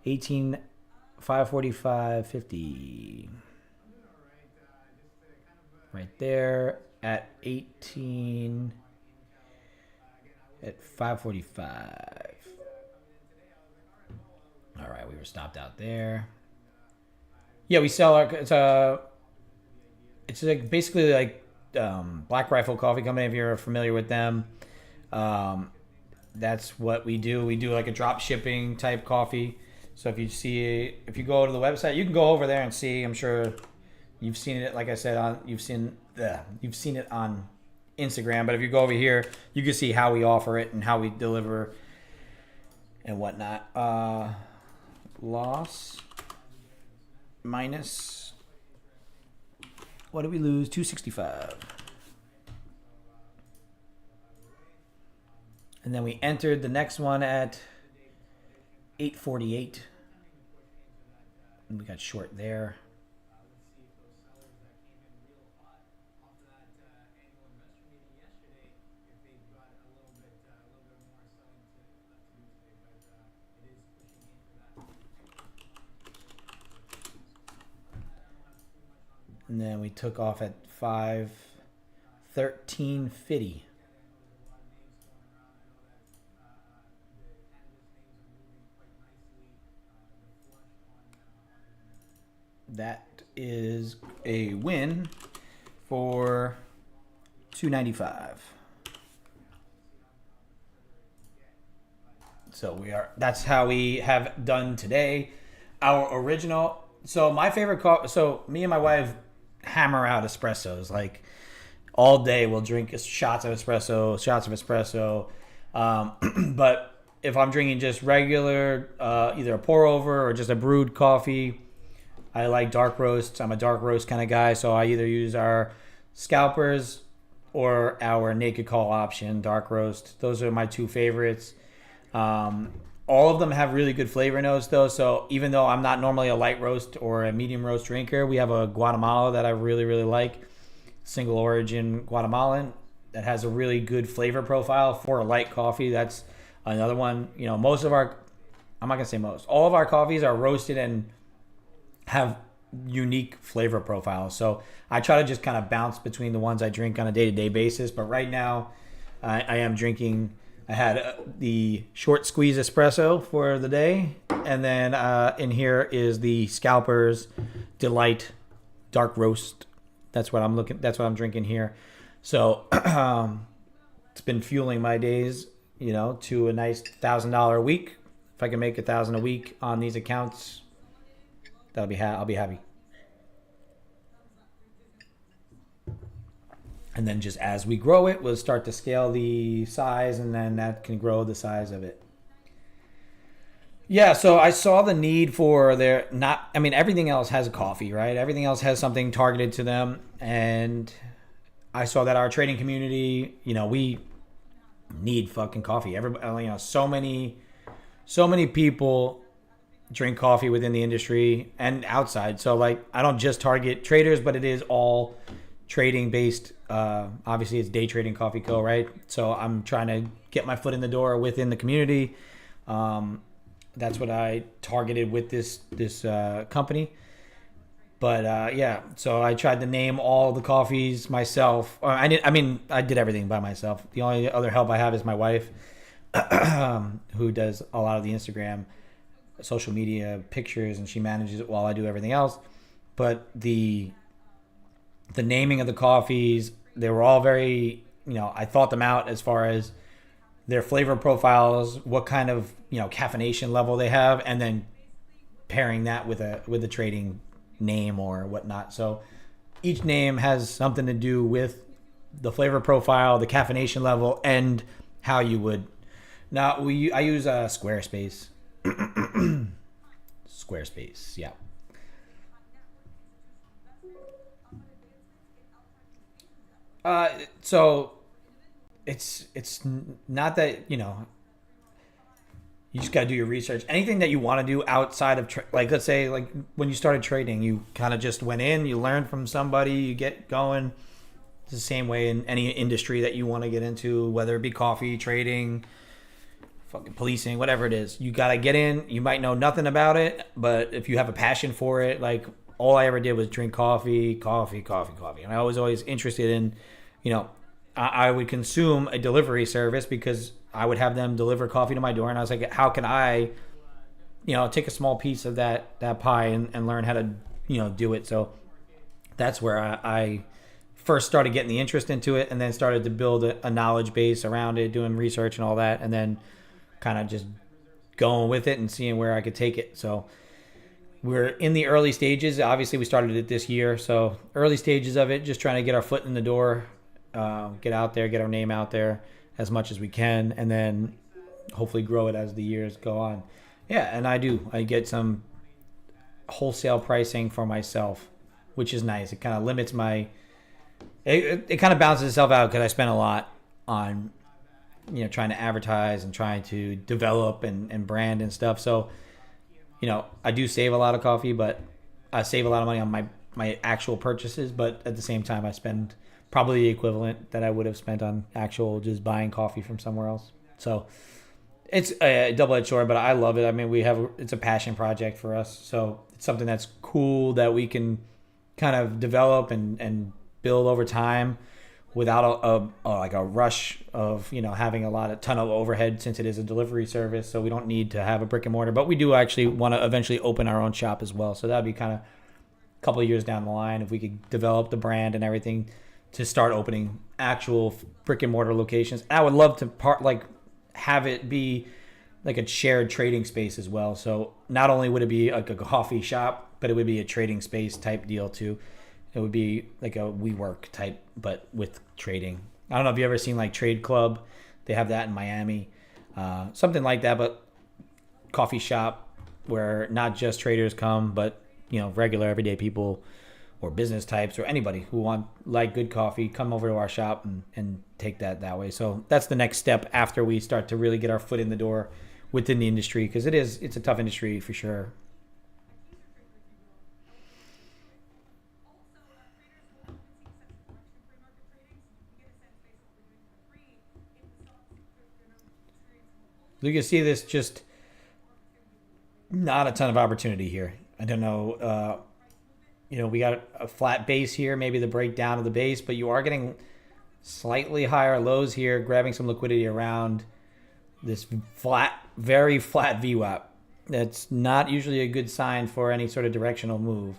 18,545.50. Right there at 18 at 545. All right, we were stopped out there. Yeah, we sell our. It's like basically like Black Rifle Coffee Company. If you're familiar with them, that's what we do. We do like a drop shipping type coffee. So if you go to the website, you can go over there and see. I'm sure you've seen it. Like I said, you've seen it on Instagram. But if you go over here, you can see how we offer it and how we deliver and whatnot. Loss minus. What did we lose? 265. And then we entered the next one at 848. And we got short there. And then we took off at 513.50. That is a win for $2.95. So that's how we have done today. Our original. So my favorite coffee. So me and my wife hammer out espressos like all day. We'll drink shots of espresso. But if I'm drinking just regular, either a pour over or just a brewed coffee, I like dark roasts. I'm a dark roast kind of guy, so I either use our scalpers or our naked call option dark roast. Those are my two favorites. All of them have really good flavor notes though, so even though I'm not normally a light roast or a medium roast drinker, we have a Guatemala that I really, really like. Single origin Guatemalan that has a really good flavor profile for a light coffee. That's another one. You know, most of our I'm not gonna say most. All of our coffees are roasted and have unique flavor profiles. So I try to just kind of bounce between the ones I drink on a day-to-day basis. But right now, I am drinking. I had the short squeeze espresso for the day, and then in here is the Scalpers Delight Dark Roast. That's what I'm looking. That's what I'm drinking here. So it's been fueling my days, to a nice $1,000 a week. If I can make $1,000 a week on these accounts, I'll be happy. And then just as we grow it, we'll start to scale the size, and then that can grow the size of it. Yeah, so I saw the need for everything else has coffee, right? Everything else has something targeted to them. And I saw that our trading community, we need fucking coffee. Everybody, so many people drink coffee within the industry and outside. So like, I don't just target traders, but it is all trading based. Obviously it's Day Trading Coffee Co, right? So I'm trying to get my foot in the door within the community. That's what I targeted with this company. But so I tried to name all the coffees myself. I did everything by myself. The only other help I have is my wife, who does a lot of the Instagram, social media pictures, and she manages it while I do everything else. But the naming of the coffees, they were all very, I thought them out as far as their flavor profiles, what kind of, caffeination level they have, and then pairing that with a trading name or whatnot. So each name has something to do with the flavor profile, the caffeination level, and how you would. Now I use Squarespace. Squarespace, yeah. So it's not that, you just got to do your research. Anything that you want to do outside of, let's say, like when you started trading, you kind of just went in, you learned from somebody, you get going. It's the same way in any industry that you want to get into, whether it be coffee, trading, fucking policing, whatever it is. You got to get in. You might know nothing about it, but if you have a passion for it, like all I ever did was drink coffee. And I was always interested in, I would consume a delivery service because I would have them deliver coffee to my door, and I was like, how can I, take a small piece of that pie and learn how to, do it. So that's where I first started getting the interest into it, and then started to build a knowledge base around it, doing research and all that, and then kind of just going with it and seeing where I could take it. So we're in the early stages. Obviously, we started it this year, so early stages of it, just trying to get our foot in the door, get out there, get our name out there as much as we can, and then hopefully grow it as the years go on. Yeah, and I get some wholesale pricing for myself, which is nice. It kind of limits it kind of balances itself out because I spend a lot on, trying to advertise and trying to develop and brand and stuff. So, I do save a lot of coffee, but I save a lot of money on my actual purchases, but at the same time I spend probably the equivalent that I would have spent on actual just buying coffee from somewhere else. So it's a double-edged sword, but I love it. I mean, it's a passion project for us. So it's something that's cool that we can kind of develop and build over time without a rush of, having a ton of overhead, since it is a delivery service. So we don't need to have a brick and mortar, but we do actually want to eventually open our own shop as well. So that'd be kind of a couple of years down the line if we could develop the brand and everything to start opening actual brick and mortar locations. I would love to have it be like a shared trading space as well. So not only would it be like a coffee shop, but it would be a trading space type deal too. It would be like a WeWork type, but with trading. I don't know if you ever seen like Trade Club. They have that in Miami, something like that, but coffee shop where not just traders come, but regular everyday people or business types or anybody who want good coffee, come over to our shop and take that way. So that's the next step after we start to really get our foot in the door within the industry, because it's a tough industry for sure. You can see this just not a ton of opportunity here. I don't know. We got a flat base here, maybe the breakdown of the base, but you are getting slightly higher lows here, grabbing some liquidity around this flat, very flat VWAP. That's not usually a good sign for any sort of directional move.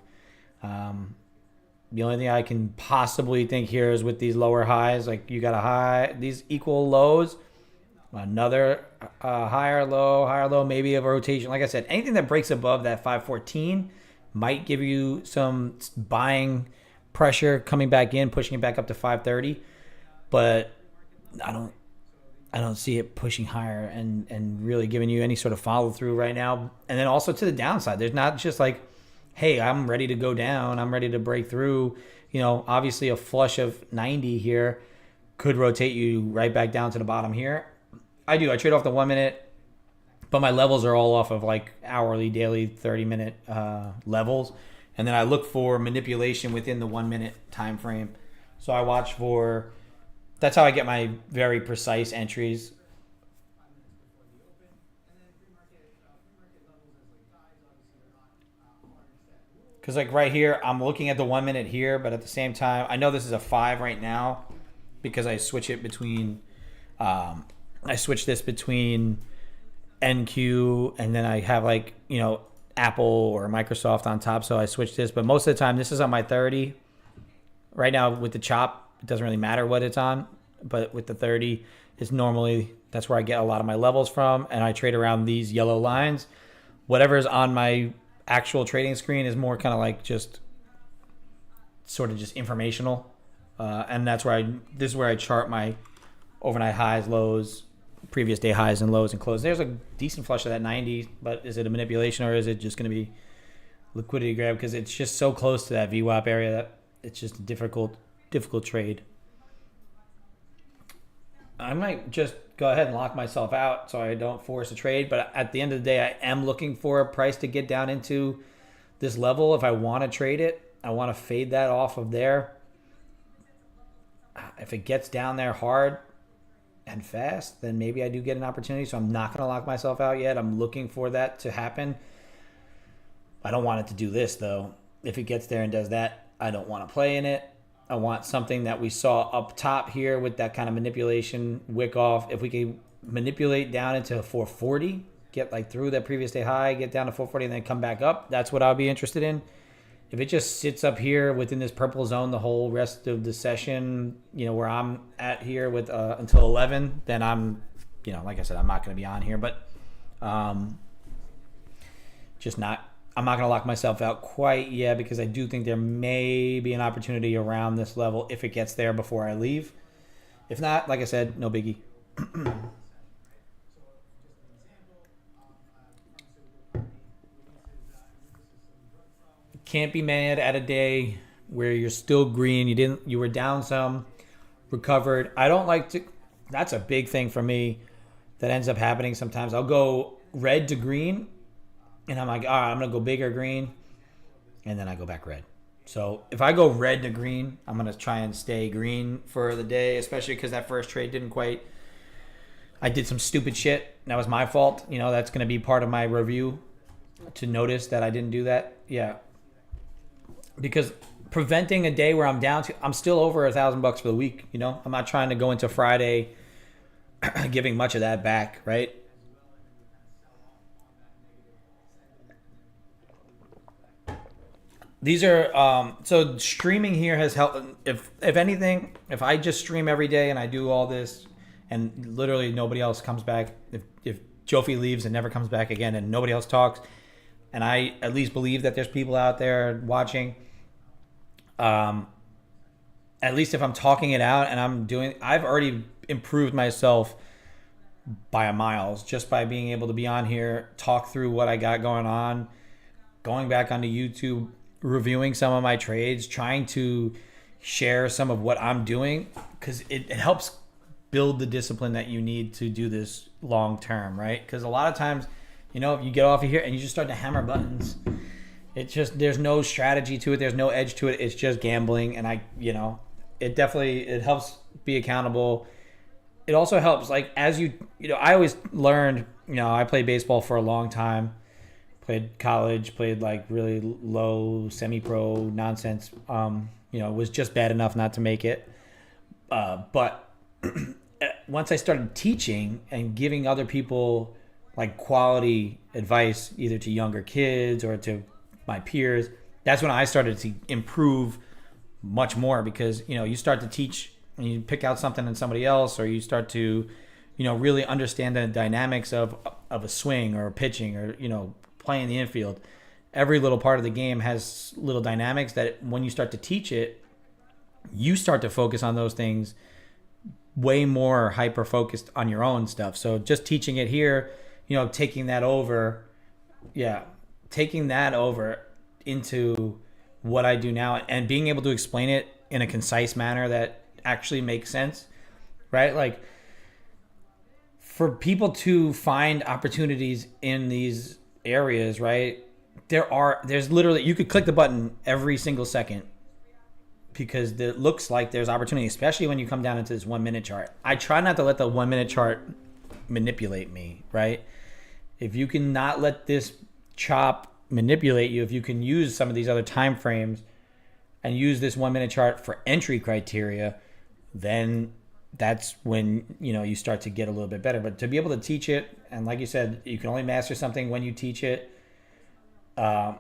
The only thing I can possibly think here is with these lower highs, like you got a high, these equal lows, another higher low, maybe a rotation. Like I said, anything that breaks above that 514 might give you some buying pressure coming back in, pushing it back up to 530. But I don't see it pushing higher and really giving you any sort of follow through right now. And then also to the downside, there's not just like, hey, I'm ready to go down, I'm ready to break through. Obviously a flush of 90 here could rotate you right back down to the bottom here. I trade off the 1 minute, but my levels are all off of like hourly, daily, 30-minute levels. And then I look for manipulation within the 1 minute time frame. So I watch for, that's how I get my very precise entries. Because like right here, I'm looking at the 1 minute here, but at the same time, I know this is a 5 right now because I switch it between, I switch this between NQ and then I have like, Apple or Microsoft on top. So I switch this, but most of the time this is on my 30. Right now with the chop, it doesn't really matter what it's on, but with the 30, it's normally, that's where I get a lot of my levels from. And I trade around these yellow lines. Whatever is on my actual trading screen is more kind of like just sort of just informational. And that's where this is where I chart my overnight highs, lows, previous day highs and lows and closes. There's a decent flush of that 90, but is it a manipulation or is it just going to be liquidity grab? Because it's just so close to that VWAP area that it's just a difficult trade. I might just go ahead and lock myself out so I don't force a trade. But at the end of the day, I am looking for a price to get down into this level. If I want to trade it, I want to fade that off of there. If it gets down there hard and fast, then maybe I do get an opportunity. So I'm not going to lock myself out yet. I'm looking for that to happen. I don't want it to do this, though. If it gets there and does that, I don't want to play in it. I want something that we saw up top here with that kind of manipulation, wick off. If we can manipulate down into 440, get like through that previous day high, get down to 440 and then come back up, that's what I'll be interested in. If it just sits up here within this purple zone the whole rest of the session, where I'm at here with until 11, then I'm, like I said, I'm not going to be on here, but I'm not going to lock myself out quite yet because I do think there may be an opportunity around this level if it gets there before I leave. If not, like I said, no biggie. Can't be mad at a day where you're still green. You were down some, recovered. I don't like to, that's a big thing for me that ends up happening sometimes. I'll go red to green and I'm like, all right, I'm going to go bigger green. And then I go back red. So if I go red to green, I'm going to try and stay green for the day, especially because that first trade didn't quite, I did some stupid shit. That was my fault. That's going to be part of my review to notice that I didn't do that. Yeah. Because preventing a day where I'm down to, I'm still over $1,000 for the week. I'm not trying to go into Friday giving much of that back, right? These are so streaming here has helped. If anything, if I just stream every day and I do all this, and literally nobody else comes back, if Jofi leaves and never comes back again, and nobody else talks, and I at least believe that there's people out there watching. At least if I'm talking it out and I've already improved myself by a miles just by being able to be on here, talk through what I got going on, going back onto YouTube, reviewing some of my trades, trying to share some of what I'm doing, because it helps build the discipline that you need to do this long term, right? Because a lot of times, if you get off of here and you just start to hammer buttons, it's just, there's no strategy to it, there's no edge to it, it's just gambling. And it helps be accountable. It also helps, like, as I always learned, I played baseball for a long time. played college, played like really low semi-pro nonsense. Was just bad enough not to make it. But once I started teaching and giving other people like quality advice, either to younger kids or to my peers, that's when I started to improve much more, because you start to teach and you pick out something in somebody else, or you start to really understand the dynamics of a swing or pitching or playing the infield. Every little part of the game has little dynamics that when you start to teach it, you start to focus on those things way more hyper focused on your own stuff. So just teaching it here, taking that over into what I do now and being able to explain it in a concise manner that actually makes sense, right? Like, for people to find opportunities in these areas, right? There's literally, you could click the button every single second, because it looks like there's opportunity, especially when you come down into this 1 minute chart. I try not to let the 1 minute chart manipulate me, right? If you can not let this chop manipulate you, if you can use some of these other time frames and use this 1 minute chart for entry criteria, then that's when you start to get a little bit better. But to be able to teach it, and like you said, you can only master something when you teach it. I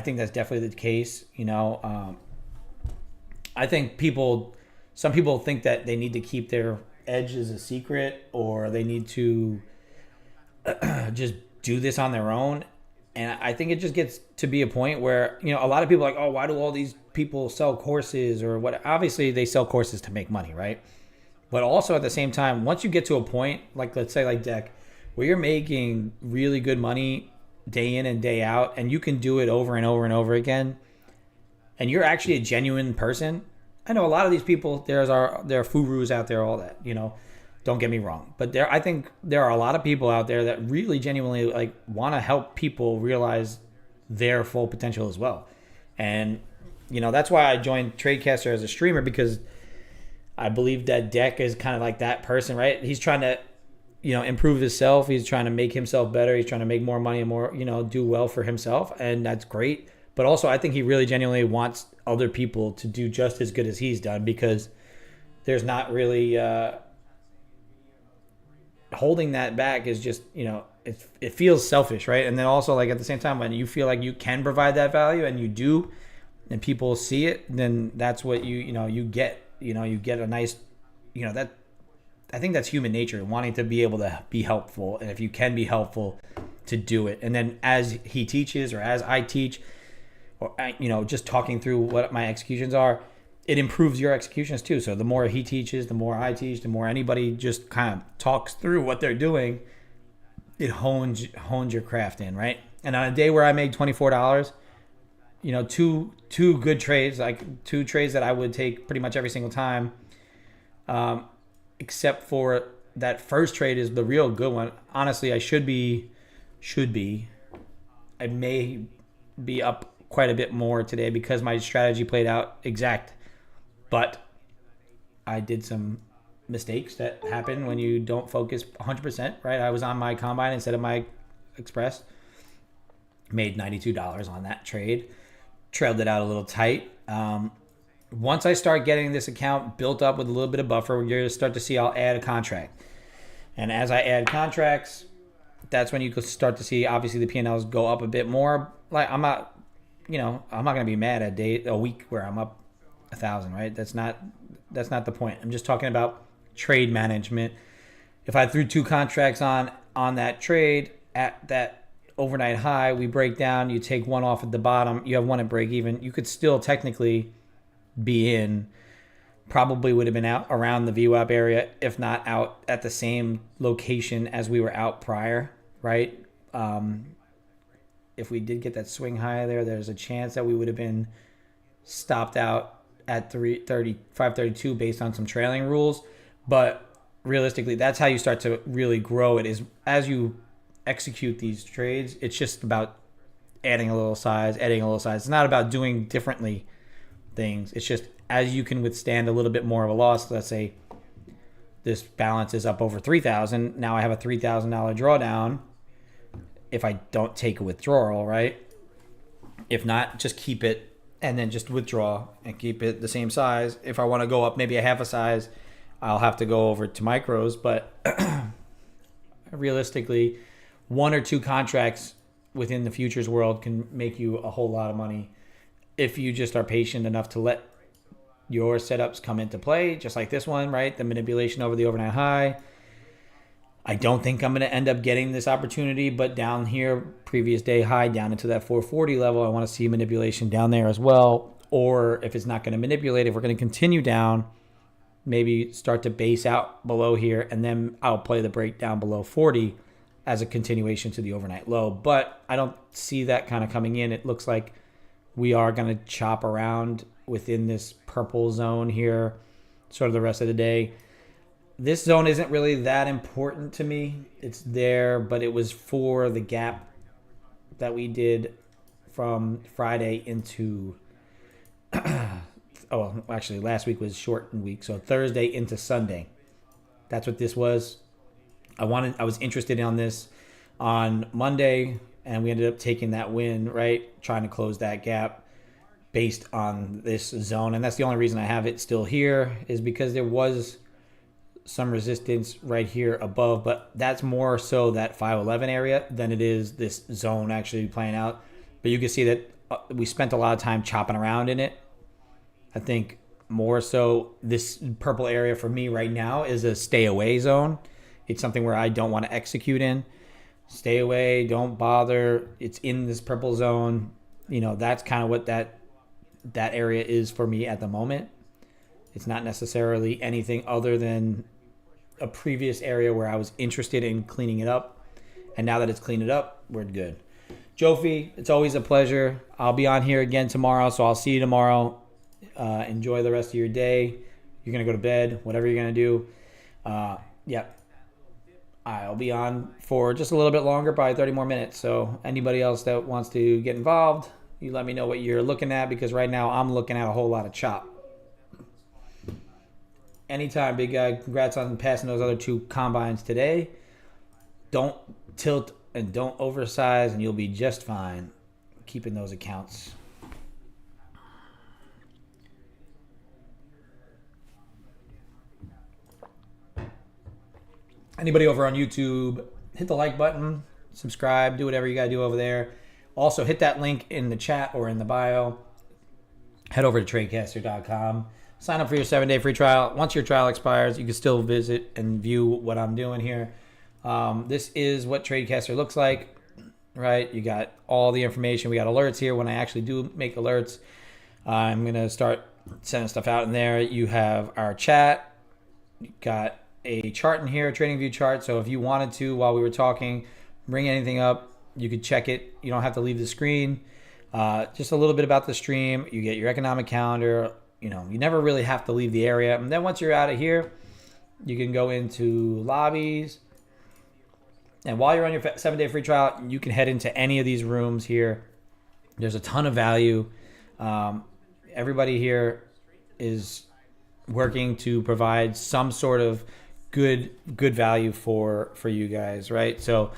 think that's definitely the case. I think some people think that they need to keep their edges a secret, or they need to just do this on their own. And I think it just gets to be a point where, a lot of people are like, oh, why do all these people sell courses or what? Obviously they sell courses to make money, right? But also at the same time, once you get to a point, like let's say like Deck, where you're making really good money day in and day out, and you can do it over and over and over again, and you're actually a genuine person. I know a lot of these people, there are furus out there, all that, don't get me wrong. But I think there are a lot of people out there that really genuinely like want to help people realize their full potential as well. And, that's why I joined Tradecaster as a streamer, because I believe that Deck is kind of like that person, right? He's trying to, improve himself. He's trying to make himself better. He's trying to make more money and more, do well for himself. And that's great. But also, I think he really genuinely wants other people to do just as good as he's done, because there's not really holding that back is just, it feels selfish, right? And then also, like, at the same time, when you feel like you can provide that value and you do, and people see it, then that's what you get. You get a nice, that, I think that's human nature, wanting to be able to be helpful. And if you can be helpful, to do it. And then as he teaches, or as I teach, or, just talking through what my executions are, it improves your executions too. So the more he teaches, the more I teach, the more anybody just kind of talks through what they're doing, it hones your craft in, right? And on a day where I made $24, two good trades, like two trades that I would take pretty much every single time, except for that first trade is the real good one. Honestly, I I may be up quite a bit more today because my strategy played out exact. But I did some mistakes that happen when you don't focus 100%, right? I was on my combine instead of my express. Made $92 on that trade. Trailed it out a little tight. Once I start getting this account built up with a little bit of buffer, you're going to start to see I'll add a contract. And as I add contracts, that's when you can start to see, obviously, the P&Ls go up a bit more. Like, I'm not going to be mad at a week where I'm up 1,000, right? That's not the point. I'm just talking about trade management. If I threw two contracts on that trade at that overnight high, we break down, you take one off at the bottom, you have one at break even, you could still technically be in, probably would have been out around the VWAP area, if not out at the same location as we were out prior, right? If we did get that swing high there's a chance that we would have been stopped out at 532 based on some trailing rules. But realistically, that's how you start to really grow it, is as you execute these trades. It's just about adding a little size. It's not about doing differently things. It's just as you can withstand a little bit more of a loss. Let's say this balance is up over 3,000. Now I have a $3,000 drawdown. if I don't take a withdrawal, right? If not, just keep it and then just withdraw and keep it the same size. If I want to go up maybe a half a size, I'll have to go over to micros. But realistically, one or two contracts within the futures world can make you a whole lot of money if you just are patient enough to let your setups come into play, just like this one, right? The manipulation over the overnight high. I don't think I'm going to end up getting this opportunity, but down here, previous day high, down into that 440 level, I want to see manipulation down there as well. Or if it's not going to manipulate, if we're going to continue down, maybe start to base out below here, and then I'll play the break down below 40 as a continuation to the overnight low. But I don't see that kind of coming in. It looks like we are going to chop around within this purple zone here sort of the rest of the day. This zone isn't really that important to me. It's there, but it was for the gap that we did from Friday into actually last week was shortened week, so Thursday into Sunday. That's what this was. I was interested in this on Monday, and we ended up taking that win, right? Trying to close that gap based on this zone. And that's the only reason I have it still here, is because there was some resistance right here above, but that's more so that 511 area than it is this zone actually playing out. But you can see that we spent a lot of time chopping around in it. I think more so this purple area for me right now is a stay away zone. It's something where I don't want to execute in. Stay away, don't bother. It's in this purple zone. You know, that's kind of what that area is for me at the moment. It's not necessarily anything other than a previous area where I was interested in cleaning it up. And now that it's cleaned up, we're good. Jofi, it's always a pleasure. I'll be on here again tomorrow, so I'll see you tomorrow. Enjoy the rest of your day. You're going to go to bed, whatever you're going to do. I'll be on for just a little bit longer, probably 30 more minutes. So anybody else that wants to get involved, you let me know what you're looking at, because right now I'm looking at a whole lot of chop. Anytime, big guy. Congrats on passing those other two combines today. Don't tilt and don't oversize, and you'll be just fine keeping those accounts. Anybody over on YouTube, hit the like button, subscribe, do whatever you got to do over there. Also, hit that link in the chat or in the bio. Head over to tradecaster.com. Sign up for your 7-day free trial. Once your trial expires, you can still visit and view what I'm doing here. This is what Tradecaster looks like, right? You got all the information. We got alerts here when I actually do make alerts. I'm going to start sending stuff out in there. You have our chat. You got a chart in here, a TradingView chart. So if you wanted to, while we were talking, bring anything up, you could check it. You don't have to leave the screen. Just a little bit about the stream. You get your economic calendar. You know, you never really have to leave the area. And then once you're out of here, you can go into lobbies. And while you're on your 7-day free trial, you can head into any of these rooms here. There's a ton of value. Everybody here is working to provide some sort of good value for you guys, right? So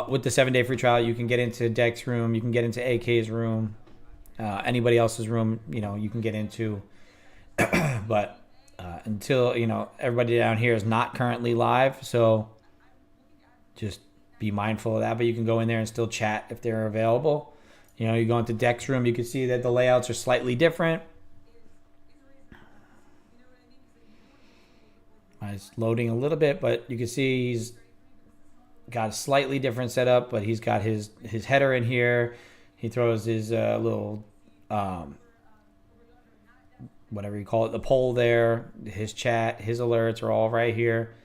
with the 7-day free trial, you can get into Deck's room, you can get into AK's room, anybody else's room, you know, you can get into. But until, you know, everybody down here is not currently live, so just be mindful of that. But you can go in there and still chat if they're available. You know, you go into Deck's room, you can see that the layouts are slightly different. It's loading a little bit, but you can see he's got a slightly different setup, but he's got his header in here. He throws his little whatever you call it, the poll there, his chat, his alerts are all right here.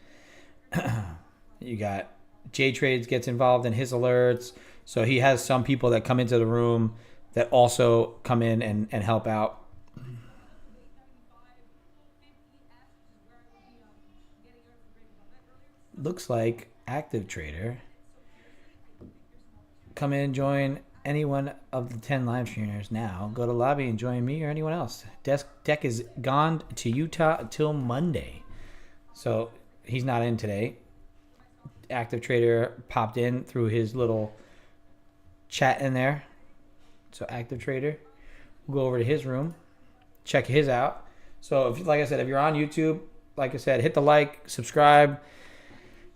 You got JTrades gets involved in his alerts. So he has some people that come into the room that also come in and help out. Looks like Active Trader. Come in, join any one of the 10 live streamers now. Go to lobby and join me or anyone else. Deck is gone to Utah until Monday. So he's not in today. Active Trader popped in through his little chat in there. So Active Trader. We'll go over to his room, check his out. So if, like I said, if you're on YouTube, like I said, hit the like, subscribe,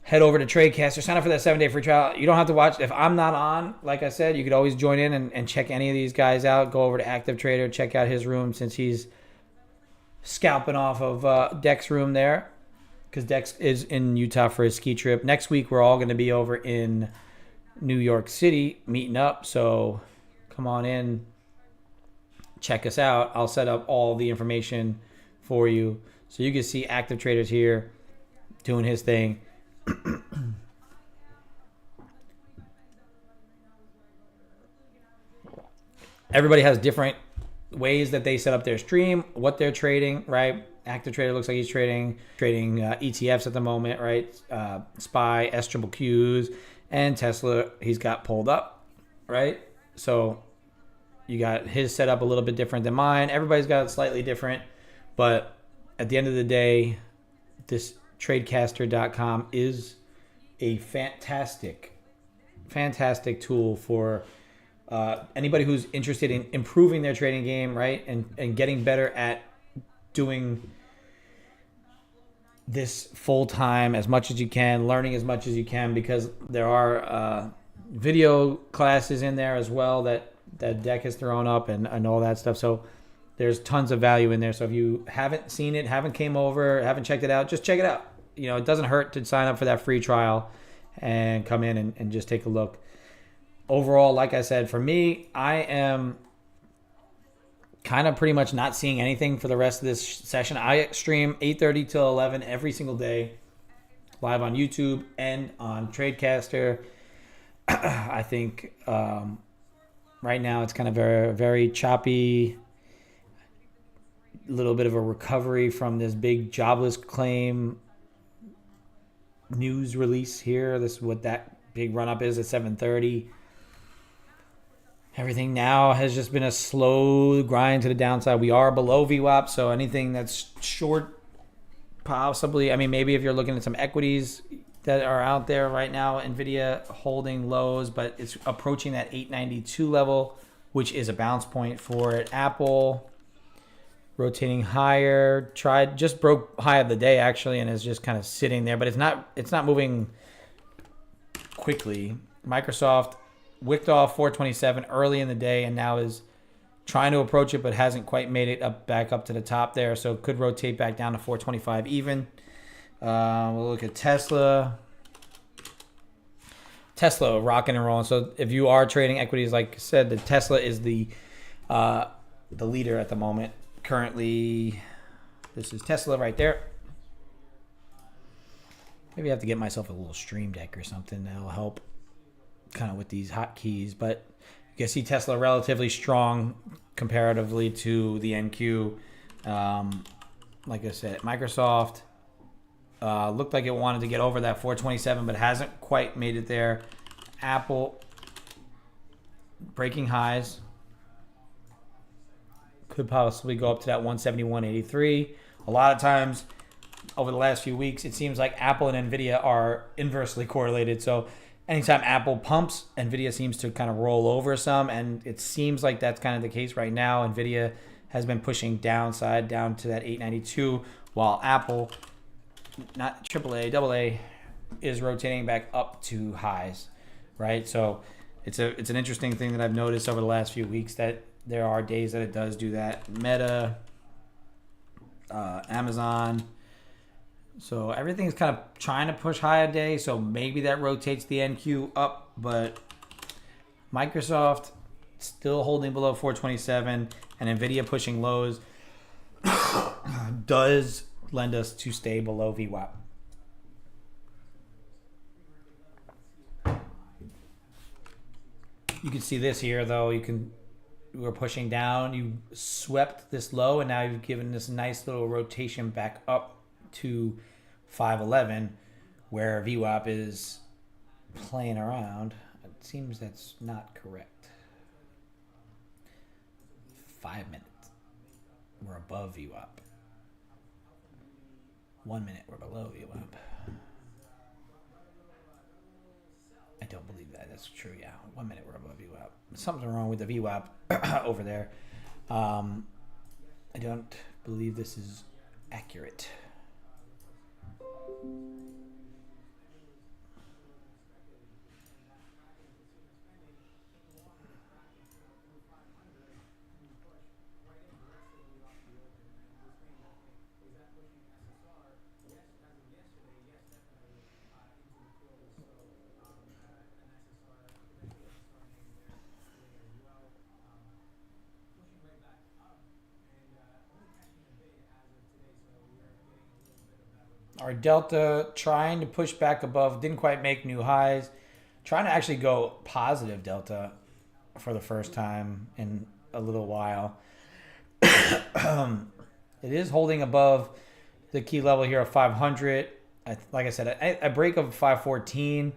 head over to Tradecaster, sign up for that 7-day free trial. You don't have to watch. If I'm not on, like I said, you could always join in and check any of these guys out. Go over to Active Trader, check out his room since he's scalping off of Dex room there, because Dex is in Utah for his ski trip. Next week, we're all going to be over in New York City meeting up. So come on in, check us out. I'll set up all the information for you so you can see Active Traders here doing his thing. Everybody has different ways that they set up their stream, what they're trading, right? Active Trader looks like he's trading ETFs at the moment, right? SPY, SQQs, and Tesla he's got pulled up, right? So you got his setup a little bit different than mine. Everybody's got it slightly different, but at the end of the day, this Tradecaster.com is a fantastic tool for anybody who's interested in improving their trading game, right? And getting better at doing this full time as much as you can, learning as much as you can, because there are video classes in there as well that Deck has thrown up and all that stuff. So there's tons of value in there. So if you haven't seen it, haven't came over, haven't checked it out, just check it out. You know, it doesn't hurt to sign up for that free trial and come in and just take a look. Overall, like I said, for me, I am kind of pretty much not seeing anything for the rest of this session. I stream 8:30 till 11 every single day, live on YouTube and on Tradecaster. I think right now it's kind of very, very choppy. A little bit of a recovery from this big jobless claim news release here. This is what that big run up is at 7:30. Everything now has just been a slow grind to the downside. We are below VWAP, so anything that's short, possibly. I mean, maybe if you're looking at some equities that are out there right now, NVIDIA holding lows, but it's approaching that 892 level, which is a bounce point for it. Apple rotating higher, just broke high of the day actually, and is just kind of sitting there, but it's not moving quickly. Microsoft wicked off 427 early in the day and now is trying to approach it, but hasn't quite made it back up to the top there. So could rotate back down to 425 even. We'll look at Tesla. Tesla rocking and rolling. So if you are trading equities, like I said, the Tesla is the leader at the moment. Currently, this is Tesla right there. Maybe I have to get myself a little stream deck or something that'll help kind of with these hotkeys, but you can see Tesla relatively strong comparatively to the NQ. Like I said, Microsoft looked like it wanted to get over that 427, but hasn't quite made it there. Apple breaking highs, could possibly go up to that 171.83. A lot of times over the last few weeks, it seems like Apple and NVIDIA are inversely correlated. So anytime Apple pumps, NVIDIA seems to kind of roll over some, and it seems like that's kind of the case right now. NVIDIA has been pushing downside down to that 892, while Apple, not AAA, AA, is rotating back up to highs, right? So it's an interesting thing that I've noticed over the last few weeks that there are days that it does do that. Meta, Amazon. So everything's kind of trying to push high a day. So maybe that rotates the NQ up, but Microsoft still holding below 427 and NVIDIA pushing lows does lend us to stay below VWAP. You can see this here though. We're pushing down. You swept this low and now you've given this nice little rotation back up to 511 where VWAP is playing around. It seems that's not correct. 5 minutes we're above VWAP. 1 minute we're below VWAP. I don't believe that. That's true. Yeah, 1 minute we're above VWAP. Something wrong with the VWAP over there. I don't believe this is accurate. Our delta trying to push back above, didn't quite make new highs. Trying to actually go positive delta for the first time in a little while. It is holding above the key level here of 500. Like I said, a break of 514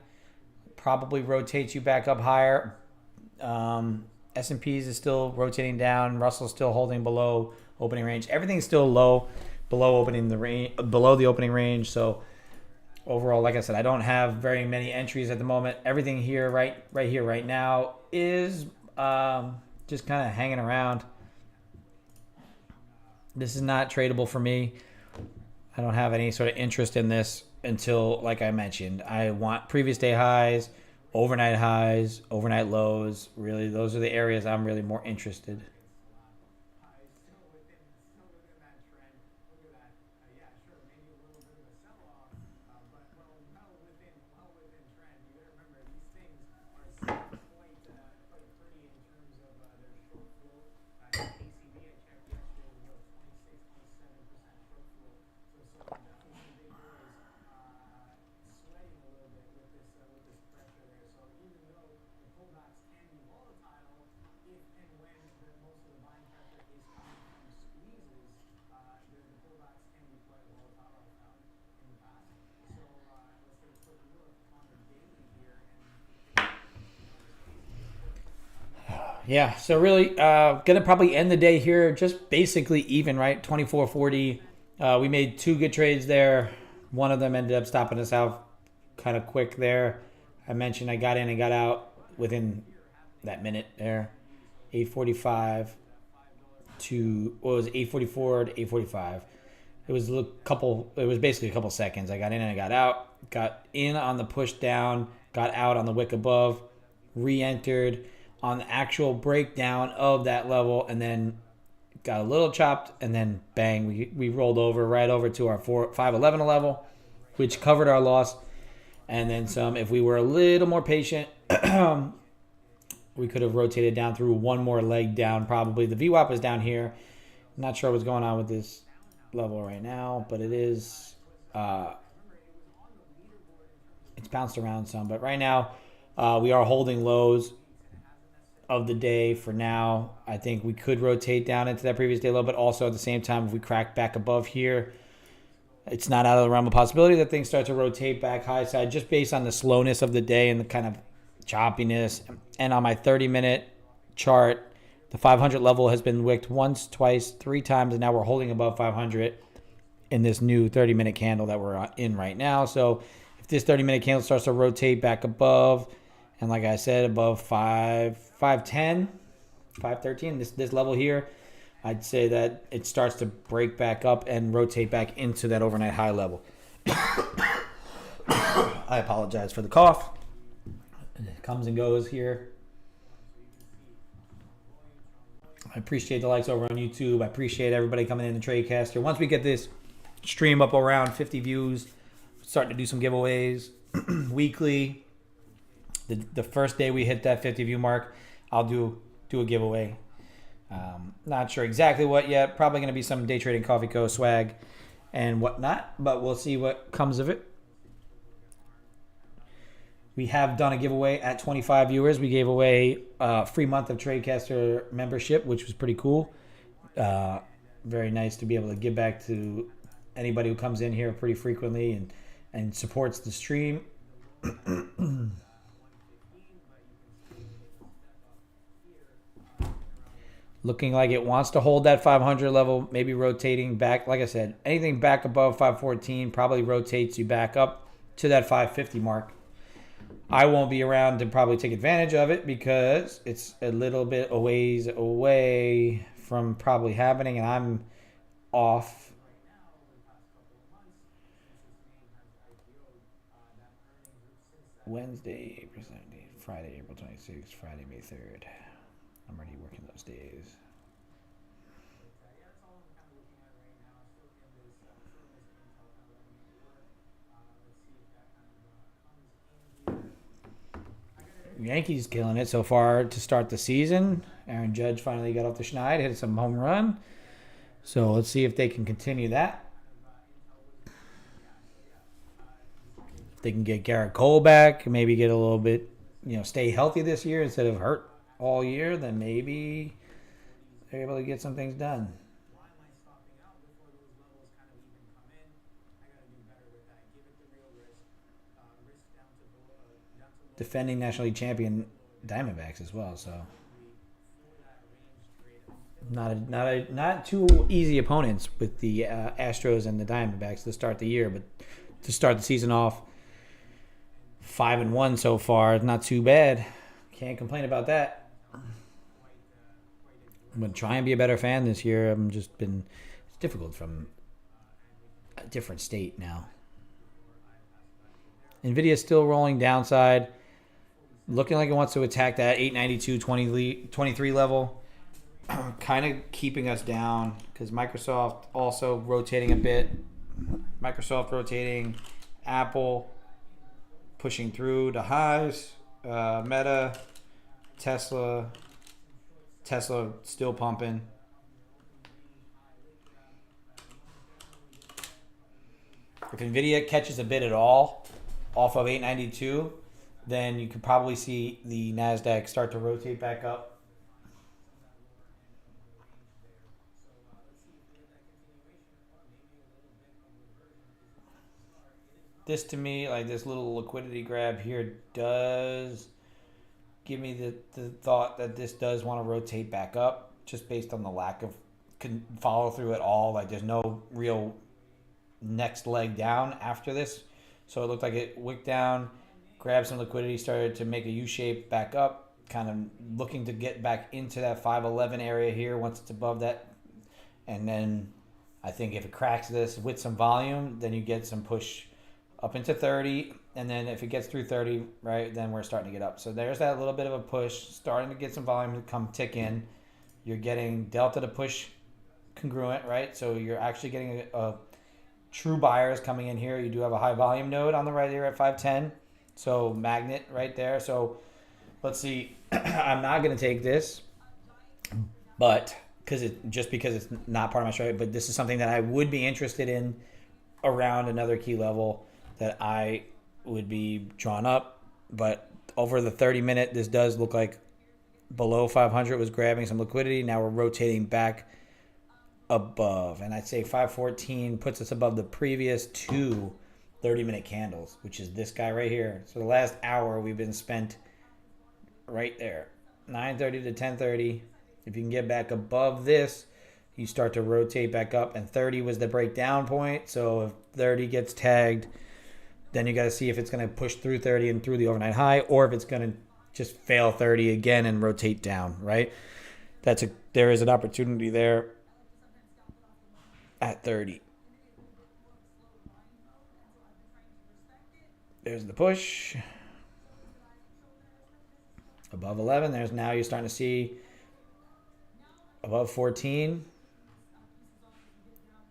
probably rotates you back up higher. S&P's is still rotating down. Russell's still holding below opening range. Everything's still low. Below the opening range. So overall, like I said, I don't have very many entries at the moment. Everything here, right here, right now, is just kind of hanging around. This is not tradable for me. I don't have any sort of interest in this until, like I mentioned, I want previous day highs, overnight lows. Really, those are the areas I'm really more interested. Yeah, so really gonna probably end the day here just basically even, right? 24.40. We made two good trades there. One of them ended up stopping us out kind of quick there. I mentioned I got in and got out within that minute there. 8:45 to what was it, 8:44 to 8:45. It was basically a couple seconds. I got in and I got out. Got in on the push down, got out on the wick above, re-entered on the actual breakdown of that level, and then got a little chopped, and then bang, we rolled right over to our 511 level, which covered our loss, and then some. If we were a little more patient, we could have rotated down through one more leg down probably. The VWAP is down here. I'm not sure what's going on with this level right now, but it is it's bounced around some, but right now we are holding lows of the day for now. I think we could rotate down into that previous day low, but also at the same time, if we crack back above here, it's not out of the realm of possibility that things start to rotate back high side just based on the slowness of the day and the kind of choppiness. And on my 30-minute chart, the 500 level has been wicked once, twice, three times, and now we're holding above 500 in this new 30-minute candle that we're in right now. So if this 30-minute candle starts to rotate back above, and like I said, above 510, 513, this level here, I'd say that it starts to break back up and rotate back into that overnight high level. I apologize for the cough. It comes and goes here. I appreciate the likes over on YouTube. I appreciate everybody coming in the Tradecaster. Once we get this stream up around 50 views, starting to do some giveaways weekly. The first day we hit that 50 view mark, I'll do a giveaway. Not sure exactly what yet. Probably going to be some Day Trading Coffee Co. swag and whatnot, but we'll see what comes of it. We have done a giveaway at 25 viewers. We gave away a free month of Tradecaster membership, which was pretty cool. Very nice to be able to give back to anybody who comes in here pretty frequently and supports the stream. Looking like it wants to hold that 500 level, maybe rotating back. Like I said, anything back above 514 probably rotates you back up to that 550 mark. I won't be around to probably take advantage of it because it's a little bit a ways away from probably happening, and I'm off. Wednesday, April 17th, Friday, April 26th, Friday, May 3rd. I'm already working those days. Yankees killing it so far to start the season. Aaron Judge finally got off the schneid, hit some home run. So let's see if they can continue that. If they can get Garrett Cole back, maybe get a little bit, stay healthy this year instead of hurt all year, then maybe they're able to get some things done. Defending National League champion Diamondbacks as well, so not too easy opponents with the Astros and the Diamondbacks to start the year, but to start the season off 5-1 so far, not too bad. Can't complain about that. I'm gonna try and be a better fan this year. It's difficult from a different state now. Nvidia's still rolling downside. Looking like it wants to attack that 892 23 level. Kind of keeping us down because Microsoft also rotating a bit. Microsoft rotating. Apple pushing through the highs. Meta. Tesla still pumping. If Nvidia catches a bit at all off of 892, then you could probably see the NASDAQ start to rotate back up. This to me, like this little liquidity grab here does give me the thought that this does want to rotate back up just based on the lack of follow through at all. Like there's no real next leg down after this. So it looked like it wicked down, grabbed some liquidity, started to make a U-shape back up, kind of looking to get back into that 511 area here once it's above that. And then I think if it cracks this with some volume, then you get some push up into 30. And then if it gets through 30, right, then we're starting to get up. So there's that little bit of a push, starting to get some volume to come tick in. You're getting delta to push congruent, right? So you're actually getting a true buyers coming in here. You do have a high volume node on the right here at 510. So magnet right there. So let's see. I'm not going to take this, but because it's not part of my strategy, but this is something that I would be interested in around another key level that I would be drawn up. But over the 30-minute, this does look like below 500 was grabbing some liquidity. Now we're rotating back above, and I'd say 514 puts us above the previous two 30-minute candles, which is this guy right here. So the last hour we've been spent right there, 9:30 to 10:30. If you can get back above this, you start to rotate back up, and 30 was the breakdown point. So if 30 gets tagged, then you got to see if it's going to push through 30 and through the overnight high, or if it's going to just fail 30 again and rotate down, right? There is an opportunity there at 30. There's the push. Above 11. There's now you're starting to see above 14.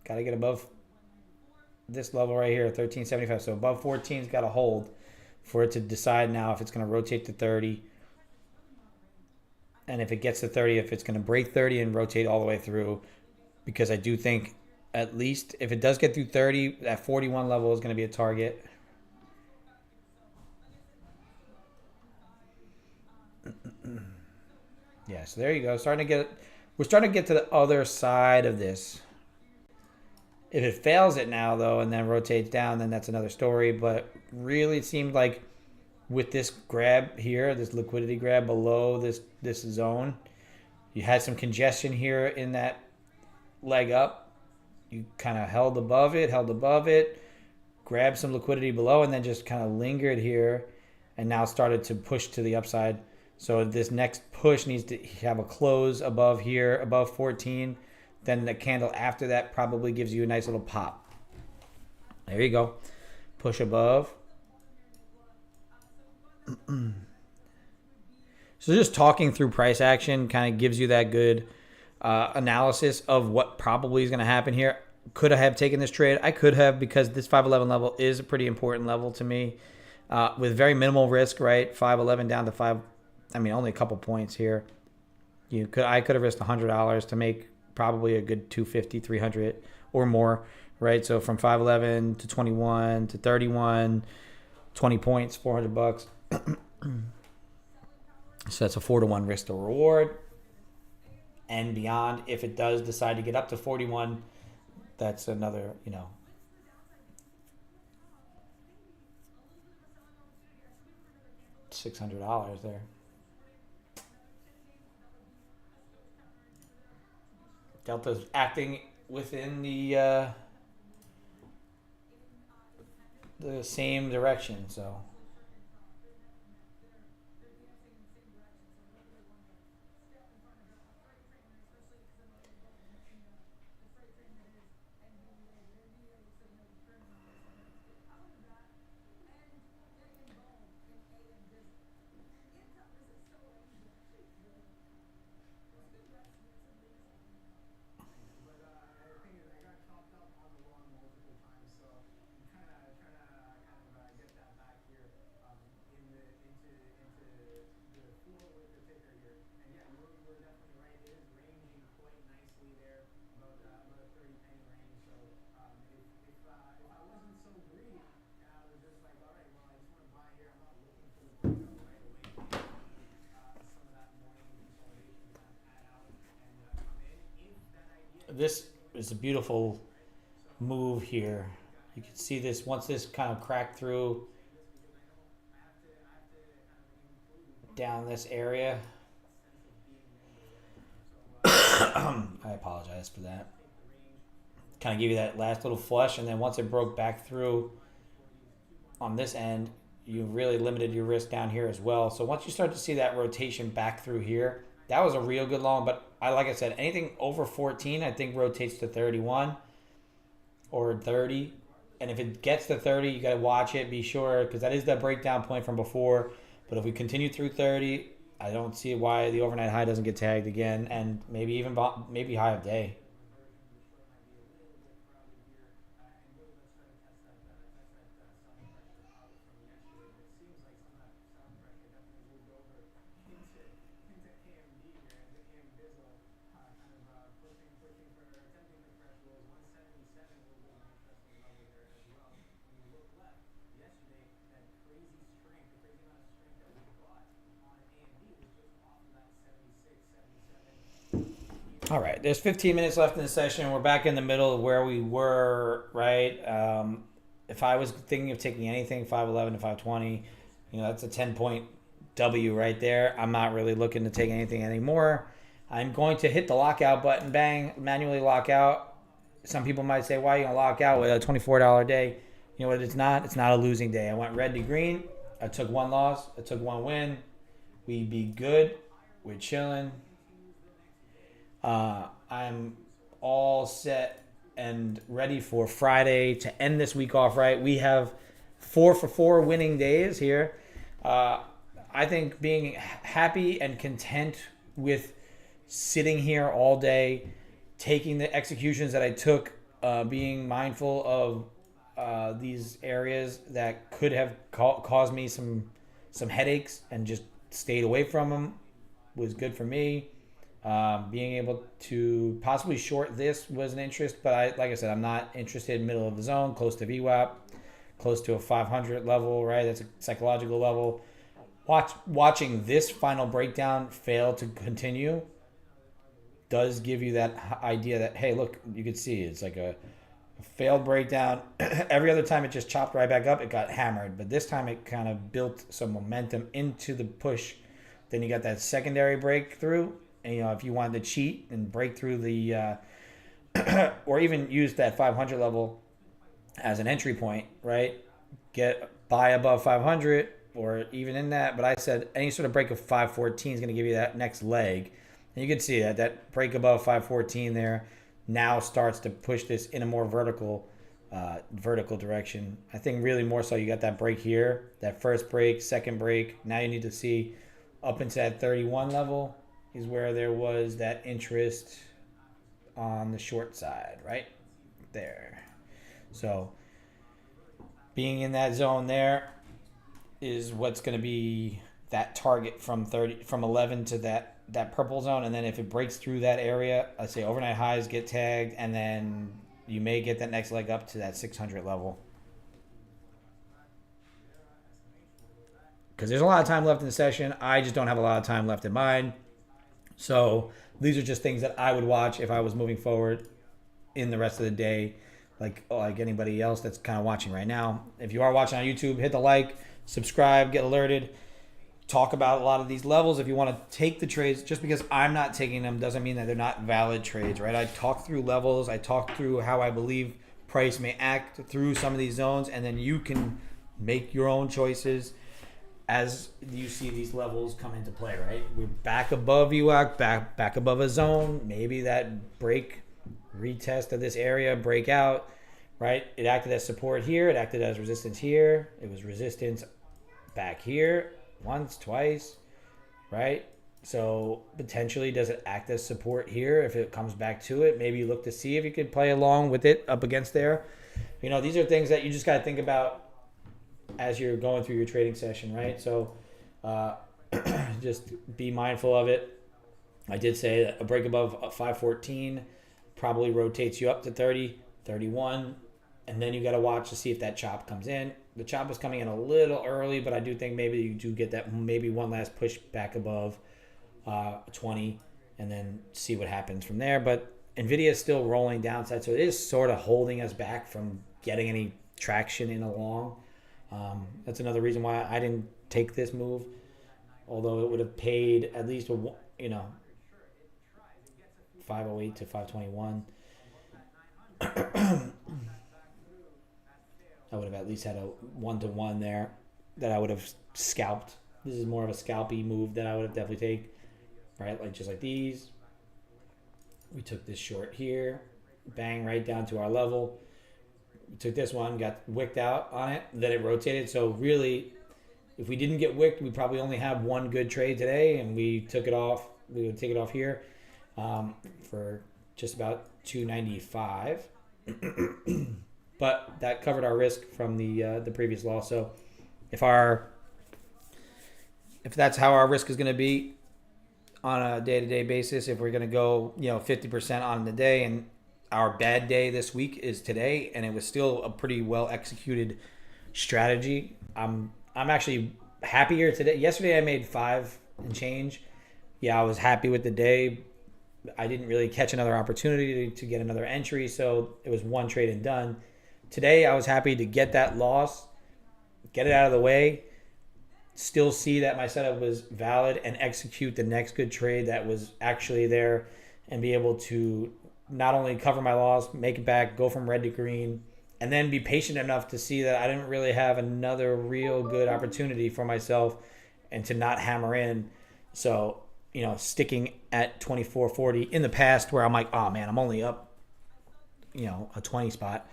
Got to get above this level right here, 1375. So above 14's got to hold for it to decide now if it's going to rotate to 30. And if it gets to 30, if it's going to break 30 and rotate all the way through. Because I do think at least if it does get through 30, that 41 level is going to be a target. Yeah, so there you go. We're starting to get to the other side of this. If it fails it now, though, and then rotates down, then that's another story. But really, it seemed like with this grab here, this liquidity grab below this zone, you had some congestion here in that leg up. You kind of held above it, grabbed some liquidity below, and then just kind of lingered here. and now started to push to the upside. So this next push needs to have a close above here, above 14. Then the candle after that probably gives you a nice little pop. There you go. Push above. So just talking through price action kind of gives you that good analysis of what probably is going to happen here. Could I have taken this trade? I could have, because this 511 level is a pretty important level to me with very minimal risk, right? 511 down to 5. I mean, only a couple points here. I could have risked $100 to make probably a good 250, 300 or more, right? So from 511 to 21 to 31, 20 points, $400. So that's a 4-to-1 risk to reward. And beyond, if it does decide to get up to 41, that's another, $600 there. Delta's acting within the same direction, so. This is a beautiful move here. You can see this once this kind of cracked through down this area. I apologize for that. Kind of give you that last little flush, and then once it broke back through on this end, you really limited your risk down here as well. So once you start to see that rotation back through here, that was a real good long. But like I said, anything over 14, I think rotates to 31 or 30. And if it gets to 30, you got to watch it, be sure, because that is that breakdown point from before. But if we continue through 30, I don't see why the overnight high doesn't get tagged again, and maybe high of day. All right, there's 15 minutes left in the session. We're back in the middle of where we were, right? If I was thinking of taking anything, 511 to 520, that's a 10-point W right there. I'm not really looking to take anything anymore. I'm going to hit the lockout button, bang, manually lock out. Some people might say, why are you going to lock out with a $24 day? You know what, it's not a losing day. I went red to green. I took one loss. I took one win. We be good. We're chilling. I'm all set and ready for Friday to end this week off right. We have 4 for 4 winning days here. I think being happy and content with sitting here all day, taking the executions that I took, being mindful of these areas that could have caused me some headaches and just stayed away from them was good for me. Being able to possibly short this was an interest, but like I said, I'm not interested in middle of the zone, close to VWAP, close to a 500 level, right? That's a psychological level. Watching this final breakdown fail to continue does give you that idea that, hey, look, you can see it's like a failed breakdown. Every other time it just chopped right back up, it got hammered. But this time it kind of built some momentum into the push. Then you got that secondary breakthrough. And, if you wanted to cheat and break through the, or even use that 500 level as an entry point, right? Buy above 500, or even in that, but I said any sort of break of 514 is going to give you that next leg. And you can see that break above 514 there now starts to push this in a more vertical direction. I think really more so you got that break here, that first break, second break. Now you need to see up into that 31 level is where there was that interest on the short side, right there. So being in that zone there is what's going to be that target from 11 to that purple zone. And then if it breaks through that area, let's say overnight highs get tagged, and then you may get that next leg up to that 600 level. Because there's a lot of time left in the session. I just don't have a lot of time left in mine. So these are just things that I would watch if I was moving forward in the rest of the day, like anybody else that's kind of watching right now. If you are watching on YouTube, hit the like, subscribe, get alerted. Talk about a lot of these levels. If you want to take the trades, just because I'm not taking them doesn't mean that they're not valid trades, right? I talk through levels. I talk through how I believe price may act through some of these zones, and then you can make your own choices as you see these levels come into play, right? We're back above UAC, back above a zone. Maybe that break, retest of this area, breakout, right? It acted as support here. It acted as resistance here. It was resistance back here. Once, twice, right? So potentially does it act as support here if it comes back to it? Maybe look to see if you could play along with it up against there. These are things that you just got to think about as you're going through your trading session, right? So just be mindful of it. I did say that a break above 514 probably rotates you up to 30, 31, and then you got to watch to see if that chop comes in. The chop is coming in a little early, but I do think maybe you do get that maybe one last push back above 20 and then see what happens from there. But NVIDIA is still rolling downside, so it is sort of holding us back from getting any traction in along. That's another reason why I didn't take this move, although it would have paid at least 508 to 521. I would have at least had a 1-to-1 there that I would have scalped. This is more of a scalpy move that I would have definitely take, right? Like just like these. We took this short here, bang right down to our level. We took this one, got wicked out on it, then it rotated. So really, if we didn't get wicked, we probably only have one good trade today, and we took it off. We would take it off here for just about 295. But that covered our risk from the previous loss. So if that's how our risk is going to be on a day-to-day basis, if we're going to go 50% on the day, and our bad day this week is today, and it was still a pretty well executed strategy, I'm actually happier today. Yesterday I made 5 and change. Yeah, I was happy with the day. I didn't really catch another opportunity to get another entry, so it was one trade and done. Today, I was happy to get that loss, get it out of the way, still see that my setup was valid, and execute the next good trade that was actually there, and be able to not only cover my loss, make it back, go from red to green, and then be patient enough to see that I didn't really have another real good opportunity for myself and to not hammer in. So, sticking at 24.40 in the past where I'm like, oh man, I'm only up, a 20 spot.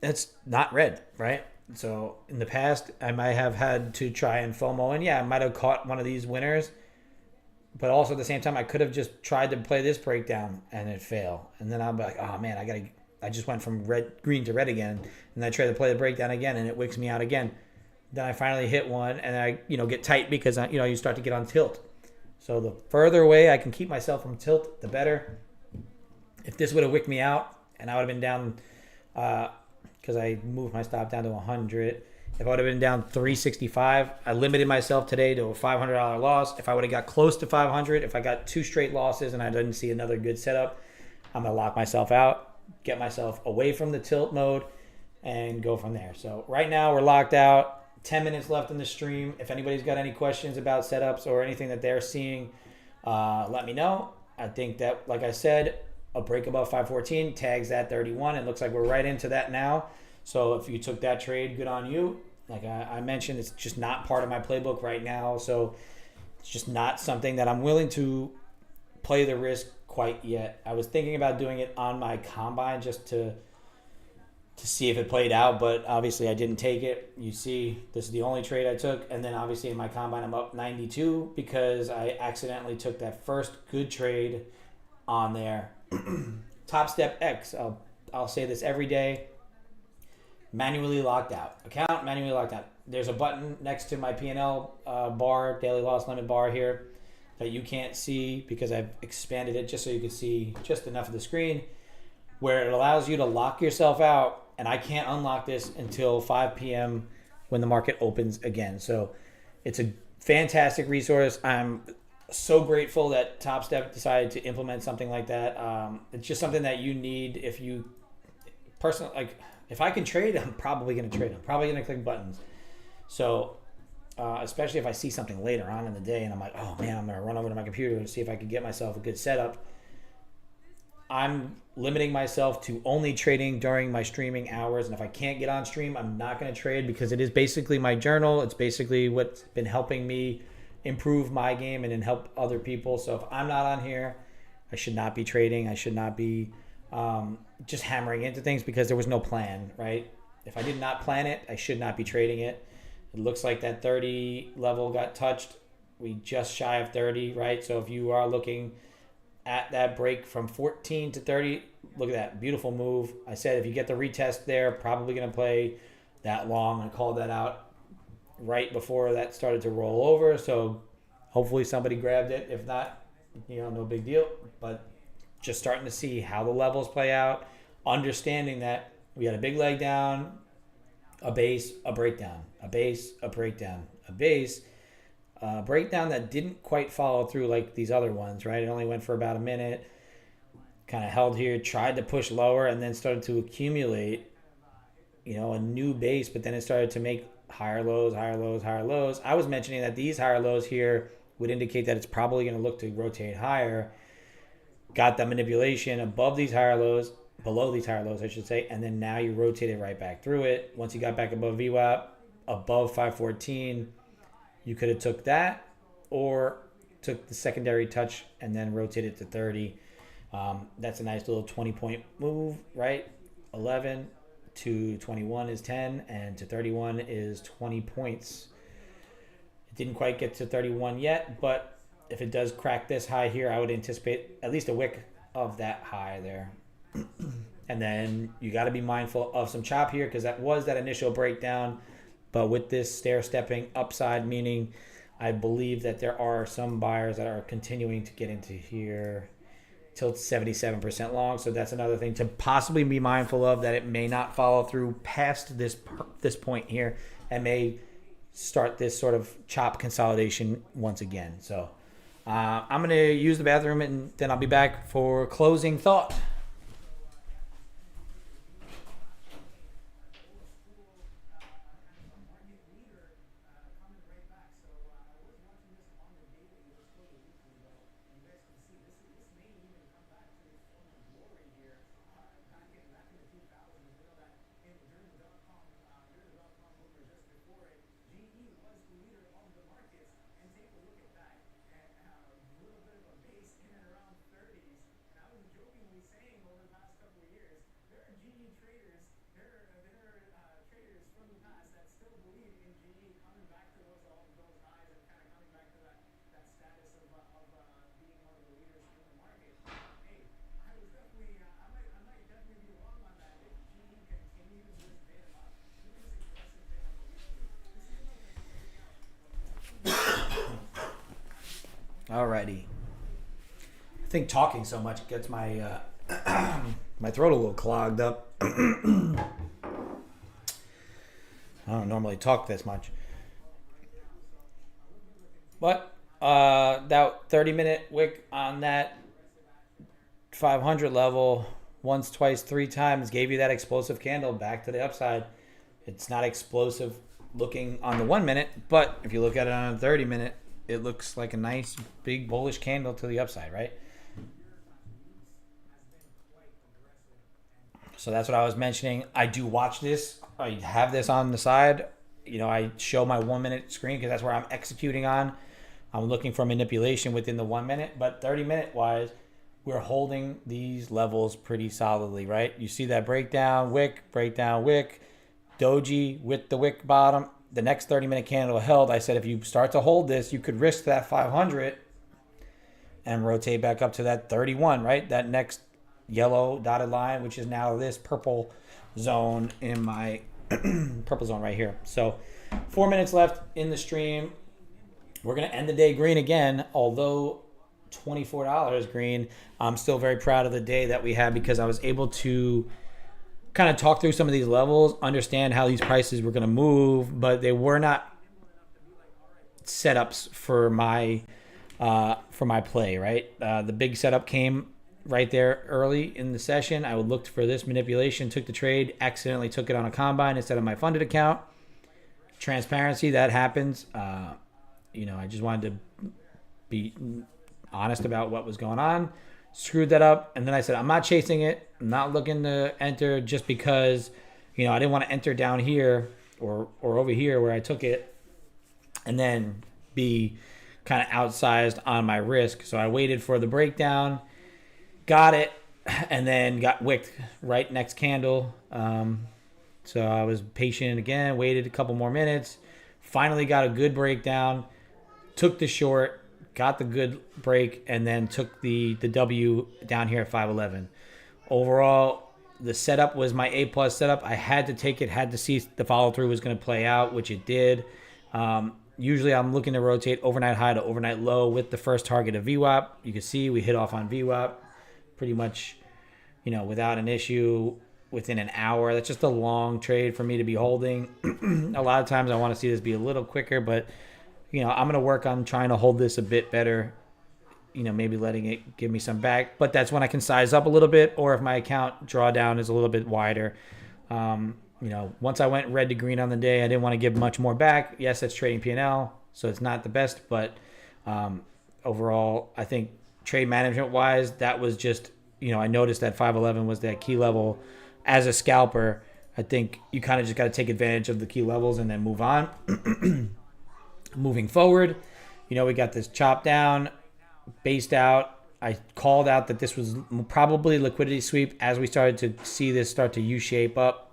That's not red, right? So in the past, I might have had to try and FOMO. And yeah, I might have caught one of these winners. But also at the same time, I could have just tried to play this breakdown and it failed. And then I'll be like, oh man, I just went from green to red again. And I tried to play the breakdown again and it wicks me out again. Then I finally hit one and I, get tight because, you start to get on tilt. So the further away I can keep myself from tilt, the better. If this would have wicked me out and I would have been down, because I moved my stop down to 100. If I would have been down 365, I limited myself today to a $500 loss. If I would have got close to 500, if I got 2 straight losses and I didn't see another good setup, I'm going to lock myself out, get myself away from the tilt mode, and go from there. So right now we're locked out. 10 minutes left in the stream. If anybody's got any questions about setups or anything that they're seeing, let me know. I think that, like I said, a break above 514 tags that 31. It looks like we're right into that now. So if you took that trade, good on you. Like I mentioned, it's just not part of my playbook right now. So it's just not something that I'm willing to play the risk quite yet. I was thinking about doing it on my combine just to see if it played out, but obviously I didn't take it. You see, this is the only trade I took, and then obviously in my combine I'm up 92 because I accidentally took that first good trade on there. Top Step X. I'll say this every day. Manually locked out. Account manually locked out. There's a button next to my P&L bar, daily loss limit bar here, that you can't see because I've expanded it just so you can see just enough of the screen, where it allows you to lock yourself out, and I can't unlock this until 5 p.m. when the market opens again. So it's a fantastic resource. I'm so grateful that Top Step decided to implement something like that. It's just something that you need if you personally, like, if I can trade, I'm probably going to trade. I'm probably going to click buttons. So especially if I see something later on in the day and I'm like, oh man, I'm going to run over to my computer and see if I can get myself a good setup. I'm limiting myself to only trading during my streaming hours. And if I can't get on stream, I'm not going to trade because it is basically my journal. It's basically what's been helping me improve my game and then help other people. So if I'm not on here, I should not be trading. I should not be just hammering into things because there was no plan, right? If I did not plan it, I should not be trading it. It looks like that 30 level got touched. We just shy of 30, right? So if you are looking at that break from 14 to 30, look at that beautiful move. I said if you get the retest there, probably going to play that long. I called that out right before that started to roll over. So hopefully somebody grabbed it. If not, no big deal. But just starting to see how the levels play out, understanding that we had a big leg down, a base, a breakdown, a base, a breakdown, a base, a breakdown that didn't quite follow through like these other ones, right? It only went for about a minute, kind of held here, tried to push lower, and then started to accumulate, a new base, but then it started to make higher lows, higher lows, higher lows. I was mentioning that these higher lows here would indicate that it's probably going to look to rotate higher. Got the manipulation above these higher lows, below these higher lows, I should say, and then now you rotated right back through it. Once you got back above VWAP, above 514, you could have took that or took the secondary touch and then rotated to 30. That's a nice little 20-point move, right? 11 to 21 is 10, and to 31 is 20 points. It didn't quite get to 31 yet, but if it does crack this high here, I would anticipate at least a wick of that high there. And then you got to be mindful of some chop here because that was that initial breakdown. But with this stair-stepping upside, meaning I believe that there are some buyers that are continuing to get into here till it's 77% long. So that's another thing to possibly be mindful of, that it may not follow through past this point here and may start this sort of chop consolidation once again. So I'm going to use the bathroom and then I'll be back for closing thought. Alrighty. I think talking so much gets my my throat a little clogged up. I don't normally talk this much. But that 30-minute wick on that 500 level once, twice, three times gave you that explosive candle back to the upside. It's not explosive looking on the 1 minute, but if you look at it on a 30-minute, it looks like a nice big bullish candle to the upside, right? So that's what I was mentioning. I do watch this. I have this on the side. I show my 1 minute screen because that's where I'm executing on. I'm looking for manipulation within the 1 minute, but 30-minute wise, we're holding these levels pretty solidly, right? You see that breakdown, wick, doji with the wick bottom. The next 30-minute candle held. I said if you start to hold this, you could risk that 500 and rotate back up to that 31, right? That next yellow dotted line, which is now this purple zone in my purple zone right here. So 4 minutes left in the stream. We're going to end the day green again, although $24 green. I'm still very proud of the day that we had because I was able to kind of talk through some of these levels, understand how these prices were going to move, but they were not setups for my play, right? The big setup came right there early in the session. I would look for this manipulation, took the trade, accidentally took it on a combine instead of my funded account. Transparency, that happens. I just wanted to be honest about what was going on. Screwed that up, and then I said, I'm not chasing it. I'm not looking to enter just because, I didn't want to enter down here or over here where I took it and then be kind of outsized on my risk. So I waited for the breakdown, got it, and then got wicked right next candle. So I was patient again, waited a couple more minutes, finally got a good breakdown, took the short, got the good break, and then took the W down here at 511. Overall, the setup was my A-plus setup. I had to take it, had to see if the follow-through was going to play out, which it did. Usually I'm looking to rotate overnight high to overnight low with the first target of VWAP. You can see we hit off on VWAP pretty much, without an issue within an hour. That's just a long trade for me to be holding. A lot of times I want to see this be a little quicker, but I'm going to work on trying to hold this a bit better, maybe letting it give me some back. But that's when I can size up a little bit, or if my account drawdown is a little bit wider. Once I went red to green on the day, I didn't want to give much more back. Yes, that's trading P&L, so it's not the best. But overall, I think trade management-wise, that was just, I noticed that 511 was that key level. As a scalper, I think you kind of just got to take advantage of the key levels and then move on. Moving forward, we got this chop down, based out. I called out that this was probably liquidity sweep as we started to see this start to U-shape up.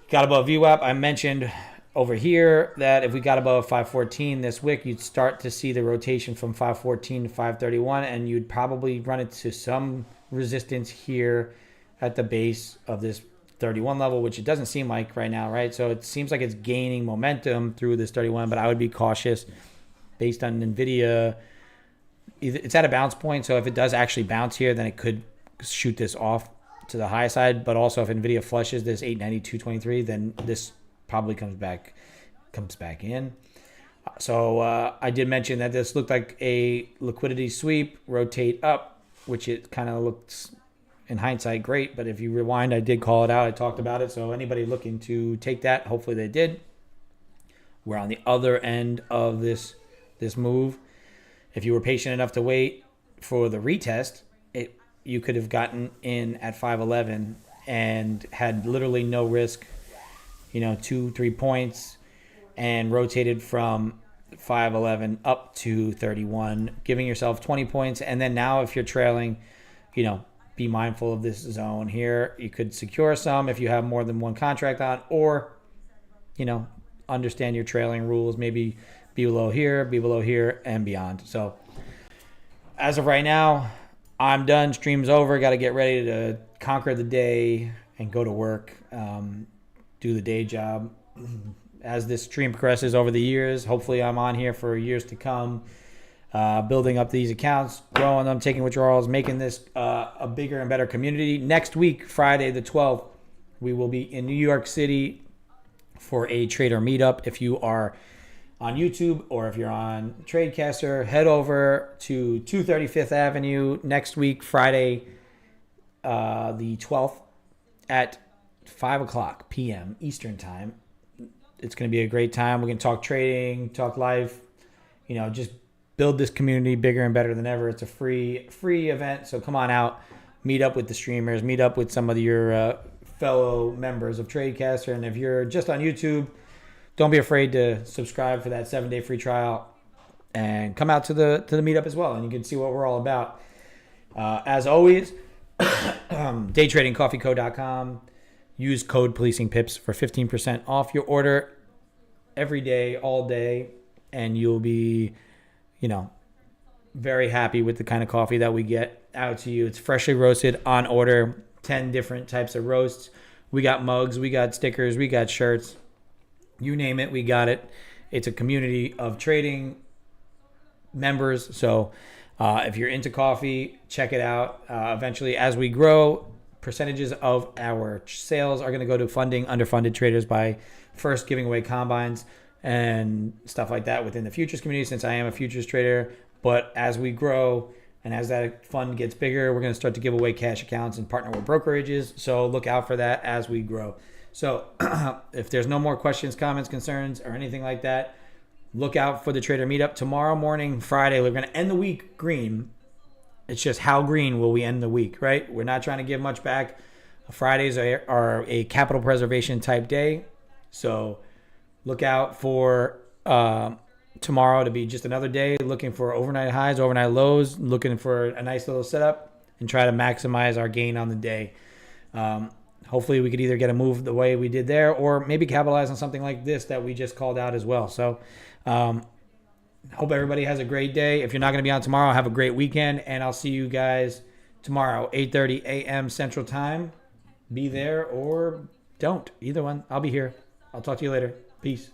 Got above VWAP. I mentioned over here that if we got above 514 this wick, you'd start to see the rotation from 514 to 531, and you'd probably run into some resistance here at the base of this 31 level, which it doesn't seem like right now, right? So it seems like it's gaining momentum through this 31, but I would be cautious based on NVIDIA. It's at a bounce point, so if it does actually bounce here, then it could shoot this off to the high side. But also if NVIDIA flushes this 890, then this probably comes back in. So I did mention that this looked like a liquidity sweep, rotate up, which it kind of looks in hindsight great, but if you rewind, I did call it out. I talked about it. So anybody looking to take that, hopefully they did. We're on the other end of this move. If you were patient enough to wait for the retest, you could have gotten in at 511 and had literally no risk, 2-3 points, and rotated from 511 up to 31, giving yourself 20 points. And then now if you're trailing, be mindful of this zone here. You could secure some if you have more than one contract on, or, understand your trailing rules, maybe be below here, and beyond. So as of right now, I'm done. Stream's over. Got to get ready to conquer the day and go to work, do the day job. As this stream progresses over the years, hopefully I'm on here for years to come. Building up these accounts, growing them, taking withdrawals, making this a bigger and better community. Next week, Friday the 12th, we will be in New York City for a trader meetup. If you are on YouTube or if you're on Tradecaster, head over to 230 Fifth Avenue next week, Friday the 12th at 5 o'clock p.m. Eastern Time. It's going to be a great time. We're going to talk trading, talk life, just build this community bigger and better than ever. It's a free event, so come on out, meet up with the streamers, meet up with some of your fellow members of Tradecaster. And if you're just on YouTube, don't be afraid to subscribe for that 7-day free trial and come out to the meetup as well, and you can see what we're all about. As always, daytradingcoffeeco.com. Use code policingpips for 15% off your order every day, all day, and you'll be, very happy with the kind of coffee that we get out to you. It's freshly roasted on order, 10 different types of roasts. We got mugs, we got stickers, we got shirts. You name it, we got it. It's a community of trading members. So if you're into coffee, check it out. Eventually, as we grow, percentages of our sales are going to go to funding underfunded traders by first giving away combines and stuff like that within the futures community, since I am a futures trader. But as we grow and as that fund gets bigger, we're going to start to give away cash accounts and partner with brokerages. So look out for that as we grow. So if there's no more questions, comments, concerns, or anything like that, look out for the trader meetup tomorrow morning, Friday. We're going to end the week green. It's just how green will we end the week, right? We're not trying to give much back. Fridays are a capital preservation type day. So look out for tomorrow to be just another day looking for overnight highs, overnight lows, looking for a nice little setup and try to maximize our gain on the day. Hopefully we could either get a move the way we did there or maybe capitalize on something like this that we just called out as well. So hope everybody has a great day. If you're not going to be on tomorrow, have a great weekend, and I'll see you guys tomorrow, 8:30 a.m. Central Time. Be there or don't. Either one. I'll be here. I'll talk to you later. Peace.